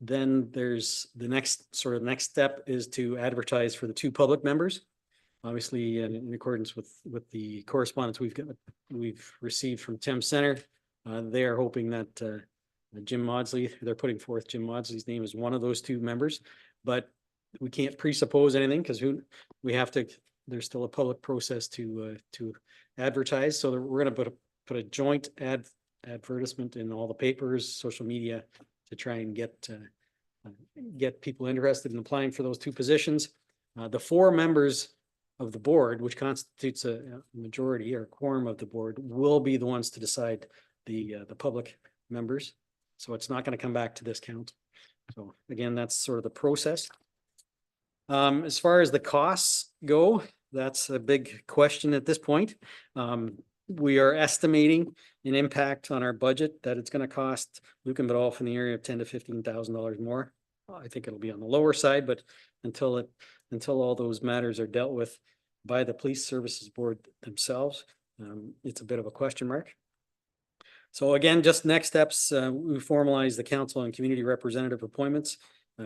then there's the next step is to advertise for the 2 public members. Obviously, in accordance with the correspondence we've received from Thames Center, they are hoping that Jim Maudsley, they're putting forth Jim Maudsley's name as one of those 2 members, but we can't presuppose anything because there's still a public process to advertise. So we're going to put a joint advertisement in all the papers, social media, to try and get people interested in applying for those 2 positions. The 4 members of the board, which constitutes a majority or quorum of the board, will be the ones to decide the public members. So it's not going to come back to this council. So again, that's sort of the process. As far as the costs go, that's a big question at this point. We are estimating an impact on our budget that it's going to cost Lucan Biddulph in the area of $10,000 to $15,000 more. I think it'll be on the lower side, but until all those matters are dealt with by the Police Services Board themselves, it's a bit of a question mark. So again, just next steps, we formalize the council and community representative appointments.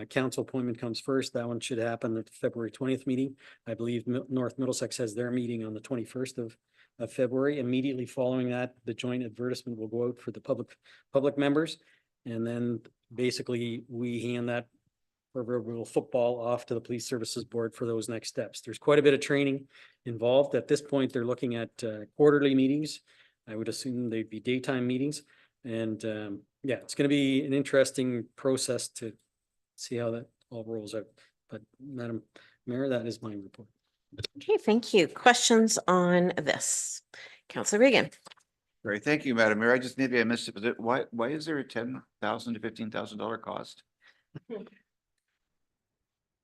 Council appointment comes first. That one should happen at the February 20th meeting. I believe North Middlesex has their meeting on the 21st of February. Immediately following that, the joint advertisement will go out for the public members. And then basically we hand that proverbial football off to the Police Services Board for those next steps. There's quite a bit of training involved. At this point, they're looking at quarterly meetings. I would assume they'd be daytime meetings. And yeah, it's going to be an interesting process to see how that all rolls out. But Madam Mayor, that is my report. Okay, thank you. Questions on this? Councillor Regan. Great, thank you, Madam Mayor. I just maybe I missed it, but why is there a $10,000 to $15,000 cost?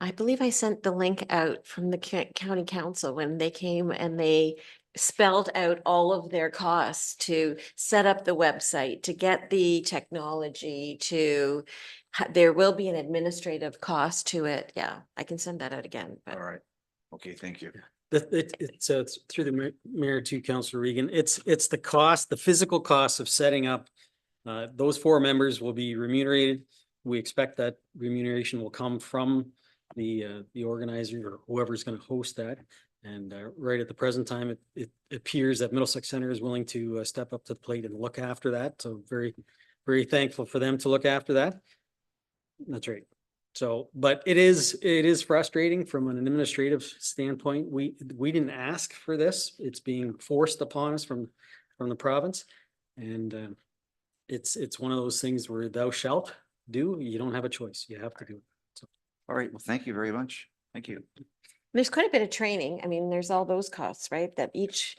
I believe I sent the link out from the county council when they came and they spelled out all of their costs to set up the website, to get the technology, there will be an administrative cost to it. Yeah, I can send that out again. All right. Okay, thank you. It's through the mayor to Councillor Regan. It's the cost, the physical cost of setting up. Those 4 members will be remunerated. We expect that remuneration will come from the organizer or whoever's going to host that. And right at the present time, it appears that Middlesex Center is willing to step up to the plate and look after that. So very, very thankful for them to look after that. That's right. So, but it is frustrating from an administrative standpoint. We didn't ask for this. It's being forced upon us from the province. And it's one of those things where thou shalt do, you don't have a choice. You have to do it. So. All right, well, thank you very much. Thank you. There's quite a bit of training. I mean, there's all those costs, right? That each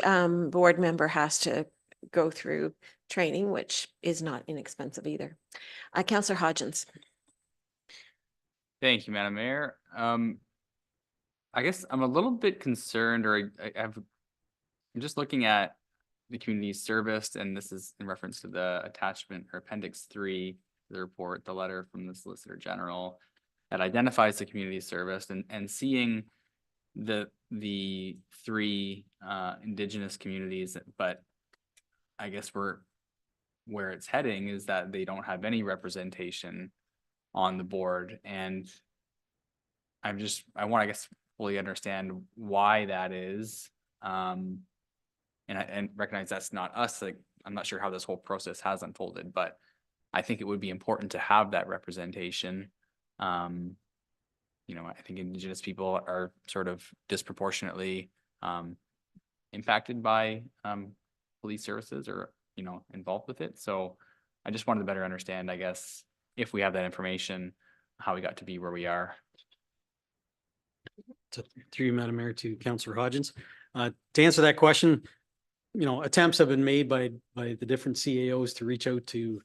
board member has to go through training, which is not inexpensive either. Councillor Hodgins. Thank you, Madam Mayor. I guess I'm a little bit concerned, or I'm just looking at the community service, and this is in reference to the attachment or appendix 3, the report, the letter from the Solicitor General that identifies the community service, and seeing the 3 Indigenous communities, but I guess where it's heading is that they don't have any representation on the board. And I want to, I guess, fully understand why that is. And recognize that's not us. Like, I'm not sure how this whole process has unfolded, but I think it would be important to have that representation. I think Indigenous people are sort of disproportionately impacted by police services or, involved with it. So I just wanted to better understand, I guess, if we have that information, how we got to be where we are. So, through you, Madam Mayor, to Councillor Hodgins. To answer that question, attempts have been made by the different CAOs to reach out to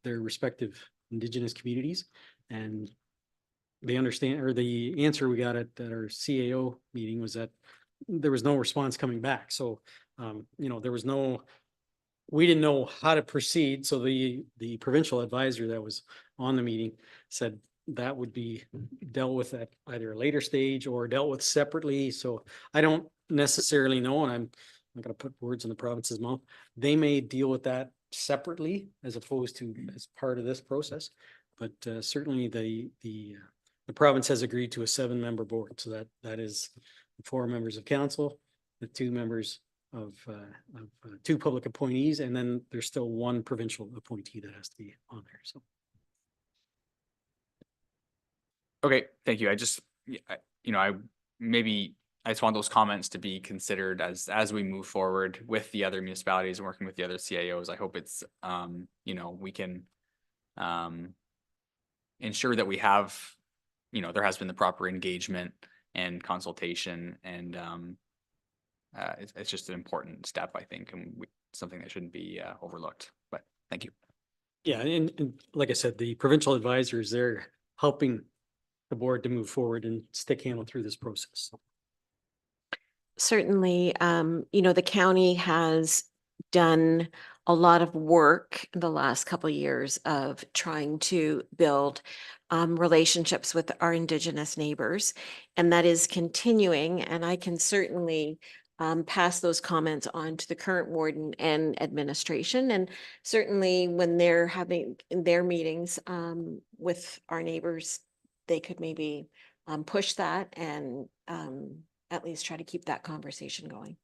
their respective Indigenous communities, and they understand, or the answer we got at our CAO meeting was that there was no response coming back. So, we didn't know how to proceed. So the provincial advisor that was on the meeting said, that would be dealt with at either a later stage or dealt with separately. So I don't necessarily know, and I'm not gonna put words in the province's mouth. They may deal with that separately as opposed to as part of this process. But certainly the province has agreed to a 7-member board, so that is 4 members of council, the 2 members of 2 public appointees, and then there's still 1 provincial appointee that has to be on there, so. Okay, thank you. I just, I just want those comments to be considered as we move forward with the other municipalities and working with the other CAOs. I hope it's, we can ensure that we have, there has been the proper engagement and consultation, and it's just an important step, I think, and something that shouldn't be overlooked. But thank you. Yeah, and like I said, the provincial advisors, they're helping the board to move forward and stick handle through this process. Certainly, the county has done a lot of work in the last couple of years of trying to build relationships with our Indigenous neighbors, and that is continuing. And I can certainly pass those comments on to the current warden and administration. And certainly when they're having their meetings with our neighbors, they could maybe push that and at least try to keep that conversation going.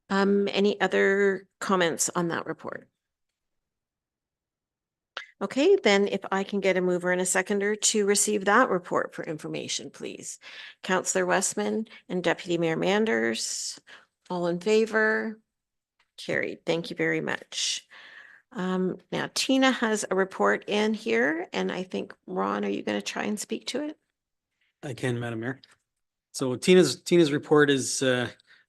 Any other comments on that report? Okay, then if I can get a mover and a seconder to receive that report for information, please. Councillor Westman and Deputy Mayor Manders, all in favor? Carried. Thank you very much. Now Tina has a report in here, and I think, Ron, are you going to try and speak to it? I can, Madam Mayor. So Tina's report is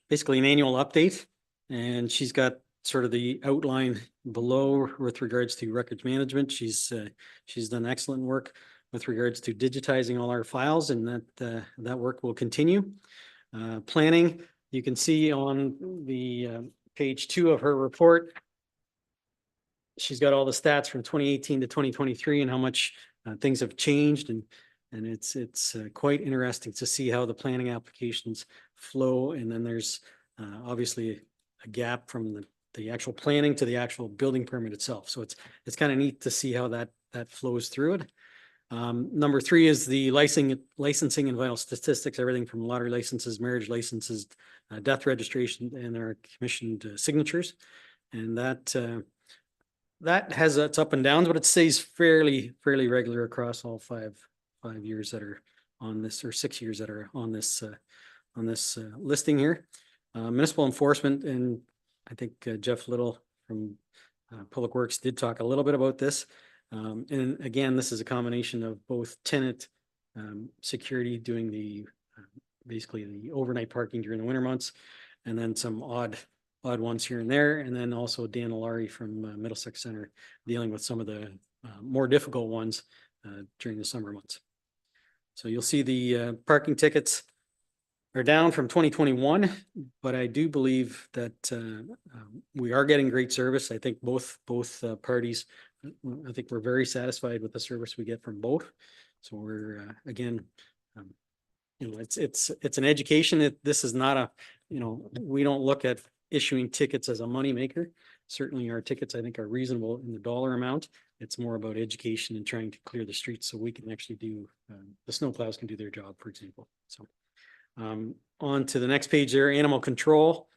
basically an annual update, and she's got sort of the outline below with regards to records management. She's done excellent work with regards to digitizing all our files, and that work will continue. Planning, you can see on the page 2 of her report, she's got all the stats from 2018 to 2023 and how much things have changed, and it's quite interesting to see how the planning applications flow. And then there's obviously a gap from the actual planning to the actual building permit itself. So it's kind of neat to see how that flows through it. Number 3 is the licensing and vital statistics, everything from lottery licenses, marriage licenses, death registration, and our commissioned signatures. And that has its up and downs, but it stays fairly regular across all 5 years that are on this, or 6 years that are on this listing here. Municipal enforcement, and I think Jeff Little from Public Works did talk a little bit about this. And again, this is a combination of both tenant security, doing the basically the overnight parking during the winter months, and then some odd ones here and there. And then also Dan Alari from Middlesex Center dealing with some of the more difficult ones during the summer months. So you'll see the parking tickets are down from 2021, but I do believe that we are getting great service. I think both parties, I think we're very satisfied with the service we get from both. So we're again, it's an education. This is not a, we don't look at issuing tickets as a moneymaker. Certainly our tickets, I think, are reasonable in the dollar amount. It's more about education and trying to clear the streets so we can actually do, the snowplows can do their job, for example. So on to the next page there, animal control.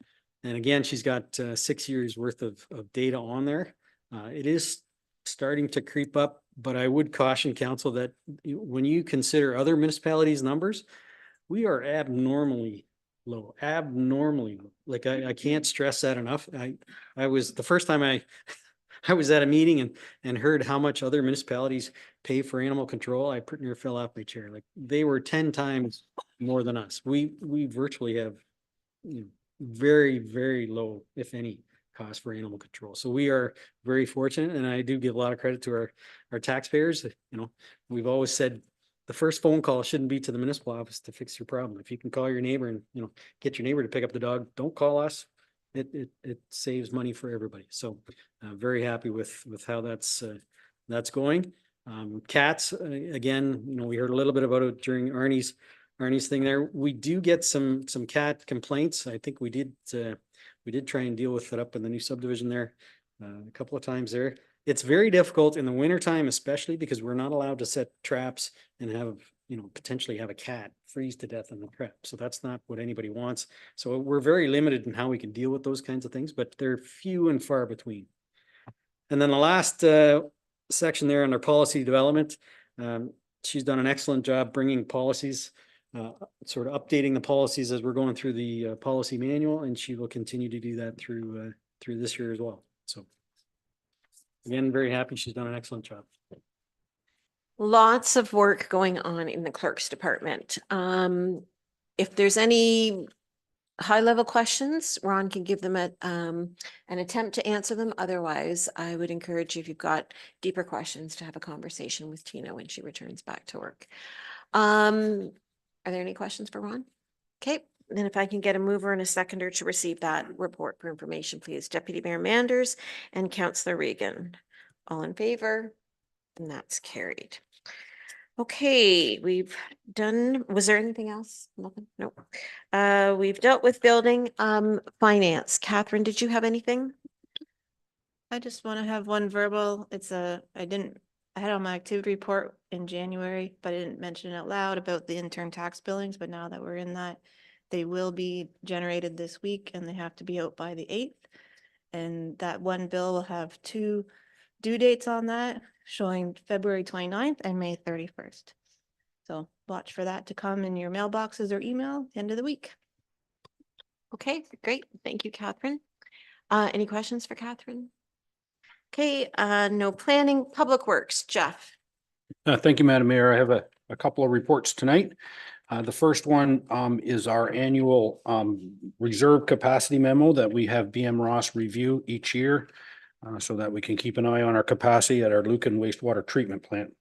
And again, she's got 6 years worth of data on there. It is starting to creep up, but I would caution council that when you consider other municipalities' numbers, we are abnormally low, Like I can't stress that enough. I was the first time I was at a meeting and heard how much other municipalities pay for animal control. I pretty near fell off my chair. Like they were 10 times more than us. We virtually have very low, if any, cost for animal control. So we are very fortunate, and I do give a lot of credit to our taxpayers. We've always said the first phone call shouldn't be to the municipal office to fix your problem. If you can call your neighbor and get your neighbor to pick up the dog, don't call us. It saves money for everybody. So very happy with how that's going. Cats, again, we heard a little bit about it during Arnie's thing there. We do get some cat complaints. I think we did try and deal with it up in the new subdivision there a couple of times there. It's very difficult in the wintertime, especially because we're not allowed to set traps and have, potentially have a cat freeze to death in the trap. So that's not what anybody wants. So we're very limited in how we can deal with those kinds of things, but they're few and far between. And then the last section there under policy development, she's done an excellent job bringing policies, sort of updating the policies as we're going through the policy manual, and she will continue to do that through this year as well. So again, very happy. She's done an excellent job. Lots of work going on in the clerk's department. If there's any high-level questions, Ron can give them an attempt to answer them. Otherwise, I would encourage you, if you've got deeper questions, to have a conversation with Tina when she returns back to work. Are there any questions for Ron? Okay, then if I can get a mover and a seconder to receive that report for information, please. Deputy Mayor Manders and Councillor Regan. All in favor? And that's carried. Okay, we've done, was there anything else? Nothing? Nope. We've dealt with building, finance. Catherine, did you have anything? I just want to have one verbal. I had on my activity report in January, but I didn't mention it out loud about the intern tax billings, but now that we're in that, they will be generated this week and they have to be out by the 8th. And that one bill will have 2 due dates on that, showing February 29th and May 31st. So watch for that to come in your mailboxes or email end of the week. Okay, great. Thank you, Catherine. Any questions for Catherine? Okay, no planning. Public Works, Jeff. Thank you, Madam Mayor. I have a couple of reports tonight. The first one is our annual reserve capacity memo that we have BM Ross review each year so that we can keep an eye on our capacity at our Lucan wastewater treatment plant.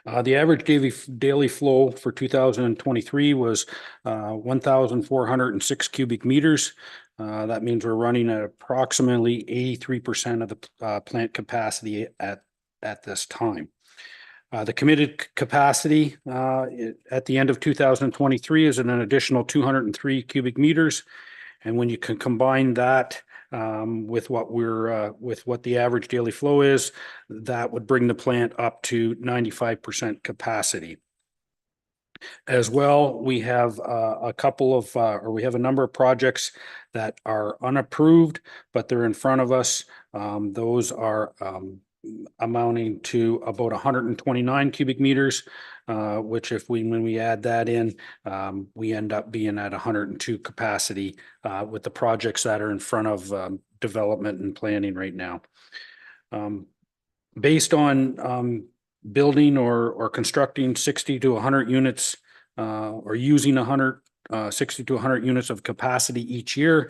The average daily flow for 2023 was 1,406 cubic meters. That means we're running at approximately 83% of the plant capacity at this time. The committed capacity at the end of 2023 is an additional 203 cubic meters. And when you can combine that with what the average daily flow is, that would bring the plant up to 95% capacity. As well, we have we have a number of projects that are unapproved, but they're in front of us. Those are amounting to about 129 cubic meters, which when we add that in, we end up being at 102 capacity with the projects that are in front of development and planning right now. Based on building or constructing 60 to 100 units or using 60 to 100 units of capacity each year,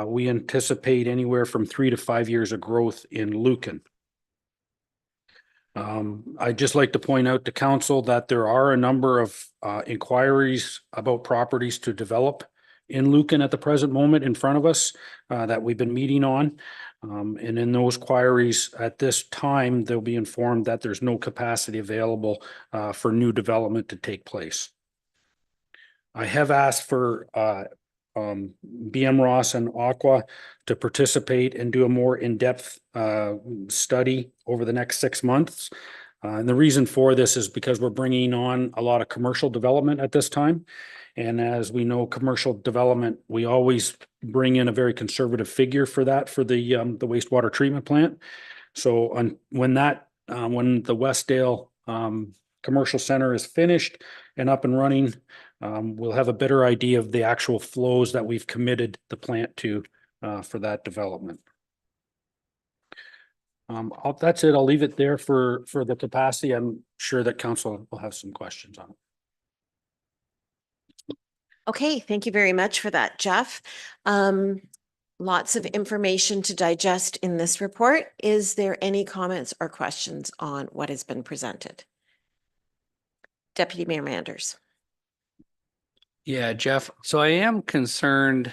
we anticipate anywhere from 3 to 5 years of growth in Lucan. I'd just like to point out to council that there are a number of inquiries about properties to develop in Lucan at the present moment in front of us that we've been meeting on. And in those inquiries at this time, they'll be informed that there's no capacity available for new development to take place. I have asked for BM Ross and Aqua to participate and do a more in-depth study over the next 6 months. And the reason for this is because we're bringing on a lot of commercial development at this time. And as we know, commercial development, we always bring in a very conservative figure for that, for the wastewater treatment plant. So when the Westdale Commercial Center is finished and up and running, we'll have a better idea of the actual flows that we've committed the plant to for that development. That's it. I'll leave it there for the capacity. I'm sure that council will have some questions on it. Okay, thank you very much for that, Jeff. Lots of information to digest in this report. Is there any comments or questions on what has been presented? Deputy Mayor Manders. Yeah, Jeff. So I am concerned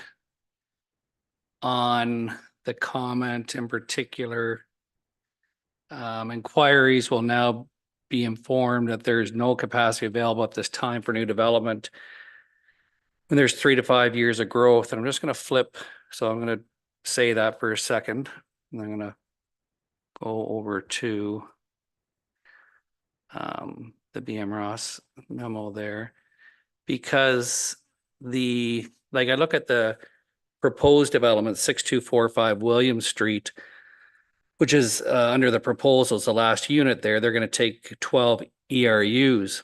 on the comment in particular inquiries will now be informed that there is no capacity available at this time for new development. And there's 3 to 5 years of growth. And I'm just going to flip. So I'm going to say that for a second. And I'm going to go over to the BM Ross memo there, because like I look at the proposed development 6245 William Street, which is under the proposals, the last unit there, they're going to take 12 ERUs.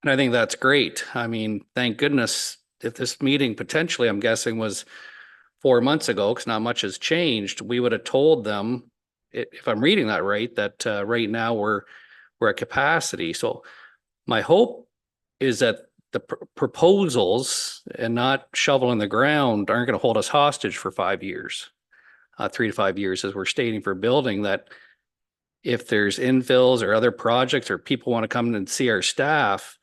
And I think that's great. I mean, thank goodness, if this meeting potentially, I'm guessing, was 4 months ago, because not much has changed, we would have told them, if I'm reading that right, that right now we're at capacity. So my hope is that the proposals and not shovel in the ground aren't going to hold us hostage for 5 years, 3 to 5 years, as we're stating for building, that if there's infills or other projects or people want to come and see our staff,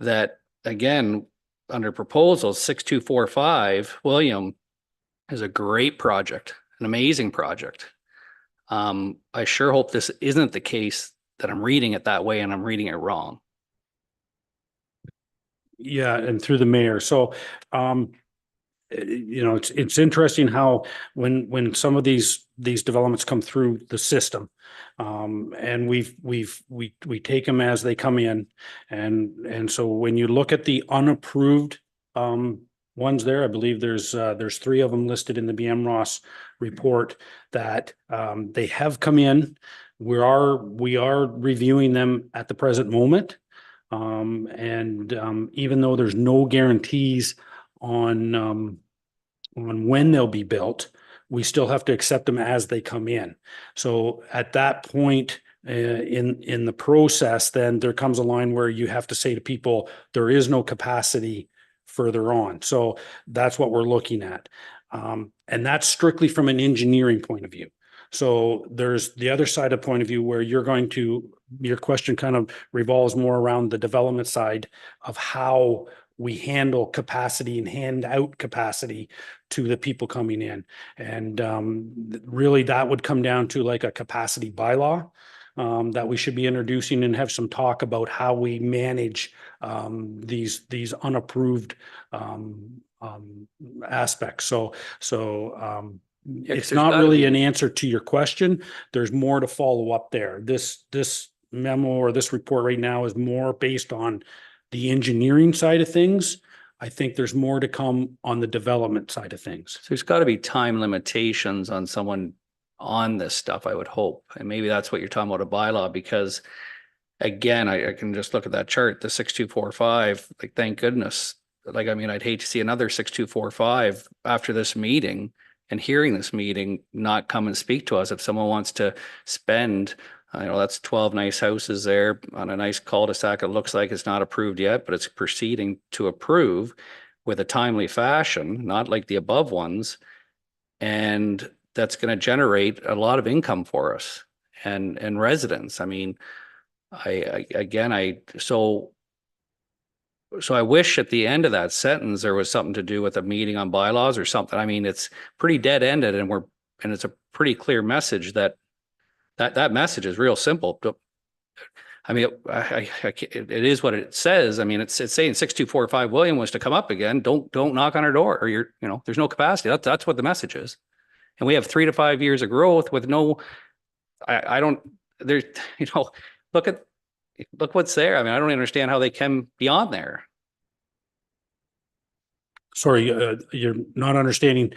that again, under proposals 6245 William is a great project, an amazing project. I sure hope this isn't the case, that I'm reading it that way and I'm reading it wrong. Yeah, and through the mayor. So, you know, it's interesting how when some of these developments come through the system, and we take them as they come in, and so when you look at the unapproved ones there, I believe there's 3 of them listed in the BM Ross report that they have come in. We are reviewing them at the present moment. Even though there's no guarantees on when they'll be built, we still have to accept them as they come in. So at that point in the process, then there comes a line where you have to say to people, there is no capacity further on. So that's what we're looking at. And that's strictly from an engineering point of view. So there's the other side of point of view where your question kind of revolves more around the development side of how we handle capacity and hand out capacity to the people coming in. And really that would come down to like a capacity bylaw that we should be introducing, and have some talk about how we manage these unapproved aspects. So it's not really an answer to your question. There's more to follow up there. This memo or this report right now is more based on the engineering side of things. I think there's more to come on the development side of things. So there's got to be time limitations on someone on this stuff, I would hope. And maybe that's what you're talking about, a bylaw, because again, I can just look at that chart, the 6245, like, thank goodness. Like, I mean, I'd hate to see another 6245 after this meeting and hearing this meeting not come and speak to us. If someone wants to spend, I know that's 12 nice houses there on a nice cul-de-sac. It looks like it's not approved yet, but it's proceeding to approve with a timely fashion, not like the above ones. And that's going to generate a lot of income for us and residents. I mean, so I wish at the end of that sentence there was something to do with a meeting on bylaws or something. I mean, it's pretty dead ended, and it's a pretty clear message that message is real simple. I mean, it is what it says. I mean, it's saying 6245 William was to come up again. Don't knock on our door, or there's no capacity. That's what the message is. And we have 3 to 5 years of growth with no, look what's there. I mean, I don't understand how they can be on there. Sorry, you're not understanding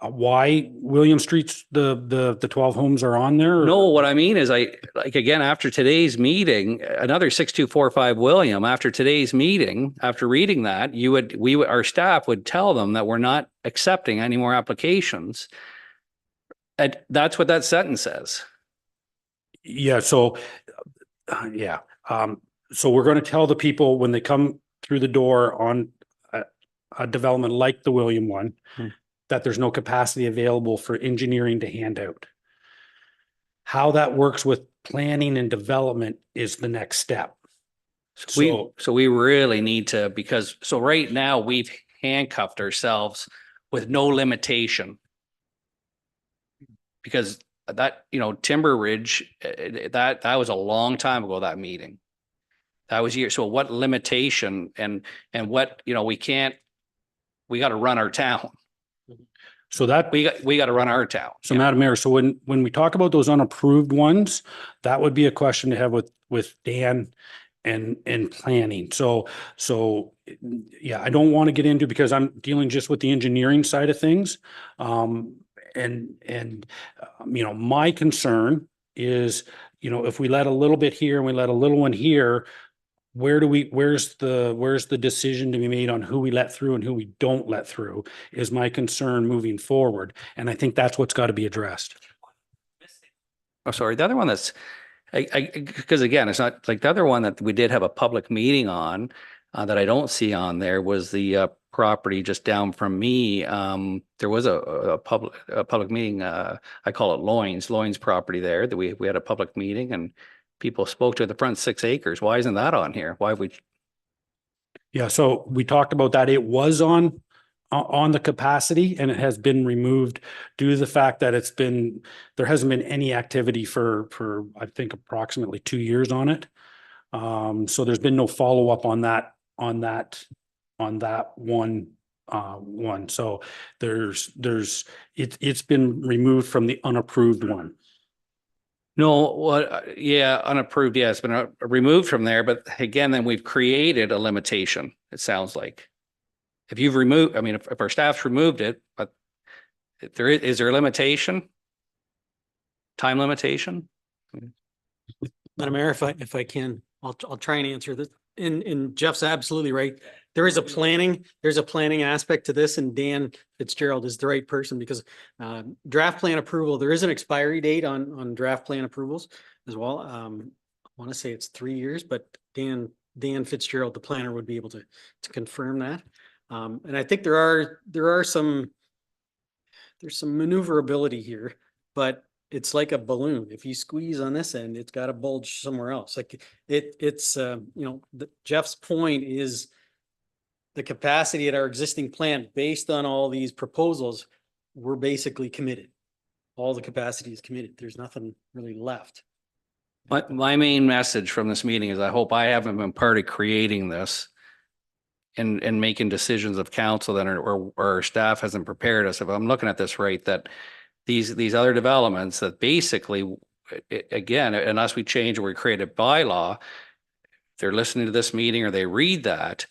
why William Street's the 12 homes are on there? No, what I mean is again, after today's meeting, another 6245 William, after today's meeting, after reading that, our staff would tell them that we're not accepting any more applications. And that's what that sentence says. Yeah. So, yeah. So we're going to tell the people when they come through the door on a development like the William one, that there's no capacity available for engineering to hand out. How that works with planning and development is the next step. So we really need to, because right now we've handcuffed ourselves with no limitation. Because that, you know, Timber Ridge, that was a long time ago, that meeting. That was years. So what limitation and what, you know, we got to run our town. So that, We got to run our town. so Yeah. Madam Mayor, so when we talk about those unapproved ones, that would be a question to have with Dan and planning. So, yeah, I don't want to get into, because I'm dealing just with the engineering side of things. You know, my concern is, you know, if we let a little bit here and we let a little one here, where's the decision to be made on who we let through and who we don't let through is my concern moving forward. And I think that's what's got to be addressed. Oh, sorry. The other one that's, because again, it's not like the other one that we did have a public meeting on that I don't see on there was the property just down from me. There was a public meeting. I call it Loins property there that we had a public meeting and people spoke to the front 6 acres. Why isn't that on here? Why have we? Yeah, so we talked about that. It was on the capacity and it has been removed due to the fact that there hasn't been any activity for I think approximately 2 years on it. So there's been no follow-up on that one. So it's been removed from the unapproved one. No, what, yeah, unapproved, yeah, it's been removed from there, but again, then we've created a limitation, it sounds like. If you've removed, I mean, if our staff's removed it, but if is there a limitation? Time limitation? Madam Mayor, if I can, I'll try and answer this. And Jeff's absolutely right. There's a planning aspect to this, and Dan Fitzgerald is the right person because draft plan approval, there is an expiry date on draft plan approvals as well. I want to say it's 3 years, but Dan Fitzgerald, the planner, would be able to confirm that. And I think there's some maneuverability here, but it's like a balloon. If you squeeze on this end, it's got to bulge somewhere else. Like it's you know, Jeff's point is the capacity at our existing plant based on all these proposals, we're basically committed. All the capacity is committed. There's nothing really left. My main message from this meeting is I hope I haven't been part of creating this and making decisions of council that or our staff hasn't prepared us. If I'm looking at this right, that these other developments that basically, again, unless we change or we create a bylaw, they're listening to this meeting or they read that,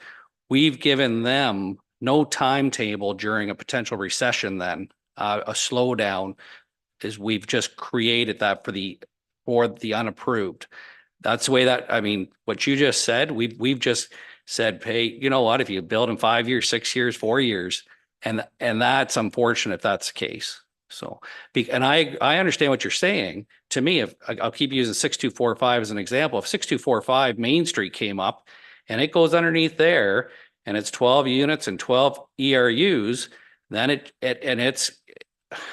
we've given them no timetable during a potential recession then, a slowdown is we've just created that for the unapproved. That's the way that, I mean, what you just said, we've just said, hey, you know what, if you build in 5 years, 6 years, 4 years, and that's unfortunate if that's the case. So, and I understand what you're saying. To me, if I'll keep using 6245 as an example, if 6245 Main Street came up and it goes underneath there and it's 12 units and 12 ERUs, then it's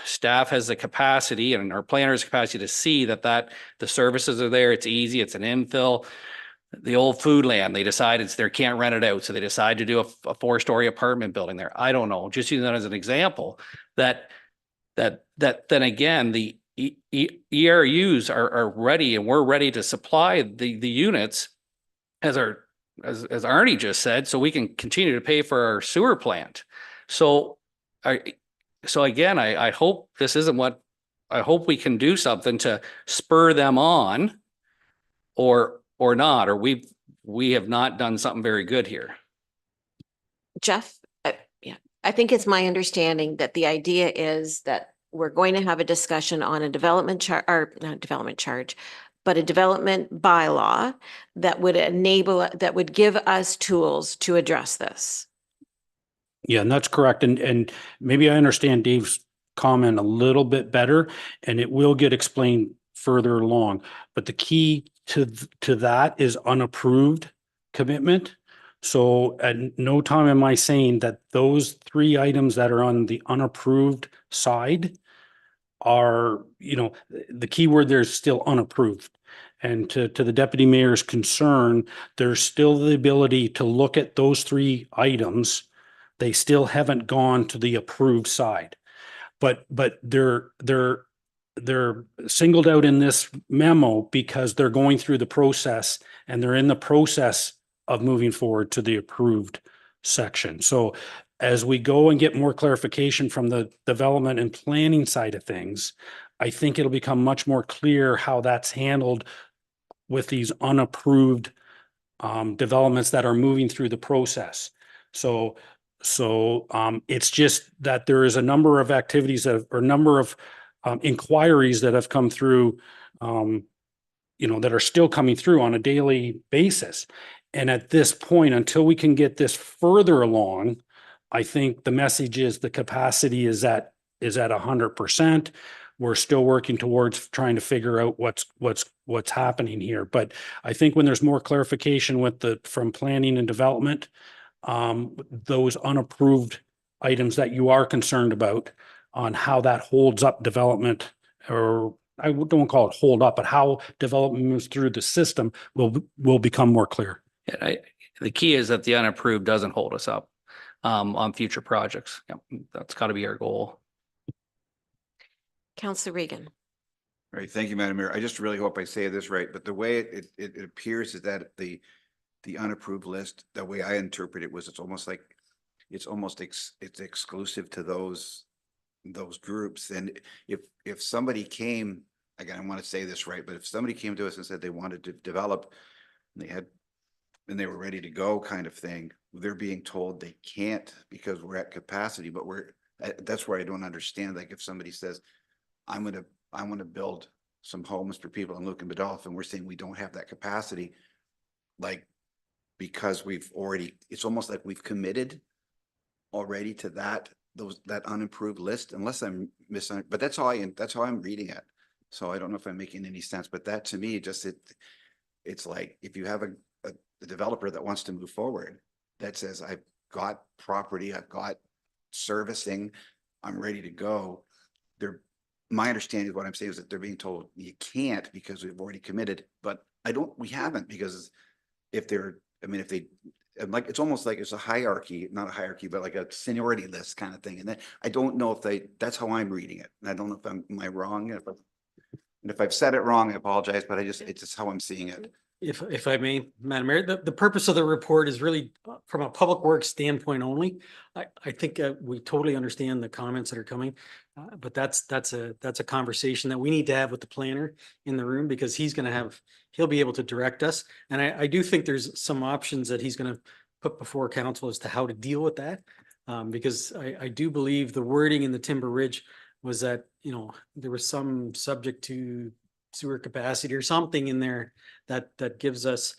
staff has the capacity and our planners capacity to see that the services are there. It's easy. It's an infill. The old food land, they decided they can't rent it out. So they decide to do a 4-story apartment building there. I don't know, just using that as an example that then again, the ERUs are ready and we're ready to supply the units as Arnie just said, so we can continue to pay for our sewer plant. So again, I hope this isn't what, I hope we can do something to spur them on or not, or we have not done something very good here. Jeff, yeah, I think it's my understanding that the idea is that we're going to have a discussion on a development charge, or not development charge, but a development bylaw that would give us tools to address this. Yeah, and that's correct. And maybe I understand Dave's comment a little bit better, and it will get explained further along. But the key to that is unapproved commitment. So at no time am I saying that those 3 items that are on the unapproved side are, you know, the key word there is still unapproved. And to the deputy mayor's concern, there's still the ability to look at those 3 items. They still haven't gone to the approved side, but they're singled out in this memo because they're going through the process and they're in the process of moving forward to the approved section. So as we go and get more clarification from the development and planning side of things, I think it'll become much more clear how that's handled with these unapproved developments that are moving through the process. So it's just that there is a number of activities that, or number of inquiries that have come through, that are still coming through on a daily basis. And at this point, until we can get this further along, I think the message is the capacity is at 100%. We're still working towards trying to figure out what's happening here. But I think when there's more clarification from planning and development, those unapproved items that you are concerned about on how that holds up development, or I don't call it hold up, but how development moves through the system will become more clear. Yeah, the key is that the unapproved doesn't hold us up on future projects. Yeah, that's got to be our goal. Councillor Regan. Right, thank you, Madam Mayor. I just really hope I say this right, but the way it appears is that the unapproved list, the way I interpret it was it's exclusive to those groups. And if somebody came, again, I want to say this right, but if somebody came to us and said they wanted to develop, and they were ready to go kind of thing, they're being told they can't because we're at capacity. But that's where I don't understand. Like if somebody says, I want to build some homes for people in Lucan Biddulph, and we're saying we don't have that capacity, like because it's almost like we've committed already to that unapproved list, unless I'm missing, but that's how I'm reading it. So I don't know if I'm making any sense, but that to me, it's like, if you have a developer that wants to move forward, that says, I've got property, I've got servicing, I'm ready to go. My understanding of what I'm saying is that they're being told you can't because we've already committed, but we haven't, because it's almost like it's a hierarchy, not a hierarchy, but like a seniority list kind of thing. And then I don't know if that's how I'm reading it. And I don't know if am I wrong? And if I've said it wrong, I apologize, but it's just how I'm seeing it. If I may, Madam Mayor, the purpose of the report is really from a public works standpoint only. I think we totally understand the comments that are coming, but that's a conversation that we need to have with the planner in the room, because he'll be able to direct us. And I do think there's some options that he's going to put before council as to how to deal with that. Because I do believe the wording in the Timber Ridge was that, there was some subject to sewer capacity or something in there that gives us,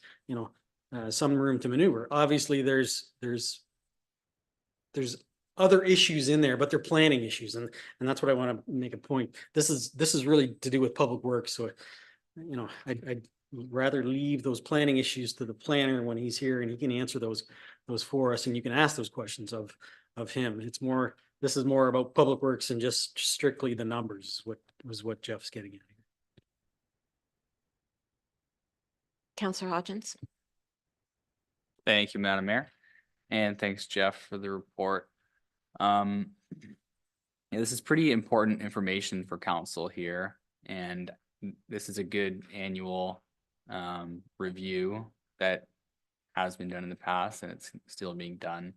some room to maneuver. Obviously, there's other issues in there, but they're planning issues, and that's what I want to make a point. This is really to do with public works. So, I'd rather leave those planning issues to the planner when he's here, and he can answer those for us, and you can ask those questions of him. This is more about public works and just strictly the numbers. What Jeff's getting at. Councillor Hodgins. Thank you, Madam Mayor. And thanks, Jeff, for the report. This is pretty important information for council here. And this is a good annual review that has been done in the past, and it's still being done.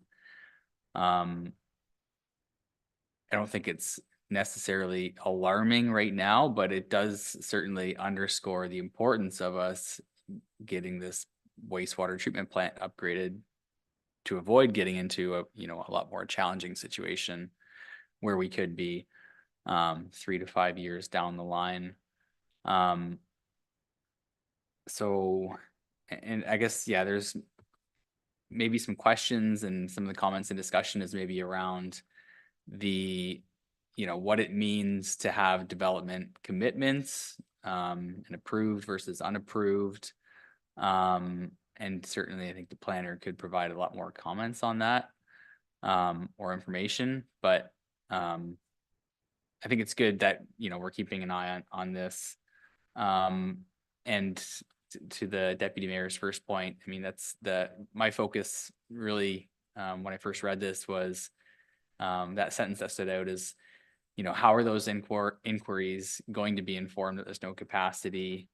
I don't think it's necessarily alarming right now, but it does certainly underscore the importance of us getting this wastewater treatment plant upgraded to avoid getting into a lot more challenging situation where we could be 3 to 5 years down the line. So, and I guess, yeah, there's maybe some questions, and some of the comments and discussion is maybe around what it means to have development commitments and approved versus unapproved. And certainly I think the planner could provide a lot more comments on that or information, but I think it's good that we're keeping an eye on this. And to the deputy mayor's first point, I mean, that's my focus really when I first read this was that sentence that stood out is how are those inquiries going to be informed that there's no capacity?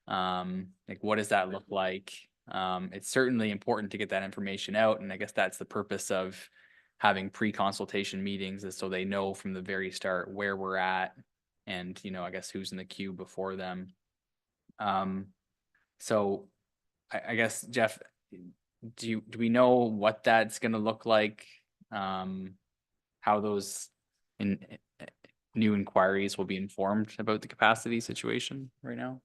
Like, what does that look like? It's certainly important to get that information out, and I guess that's the purpose of having pre-consultation meetings, is so they know from the very start where we're at, and I guess who's in the queue before them. So I guess, Jeff, do we know what that's going to look like? How those new inquiries will be informed about the capacity situation right now?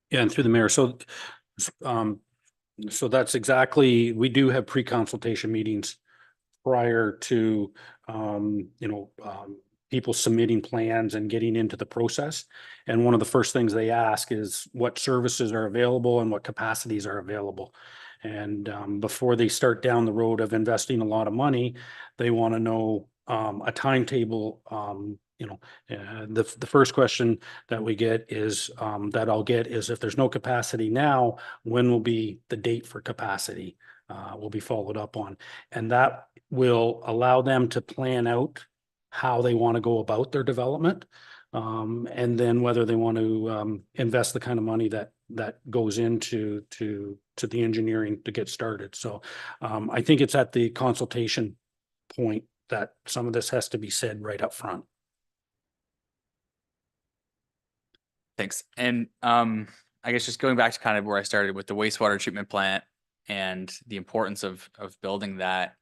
Yeah, and through the mayor. So that's exactly, we do have pre-consultation meetings prior to, people submitting plans and getting into the process. And one of the first things they ask is what services are available and what capacities are available. And before they start down the road of investing a lot of money, they want to know a timetable. The first question that we get is that I'll get is, if there's no capacity now, when will be the date for capacity? Will be followed up on, and that will allow them to plan out how they want to go about their development. And then whether they want to invest the kind of money that goes into the engineering to get started. So I think it's at the consultation point that some of this has to be said right up front. Thanks. And I guess just going back to kind of where I started with the wastewater treatment plant and the importance of building that.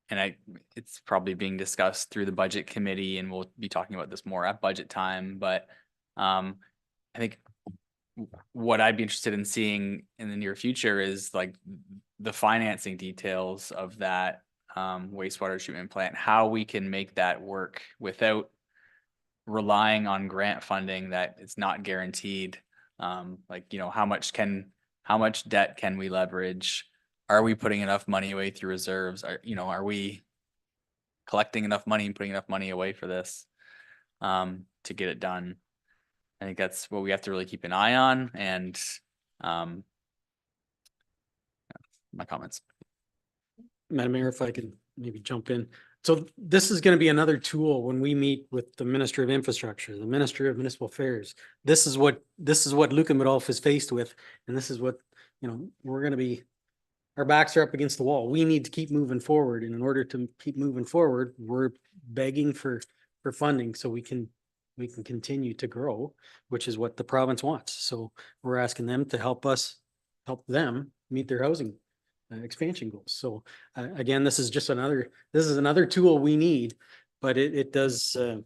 And it's probably being discussed through the budget committee, and we'll be talking about this more at budget time. But I think what I'd be interested in seeing in the near future is like the financing details of that wastewater treatment plant, how we can make that work without relying on grant funding that it's not guaranteed. Like, how much debt can we leverage? Are we putting enough money away through reserves? Are we collecting enough money and putting enough money away for this to get it done? I think that's what we have to really keep an eye on. And my comments. Madam Mayor, if I could maybe jump in. So this is going to be another tool when we meet with the Minister of Infrastructure, the Minister of Municipal Affairs. This is what Lucan Biddulph is faced with. And this is what, we're going to be, our backs are up against the wall. We need to keep moving forward. And in order to keep moving forward, we're begging for funding so we can continue to grow, which is what the province wants. So we're asking them to help them meet their housing expansion goals. So again, this is another tool we need, but it does, I'm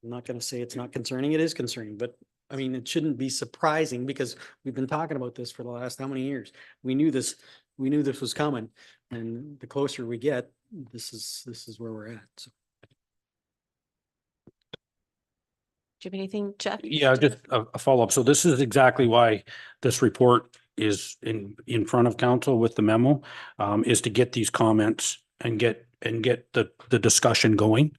not going to say it's not concerning. It is concerning, but I mean, it shouldn't be surprising because we've been talking about this for the last how many years? We knew this was coming, and the closer we get, this is where we're at. So. Do you have anything, Jeff? Yeah, just a follow-up. So this is exactly why this report is in front of council with the memo, is to get these comments and get the discussion going.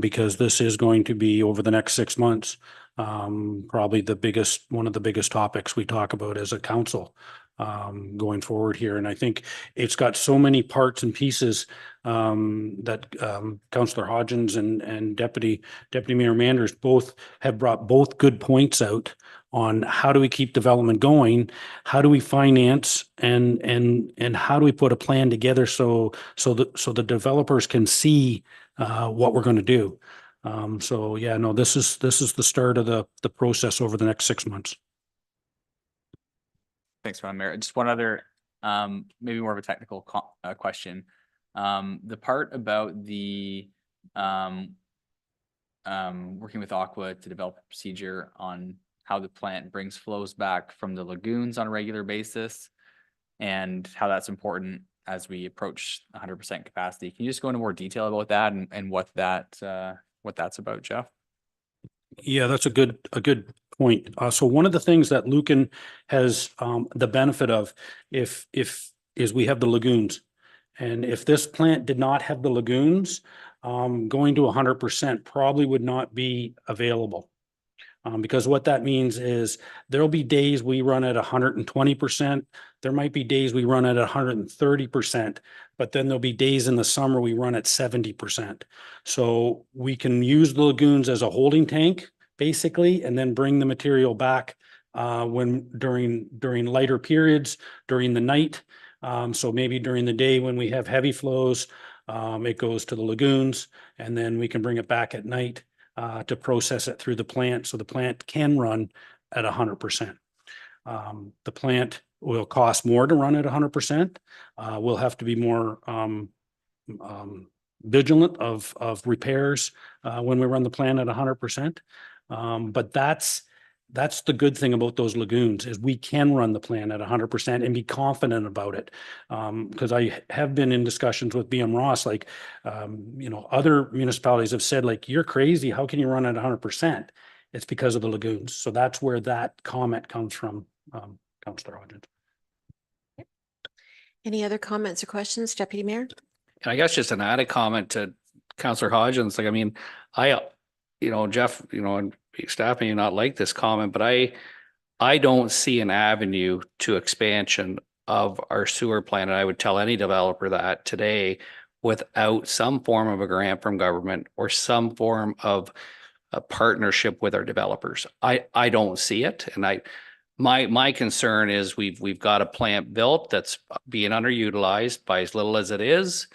Because this is going to be over the next 6 months, probably one of the biggest topics we talk about as a council going forward here. And I think it's got so many parts and pieces that Councillor Hodgins and Deputy Mayor Manders both have brought both good points out on how do we keep development going, how do we finance, and how do we put a plan together so the developers can see what we're going to do. So yeah, no, this is the start of the process over the next 6 months. Thanks, Madam Mayor. Just one other, maybe more of a technical question. The part about the working with Aqua to develop a procedure on how the plant brings flows back from the lagoons on a regular basis, and how that's important as we approach 100% capacity. Can you just go into more detail about that and what that's about, Jeff? Yeah, that's a good point. So one of the things that Lucan has the benefit of is we have the lagoons. And if this plant did not have the lagoons, going to 100% probably would not be available. Because what that means is there'll be days we run at 120%. There might be days we run at 130%, but then there'll be days in the summer we run at 70%. So we can use the lagoons as a holding tank, basically, and then bring the material back during lighter periods, during the night. So maybe during the day when we have heavy flows, it goes to the lagoons, and then we can bring it back at night to process it through the plant, so the plant can run at 100%. The plant will cost more to run at 100%. We'll have to be more vigilant of repairs when we run the plant at 100%. But that's the good thing about those lagoons, is we can run the plant at 100% and be confident about it. Because I have been in discussions with BM Ross, like, other municipalities have said, like, you're crazy, how can you run at 100%? It's because of the lagoons. So that's where that comment comes from, Councillor Hodgins. Any other comments or questions, Deputy Mayor? And I guess just an added comment to Councillor Hodgins, like, I mean, Jeff, and staff may not like this comment, but I don't see an avenue to expansion of our sewer plant. And I would tell any developer that today, without some form of a grant from government or some form of a partnership with our developers. I don't see it. And my concern is we've got a plant built that's being underutilized by as little as it is.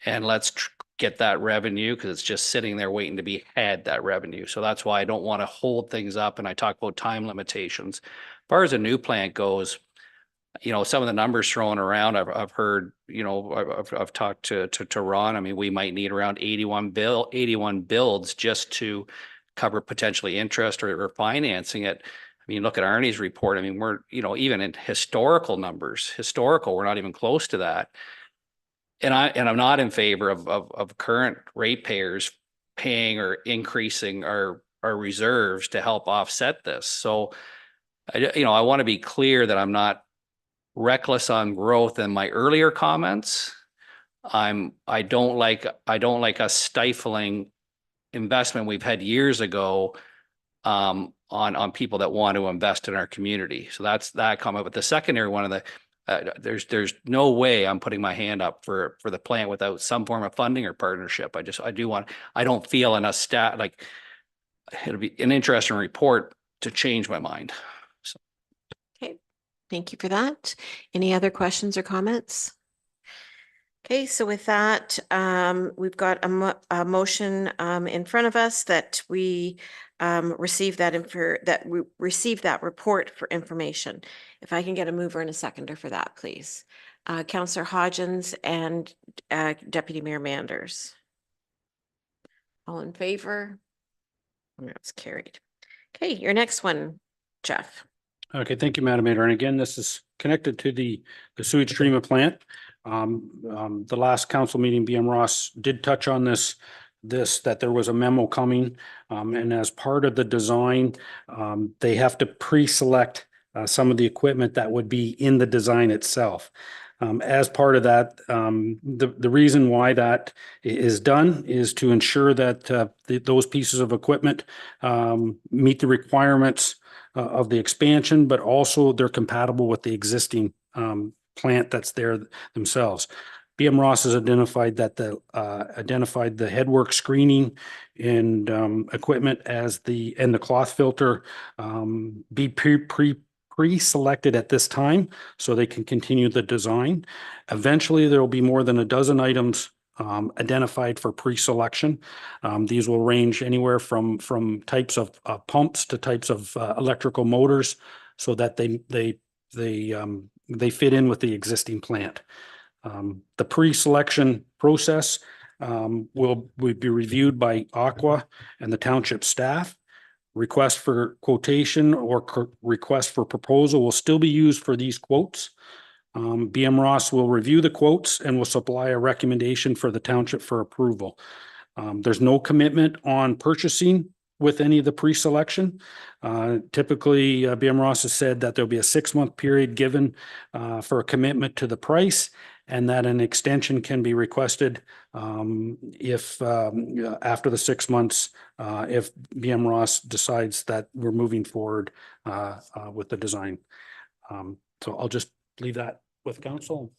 And let's get that revenue, because it's just sitting there waiting to be had, that revenue. So that's why I don't want to hold things up. And I talk about time limitations. As far as a new plant goes, some of the numbers thrown around, I've heard, I've talked to Ron. I mean, we might need around 81 builds just to cover potentially interest or financing it. I mean, look at Arnie's report. I mean, we're, even in historical numbers, we're not even close to that. And I'm not in favor of current ratepayers paying or increasing our reserves to help offset this. So, I want to be clear that I'm not reckless on growth in my earlier comments. I don't like us stifling investment we've had years ago on people that want to invest in our community. So that's that comment. But the secondary one of the there's no way I'm putting my hand up for the plant without some form of funding or partnership. I don't feel enough like it'll be an interesting report to change my mind. So. Okay, thank you for that. Any other questions or comments? Okay, so with that, we've got a motion in front of us that we receive that report for information. If I can get a mover and a seconder for that, please. Councillor Hodgins and Deputy Mayor Manders. All in favor? That's carried. Okay, your next one, Jeff. Okay, thank you, Madam Mayor. And again, this is connected to the sewage treatment plant. The last council meeting, BM Ross did touch on this, that there was a memo coming. And as part of the design, they have to pre-select some of the equipment that would be in the design itself. As part of that, the reason why that is done is to ensure that those pieces of equipment meet the requirements of the expansion, but also they're compatible with the existing plant that's there themselves. BM Ross has identified that the headwork screening and equipment and the cloth filter be pre-selected at this time so they can continue the design. Eventually, there will be more than a dozen items identified for pre-selection. These will range anywhere from types of pumps to types of electrical motors, so that they fit in with the existing plant. The pre-selection process will be reviewed by Aqua and the township staff. Request for quotation or request for proposal will still be used for these quotes. BM Ross will review the quotes and will supply a recommendation for the township for approval. There's no commitment on purchasing with any of the pre-selection. Typically, BM Ross has said that there'll be a 6-month period given for a commitment to the price, and that an extension can be requested if after the 6 months, if BM Ross decides that we're moving forward with the design. So I'll just leave that with council.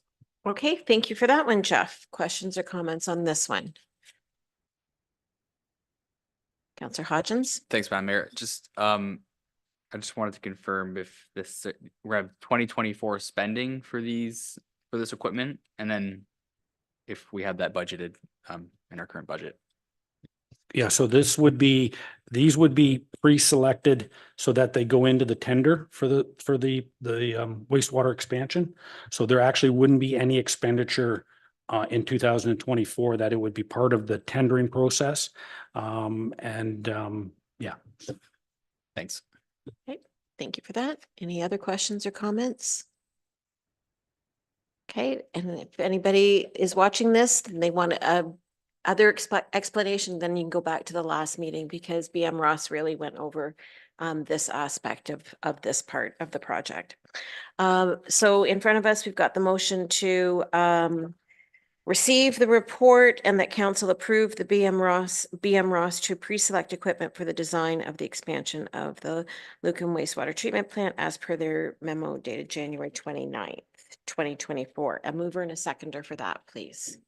Okay, thank you for that one, Jeff. Questions or comments on this one? Councillor Hodgins? Thanks, Madam Mayor. Just, I just wanted to confirm if this, we have 2024 spending for these, for this equipment, and then if we have that budgeted, in our current budget. Yeah, so these would be pre-selected so that they go into the tender for the wastewater expansion. So there actually wouldn't be any expenditure in 2024, that it would be part of the tendering process. Yeah. Thanks. Okay, thank you for that. Any other questions or comments? Okay, and if anybody is watching this and they want other explanation, then you can go back to the last meeting, because BM Ross really went over this aspect of this part of the project. So in front of us, we've got the motion to receive the report and that council approve the BM Ross to pre-select equipment for the design of the expansion of the Lucan wastewater treatment plant as per their memo dated January 29th, 2024. A mover and a seconder for that, please.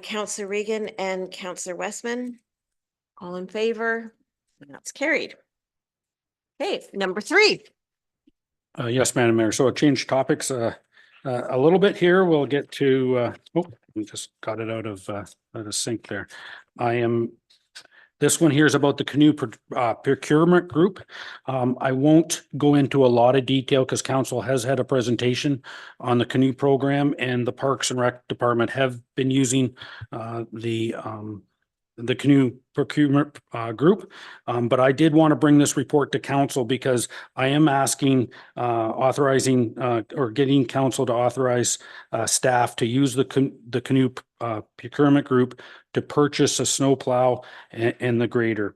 Councillor Regan and Councillor Westman, all in favor? And that's carried. Okay, number 3. Yes, Madam Mayor. So I changed topics a little bit here. We'll get to, we just got it out of sync there. This one here is about the canoe procurement group. I won't go into a lot of detail because council has had a presentation on the canoe program, and the Parks and Rec Department have been using the canoe procurement group. But I did want to bring this report to council because I am asking, authorizing or getting council to authorize staff to use the canoe procurement group to purchase a snowplow and the grader.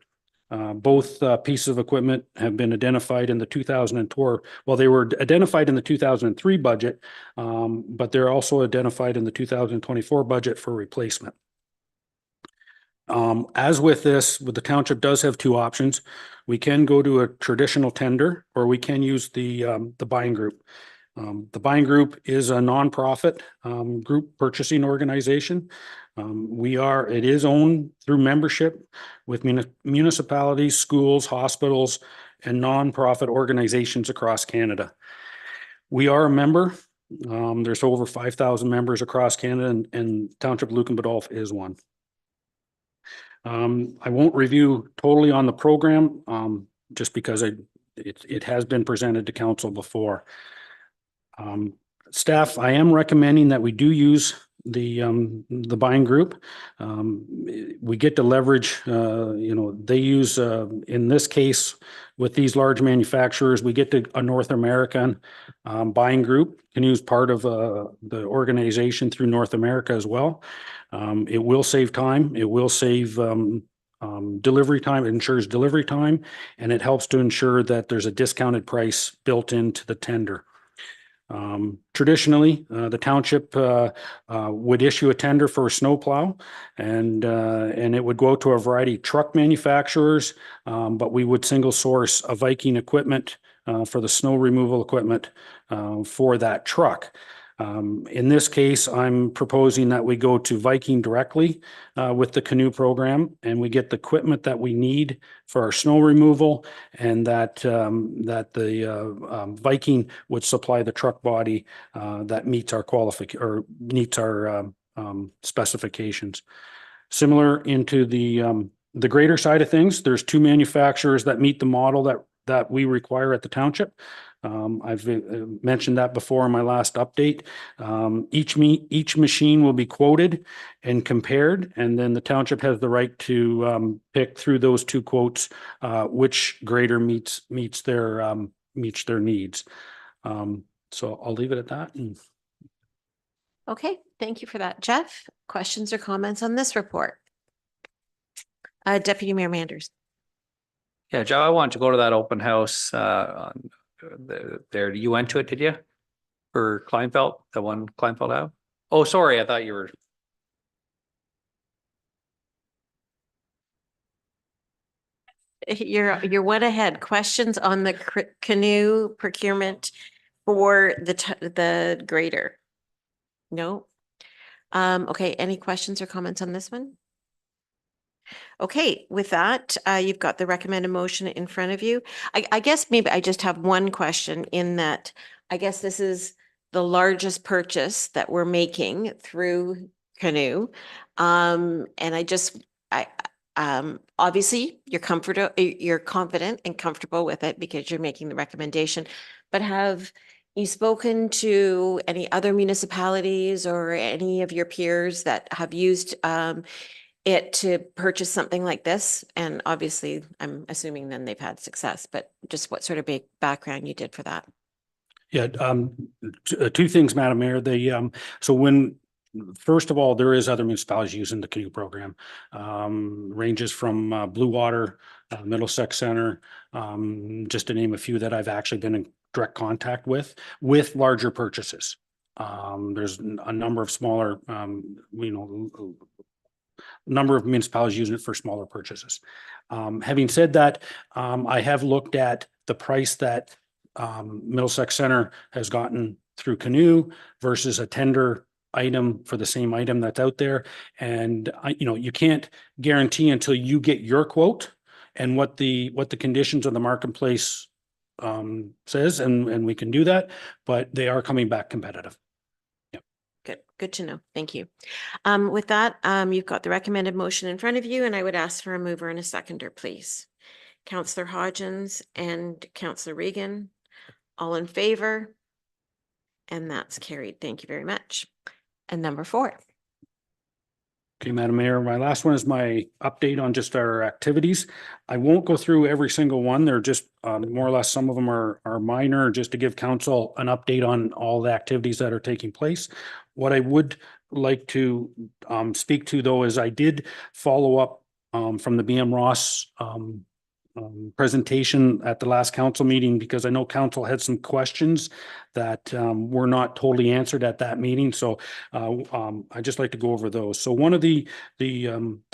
Both pieces of equipment have been identified in the 2004. Well, they were identified in the 2003 budget, but they're also identified in the 2024 budget for replacement. As with this, the township does have 2 options. We can go to a traditional tender, or we can use the buying group. The buying group is a nonprofit group purchasing organization. It is owned through membership with municipalities, schools, hospitals, and nonprofit organizations across Canada. We are a member. There's over 5,000 members across Canada, and Township Lucan Biddulph is one. I won't review totally on the program, just because it has been presented to council before. Staff, I am recommending that we do use the buying group. We get to leverage, they use, in this case, with these large manufacturers, we get to a North American buying group, can use part of the organization through North America as well. It will save time. It will save delivery time. It ensures delivery time, and it helps to ensure that there's a discounted price built into the tender. Traditionally, the township would issue a tender for a snowplow, and it would go to a variety of truck manufacturers, but we would single source a Viking equipment for the snow removal equipment for that truck. In this case, I'm proposing that we go to Viking directly with the canoe program, and we get the equipment that we need for our snow removal, and that the Viking would supply the truck body that meets our specifications. Similar into the grader side of things, there's 2 manufacturers that meet the model that we require at the township. I've mentioned that before in my last update. Each machine will be quoted and compared, and then the township has the right to pick through those 2 quotes which grader meets their needs. So I'll leave it at that. Okay, thank you for that. Jeff, questions or comments on this report? Deputy Mayor Manders. Yeah, Joe, I wanted to go to that open house there. You went to it, did you? For Kleinfeld, the one Kleinfeld Ave? Oh, sorry, I thought you were. You're one ahead. Questions on the canoe procurement for the grader? No? Okay, any questions or comments on this one? Okay, with that, you've got the recommended motion in front of you. I guess maybe I just have one question in that, I guess this is the largest purchase that we're making through Canoe. And obviously you're confident and comfortable with it because you're making the recommendation, but have you spoken to any other municipalities or any of your peers that have used, it to purchase something like this? And obviously, I'm assuming then they've had success, but just what sort of big background you did for that? Yeah, two things, Madam Mayor. So when, first of all, there is other municipalities using the canoe program. Ranges from Blue Water, Middlesex Center, just to name a few that I've actually been in direct contact with larger purchases. There's a number of smaller, number of municipalities using it for smaller purchases. Having said that, I have looked at the price that Middlesex Center has gotten through Canoe versus a tender item for the same item that's out there. And you can't guarantee until you get your quote and what the conditions of the marketplace says, and we can do that, but they are coming back competitive. Good to know. Thank you. With that, you've got the recommended motion in front of you, and I would ask for a mover and a seconder, please. Councillor Hodgins and Councillor Regan, all in favor? And that's carried. Thank you very much. And number 4. Okay, Madam Mayor, my last one is my update on just our activities. I won't go through every single one. They're just more or less, some of them are minor, just to give council an update on all the activities that are taking place. What I would like to speak to, though, is I did follow up from the BM Ross presentation at the last council meeting, because I know council had some questions that were not totally answered at that meeting. So I just like to go over those. So one of the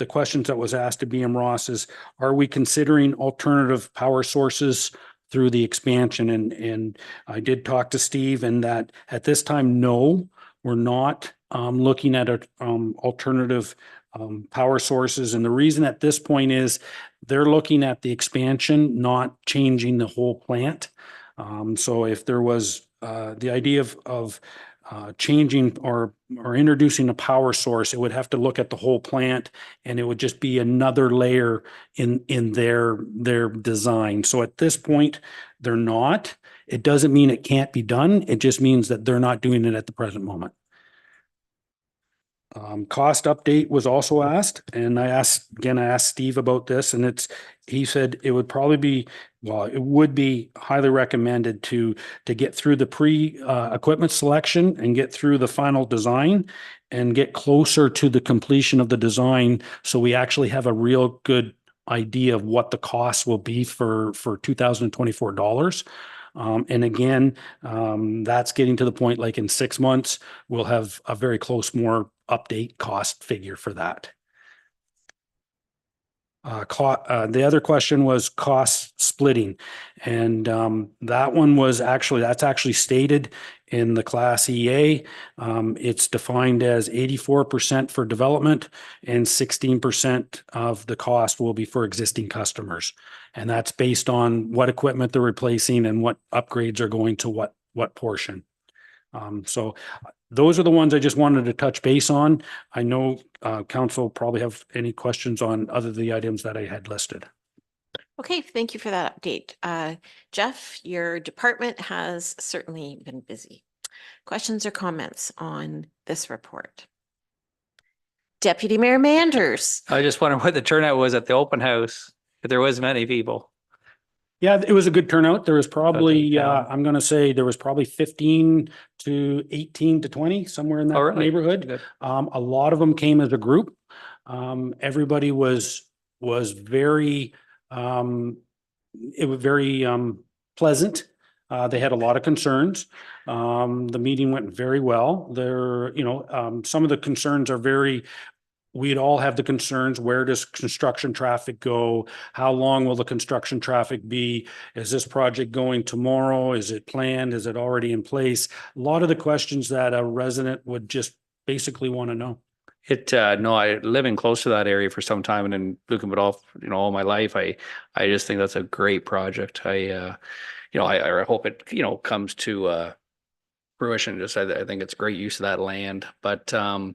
questions that was asked to BM Ross is, are we considering alternative power sources through the expansion? And I did talk to Steve, and that at this time, no, we're not looking at alternative power sources. And the reason at this point is they're looking at the expansion, not changing the whole plant. So if there was the idea of changing or introducing a power source, it would have to look at the whole plant, and it would just be another layer in their design. So at this point, they're not. It doesn't mean it can't be done. It just means that they're not doing it at the present moment. Cost update was also asked, and I asked Steve about this, and he said it would probably be, well, it would be highly recommended to get through the equipment selection and get through the final design and get closer to the completion of the design, so we actually have a real good idea of what the cost will be for 2024 dollars. And again, that's getting to the point, like in 6 months, we'll have a very close, more update cost figure for that. The other question was cost splitting. And that one was that's actually stated in the Class EA. It's defined as 84% for development and 16% of the cost will be for existing customers. And that's based on what equipment they're replacing and what upgrades are going to what portion. So those are the ones I just wanted to touch base on. I know council probably have any questions on other the items that I had listed. Okay, thank you for that update. Jeff, your department has certainly been busy. Questions or comments on this report? Deputy Mayor Manders. I just wonder what the turnout was at the open house, if there was many people. Yeah, it was a good turnout. There was probably, Okay, I'm going to say there was probably 15 to 18 to 20, somewhere in that neighborhood. Good. A lot of them came as a group. Everybody was very, it was very pleasant. They had a lot of concerns. The meeting went very well. Some of the concerns are we'd all have the concerns. Where does construction traffic go? How long will the construction traffic be? Is this project going tomorrow? Is it planned? Is it already in place? A lot of the questions that a resident would just basically want to know. No, I living close to that area for some time and in Lucan Biddulph, all my life. I just think that's a great project. I hope it, comes to fruition. I think it's great use of that land. But and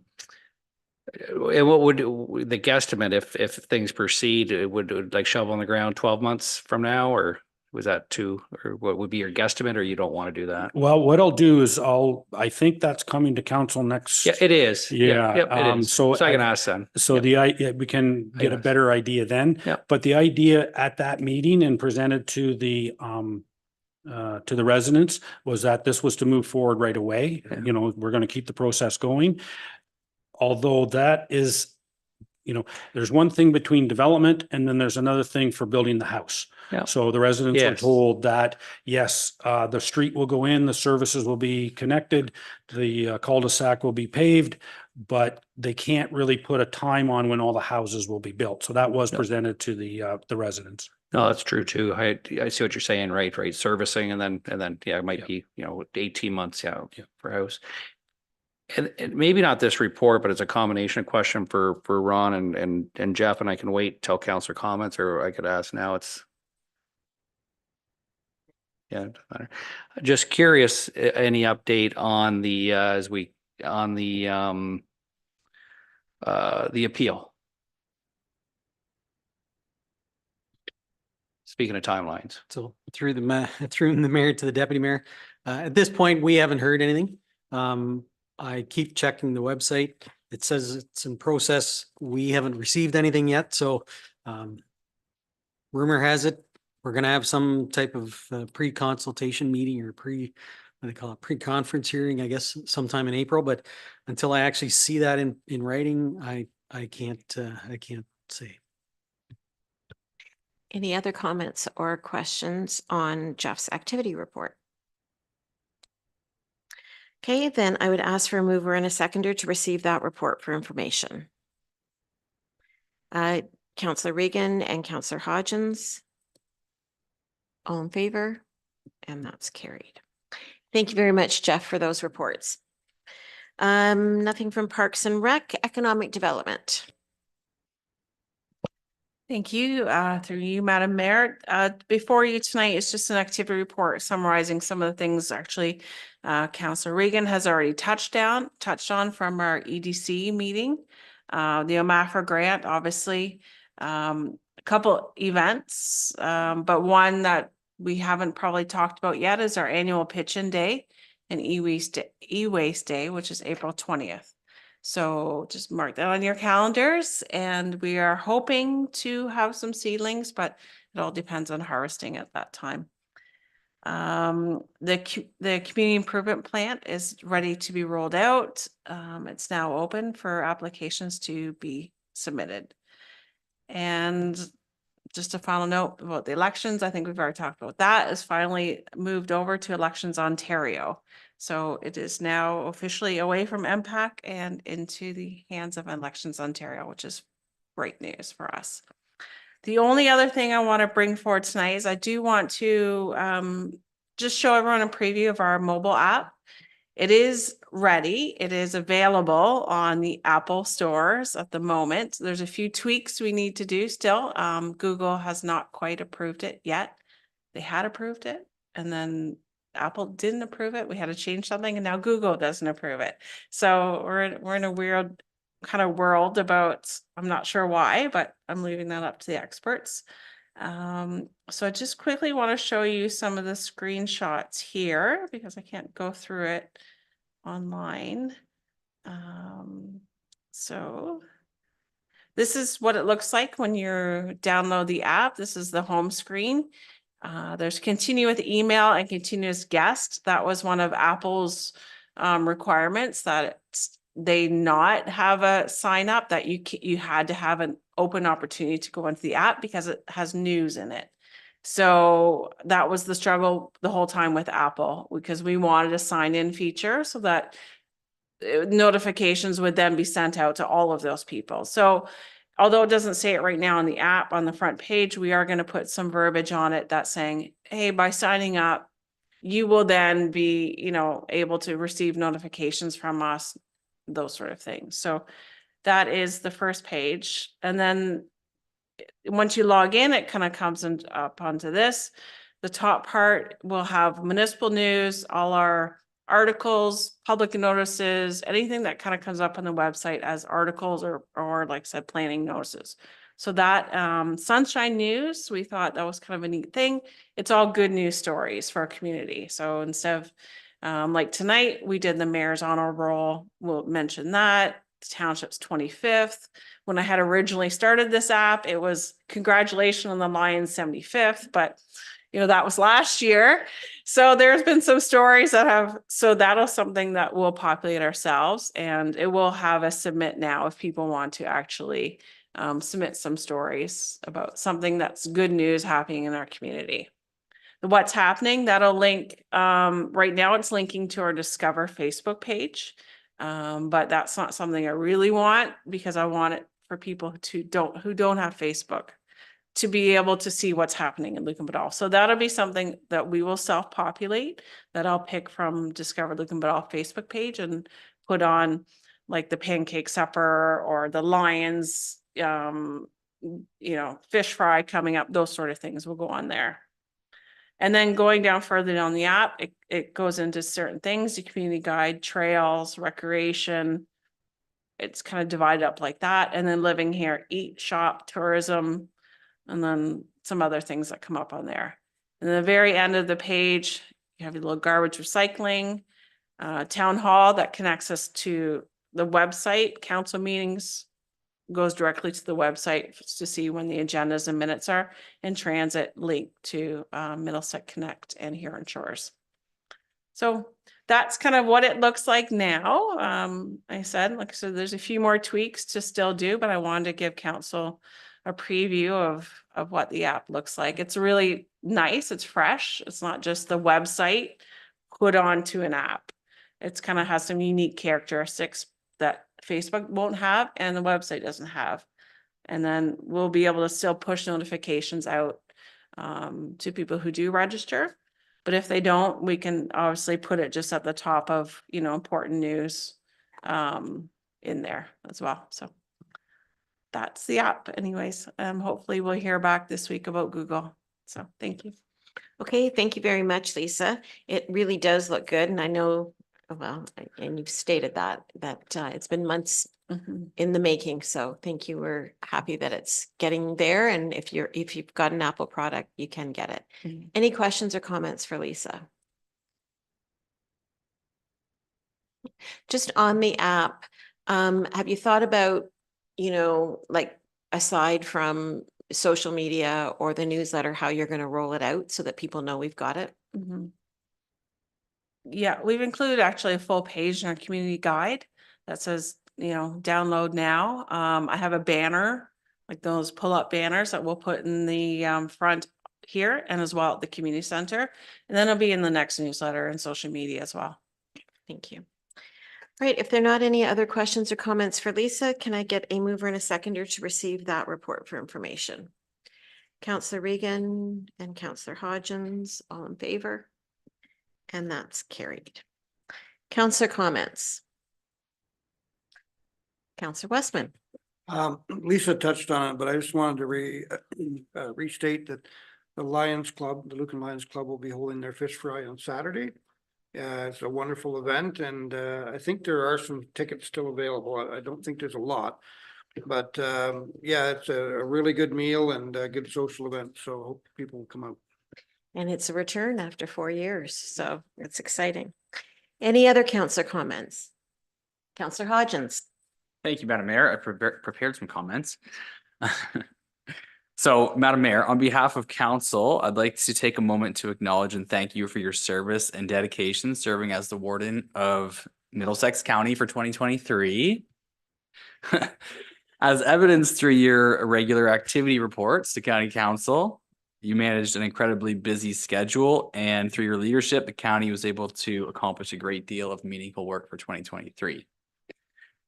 what would the guesstimate if things proceed? It would like shovel on the ground 12 months from now, or was that or what would be your guesstimate, or you don't want to do that? Well, what I'll do is I think that's coming to council next. Yeah, it is. Yeah, Yep, it is. so I can ask then. So we can get a Yes. better idea then. Yep. But the idea at that meeting and presented to the residents was that this was to move forward right away. Yeah. We're going to keep the process going. Although that is, there's one thing between development and then there's another thing for building the house. Yeah. So the residents were Yes. told that, yes, the street will go in, the services will be connected, the cul-de-sac will be paved, but they can't really put a time on when all the houses will be built. So that was Yep. presented to the residents. No, that's true too. I see what you're saying, right? Servicing and then yeah, it might Yep. be, 18 months, Yep. for house. And maybe not this report, but it's a combination question for Ron and Jeff, and I can wait till councillor comments, or I could ask now. Yeah, it doesn't matter. Just curious, any update on the appeal? Speaking of timelines. So through the mayor to the deputy mayor, at this point, we haven't heard anything. I keep checking the website. It says it's in process. We haven't received anything yet, so rumor has it, we're gonna have some type of pre-consultation meeting or what they call it, pre-conference hearing, I guess, sometime in April, but until I actually see that in writing, I can't say. Any other comments or questions on Jeff's activity report? Okay, then I would ask for a mover and a seconder to receive that report for information. Councillor Regan and Councillor Hodgins. All in favor? And that's carried. Thank you very much, Jeff, for those reports. Nothing from Parks and Rec, Economic Development. Thank you, through you, Madam Mayor. Before you tonight, it's just an activity report summarizing some of the things actually Councillor Regan has already touched on from our EDC meeting. The OMAFRA grant, obviously, a couple events, but one that we haven't probably talked about yet is our annual Pitch-In Day and e-waste day, which is April 20th. So just mark that on your calendars, and we are hoping to have some seedlings, but it all depends on harvesting at that time. The community improvement plan is ready to be rolled out. It's now open for applications to be submitted. And just a final note about the elections, I think we've already talked about that, is finally moved over to Elections Ontario. So it is now officially away from MPAC and into the hands of Elections Ontario, which is great news for us. The only other thing I want to bring forward tonight is I do want to just show everyone a preview of our mobile app. It is ready. It is available on the Apple stores at the moment. There's a few tweaks we need to do still. Google has not quite approved it yet. They had approved it, and then Apple didn't approve it. We had to change something, and now Google doesn't approve it. So we're in a weird kind of world about, I'm not sure why, but I'm leaving that up to the experts. So I just quickly want to show you some of the screenshots here because I can't go through it online. So this is what it looks like when you download the app. This is the home screen. There's continue with email and continuous guest. That was one of Apple's requirements, that they not have a sign up, that you had to have an open opportunity to go into the app because it has news in it. So that was the struggle the whole time with Apple, because we wanted a sign-in feature so that notifications would then be sent out to all of those people. So although it doesn't say it right now on the app on the front page, we are going to put some verbiage on it that's saying, hey, by signing up, you will then be, able to receive notifications from us, those sort of things. So that is the first page. And then once you log in, it kind of comes up onto this. The top part will have municipal news, all our articles, public notices, anything that kind of comes up on the website as articles or like I said, planning notices. So that Sunshine News, we thought that was kind of a neat thing. It's all good news stories for our community. So instead of like tonight, we did the mayor's honor roll. We'll mention that. The township's 25th. When I had originally started this app, it was congratulations on the Lions 75th, but that was last year. So there's been some stories so that'll something that we'll populate ourselves, and it will have a submit now if people want to actually submit some stories about something that's good news happening in our community. What's happening, that'll link, right now it's linking to our Discover Facebook page. But that's not something I really want, because I want it for people who don't have Facebook to be able to see what's happening in Lucan Biddulph. So that'll be something that we will self-populate, that I'll pick from Discover Lucan Biddulph Facebook page and put on like the pancake supper or the Lions, fish fry coming up, those sort of things will go on there. And then going down further down the app, it goes into certain things, the community guide, trails, recreation. It's kind of divided up like that. And then living here, eat, shop, tourism, and then some other things that come up on there. And then the very end of the page, you have your little garbage recycling, town hall that connects us to the website, council meetings, goes directly to the website to see when the agendas and minutes are, and transit link to Middlesex Connect and Huron Shores. So that's kind of what it looks like now. Like I said, there's a few more tweaks to still do, but I wanted to give council a preview of what the app looks like. It's really nice. It's fresh. It's not just the website put onto an app. It's kind of has some unique characteristics that Facebook won't have and the website doesn't have. And then we'll be able to still push notifications out to people who do register. But if they don't, we can obviously put it just at the top of, important news in there as well. So that's the app anyways. Hopefully we'll hear back this week about Google. So thank you. Okay, thank you very much, Lisa. It really does look good, and I know, well, and you've stated that it's been months in the making. So thank you. We're happy that it's getting there, and if you've got an Apple product, you can get it. Any questions or comments for Lisa? Just on the app, have you thought about, like aside from social media or the newsletter, how you're going to roll it out so that people know we've got it? Yeah, we've included actually a full page in our community guide that says, download now. I have a banner, like those pull-up banners that we'll put in the front here and as well at the community center. And then it'll be in the next newsletter and social media as well. Thank you. All right, if there are not any other questions or comments for Lisa, can I get a mover and a seconder to receive that report for information? Councillor Regan and Councillor Hodgins, all in favor? And that's carried. Councillor comments. Councillor Westman. Lisa touched on it, but I just wanted to restate that the Lions Club, the Lucan Lions Club, will be holding their fish fry on Saturday. It's a wonderful event, and I think there are some tickets still available. I don't think there's a lot, but yeah, it's a really good meal and a good social event. So I hope people will come out. And it's a return after 4 years, so it's exciting. Any other councillor comments? Councillor Hodgins. Thank you, Madam Mayor. I prepared some comments. So, Madam Mayor, on behalf of council, I'd like to take a moment to acknowledge and thank you for your service and dedication serving as the warden of Middlesex County for 2023. As evidenced through your regular activity reports to County Council, You managed an incredibly busy schedule, and through your leadership, the county was able to accomplish a great deal of meaningful work for 2023.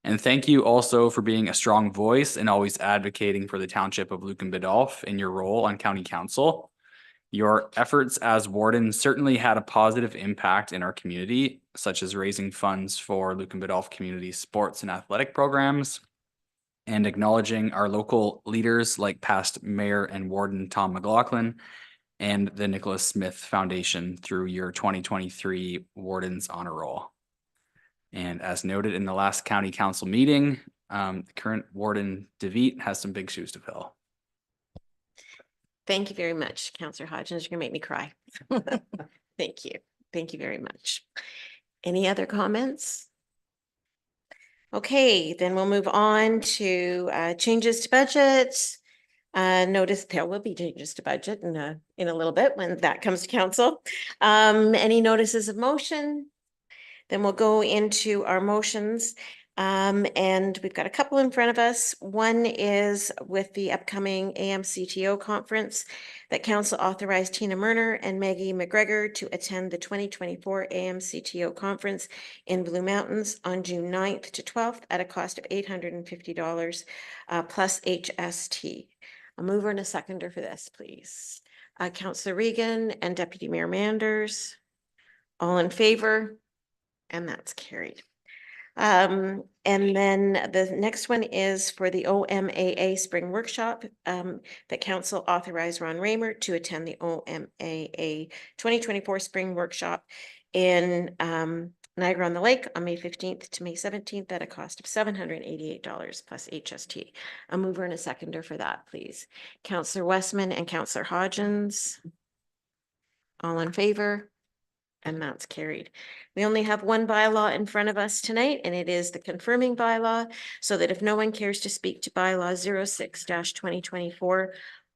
And thank you also for being a strong voice and always advocating for the township of Lucan Biddulph in your role on county council. Your efforts as warden certainly had a positive impact in our community, such as raising funds for Lucan Biddulph community sports and athletic programs, and acknowledging our local leaders like past Mayor and Warden Tom McLaughlin and the Nicholas Smith Foundation through your 2023 Warden's Honor Roll. And as noted in the last county council meeting, the current Warden DeVete has some big shoes to fill. Thank you very much, Councillor Hodgins. You're gonna make me cry. Thank you. Thank you very much. Any other comments? Okay, then we'll move on to changes to budget. Notice there will be changes to budget in a little bit when that comes to council. Any notices of motion? Then we'll go into our motions. And we've got a couple in front of us. One is with the upcoming AMCTO conference that council authorized Tina Murner and Maggie McGregor to attend the 2024 AMCTO conference in Blue Mountains on June 9th to 12th at a cost of $850 plus HST. A mover and a seconder for this, please. Councillor Regan and Deputy Mayor Manders. All in favor? And that's carried. And then the next one is for the OMAA Spring Workshop that council authorized Ron Raymer to attend the OMAA 2024 Spring Workshop in Niagara on the Lake on May 15th to May 17th at a cost of $788 plus HST. A mover and a seconder for that, please. Councillor Westman and Councillor Hodgins. All in favor? And that's carried. We only have one bylaw in front of us tonight, and it is the confirming bylaw, so that if no one cares to speak to bylaw 06-2024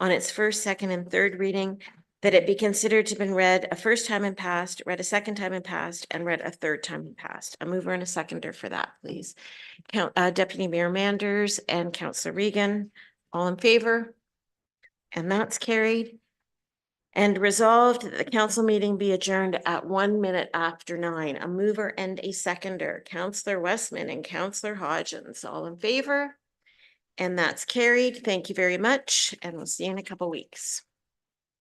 on its first, second, and third reading, that it be considered to have been read a first time and passed, read a second time and passed, and read a third time and passed. A mover and a seconder for that, please. Deputy Mayor Manders and Councillor Regan, all in favor? And that's carried. And resolved that the council meeting be adjourned at 1 minute after 9. A mover and a seconder, Councillor Westman and Councillor Hodgins, all in favor? And that's carried. Thank you very much. And we'll see you in a couple weeks.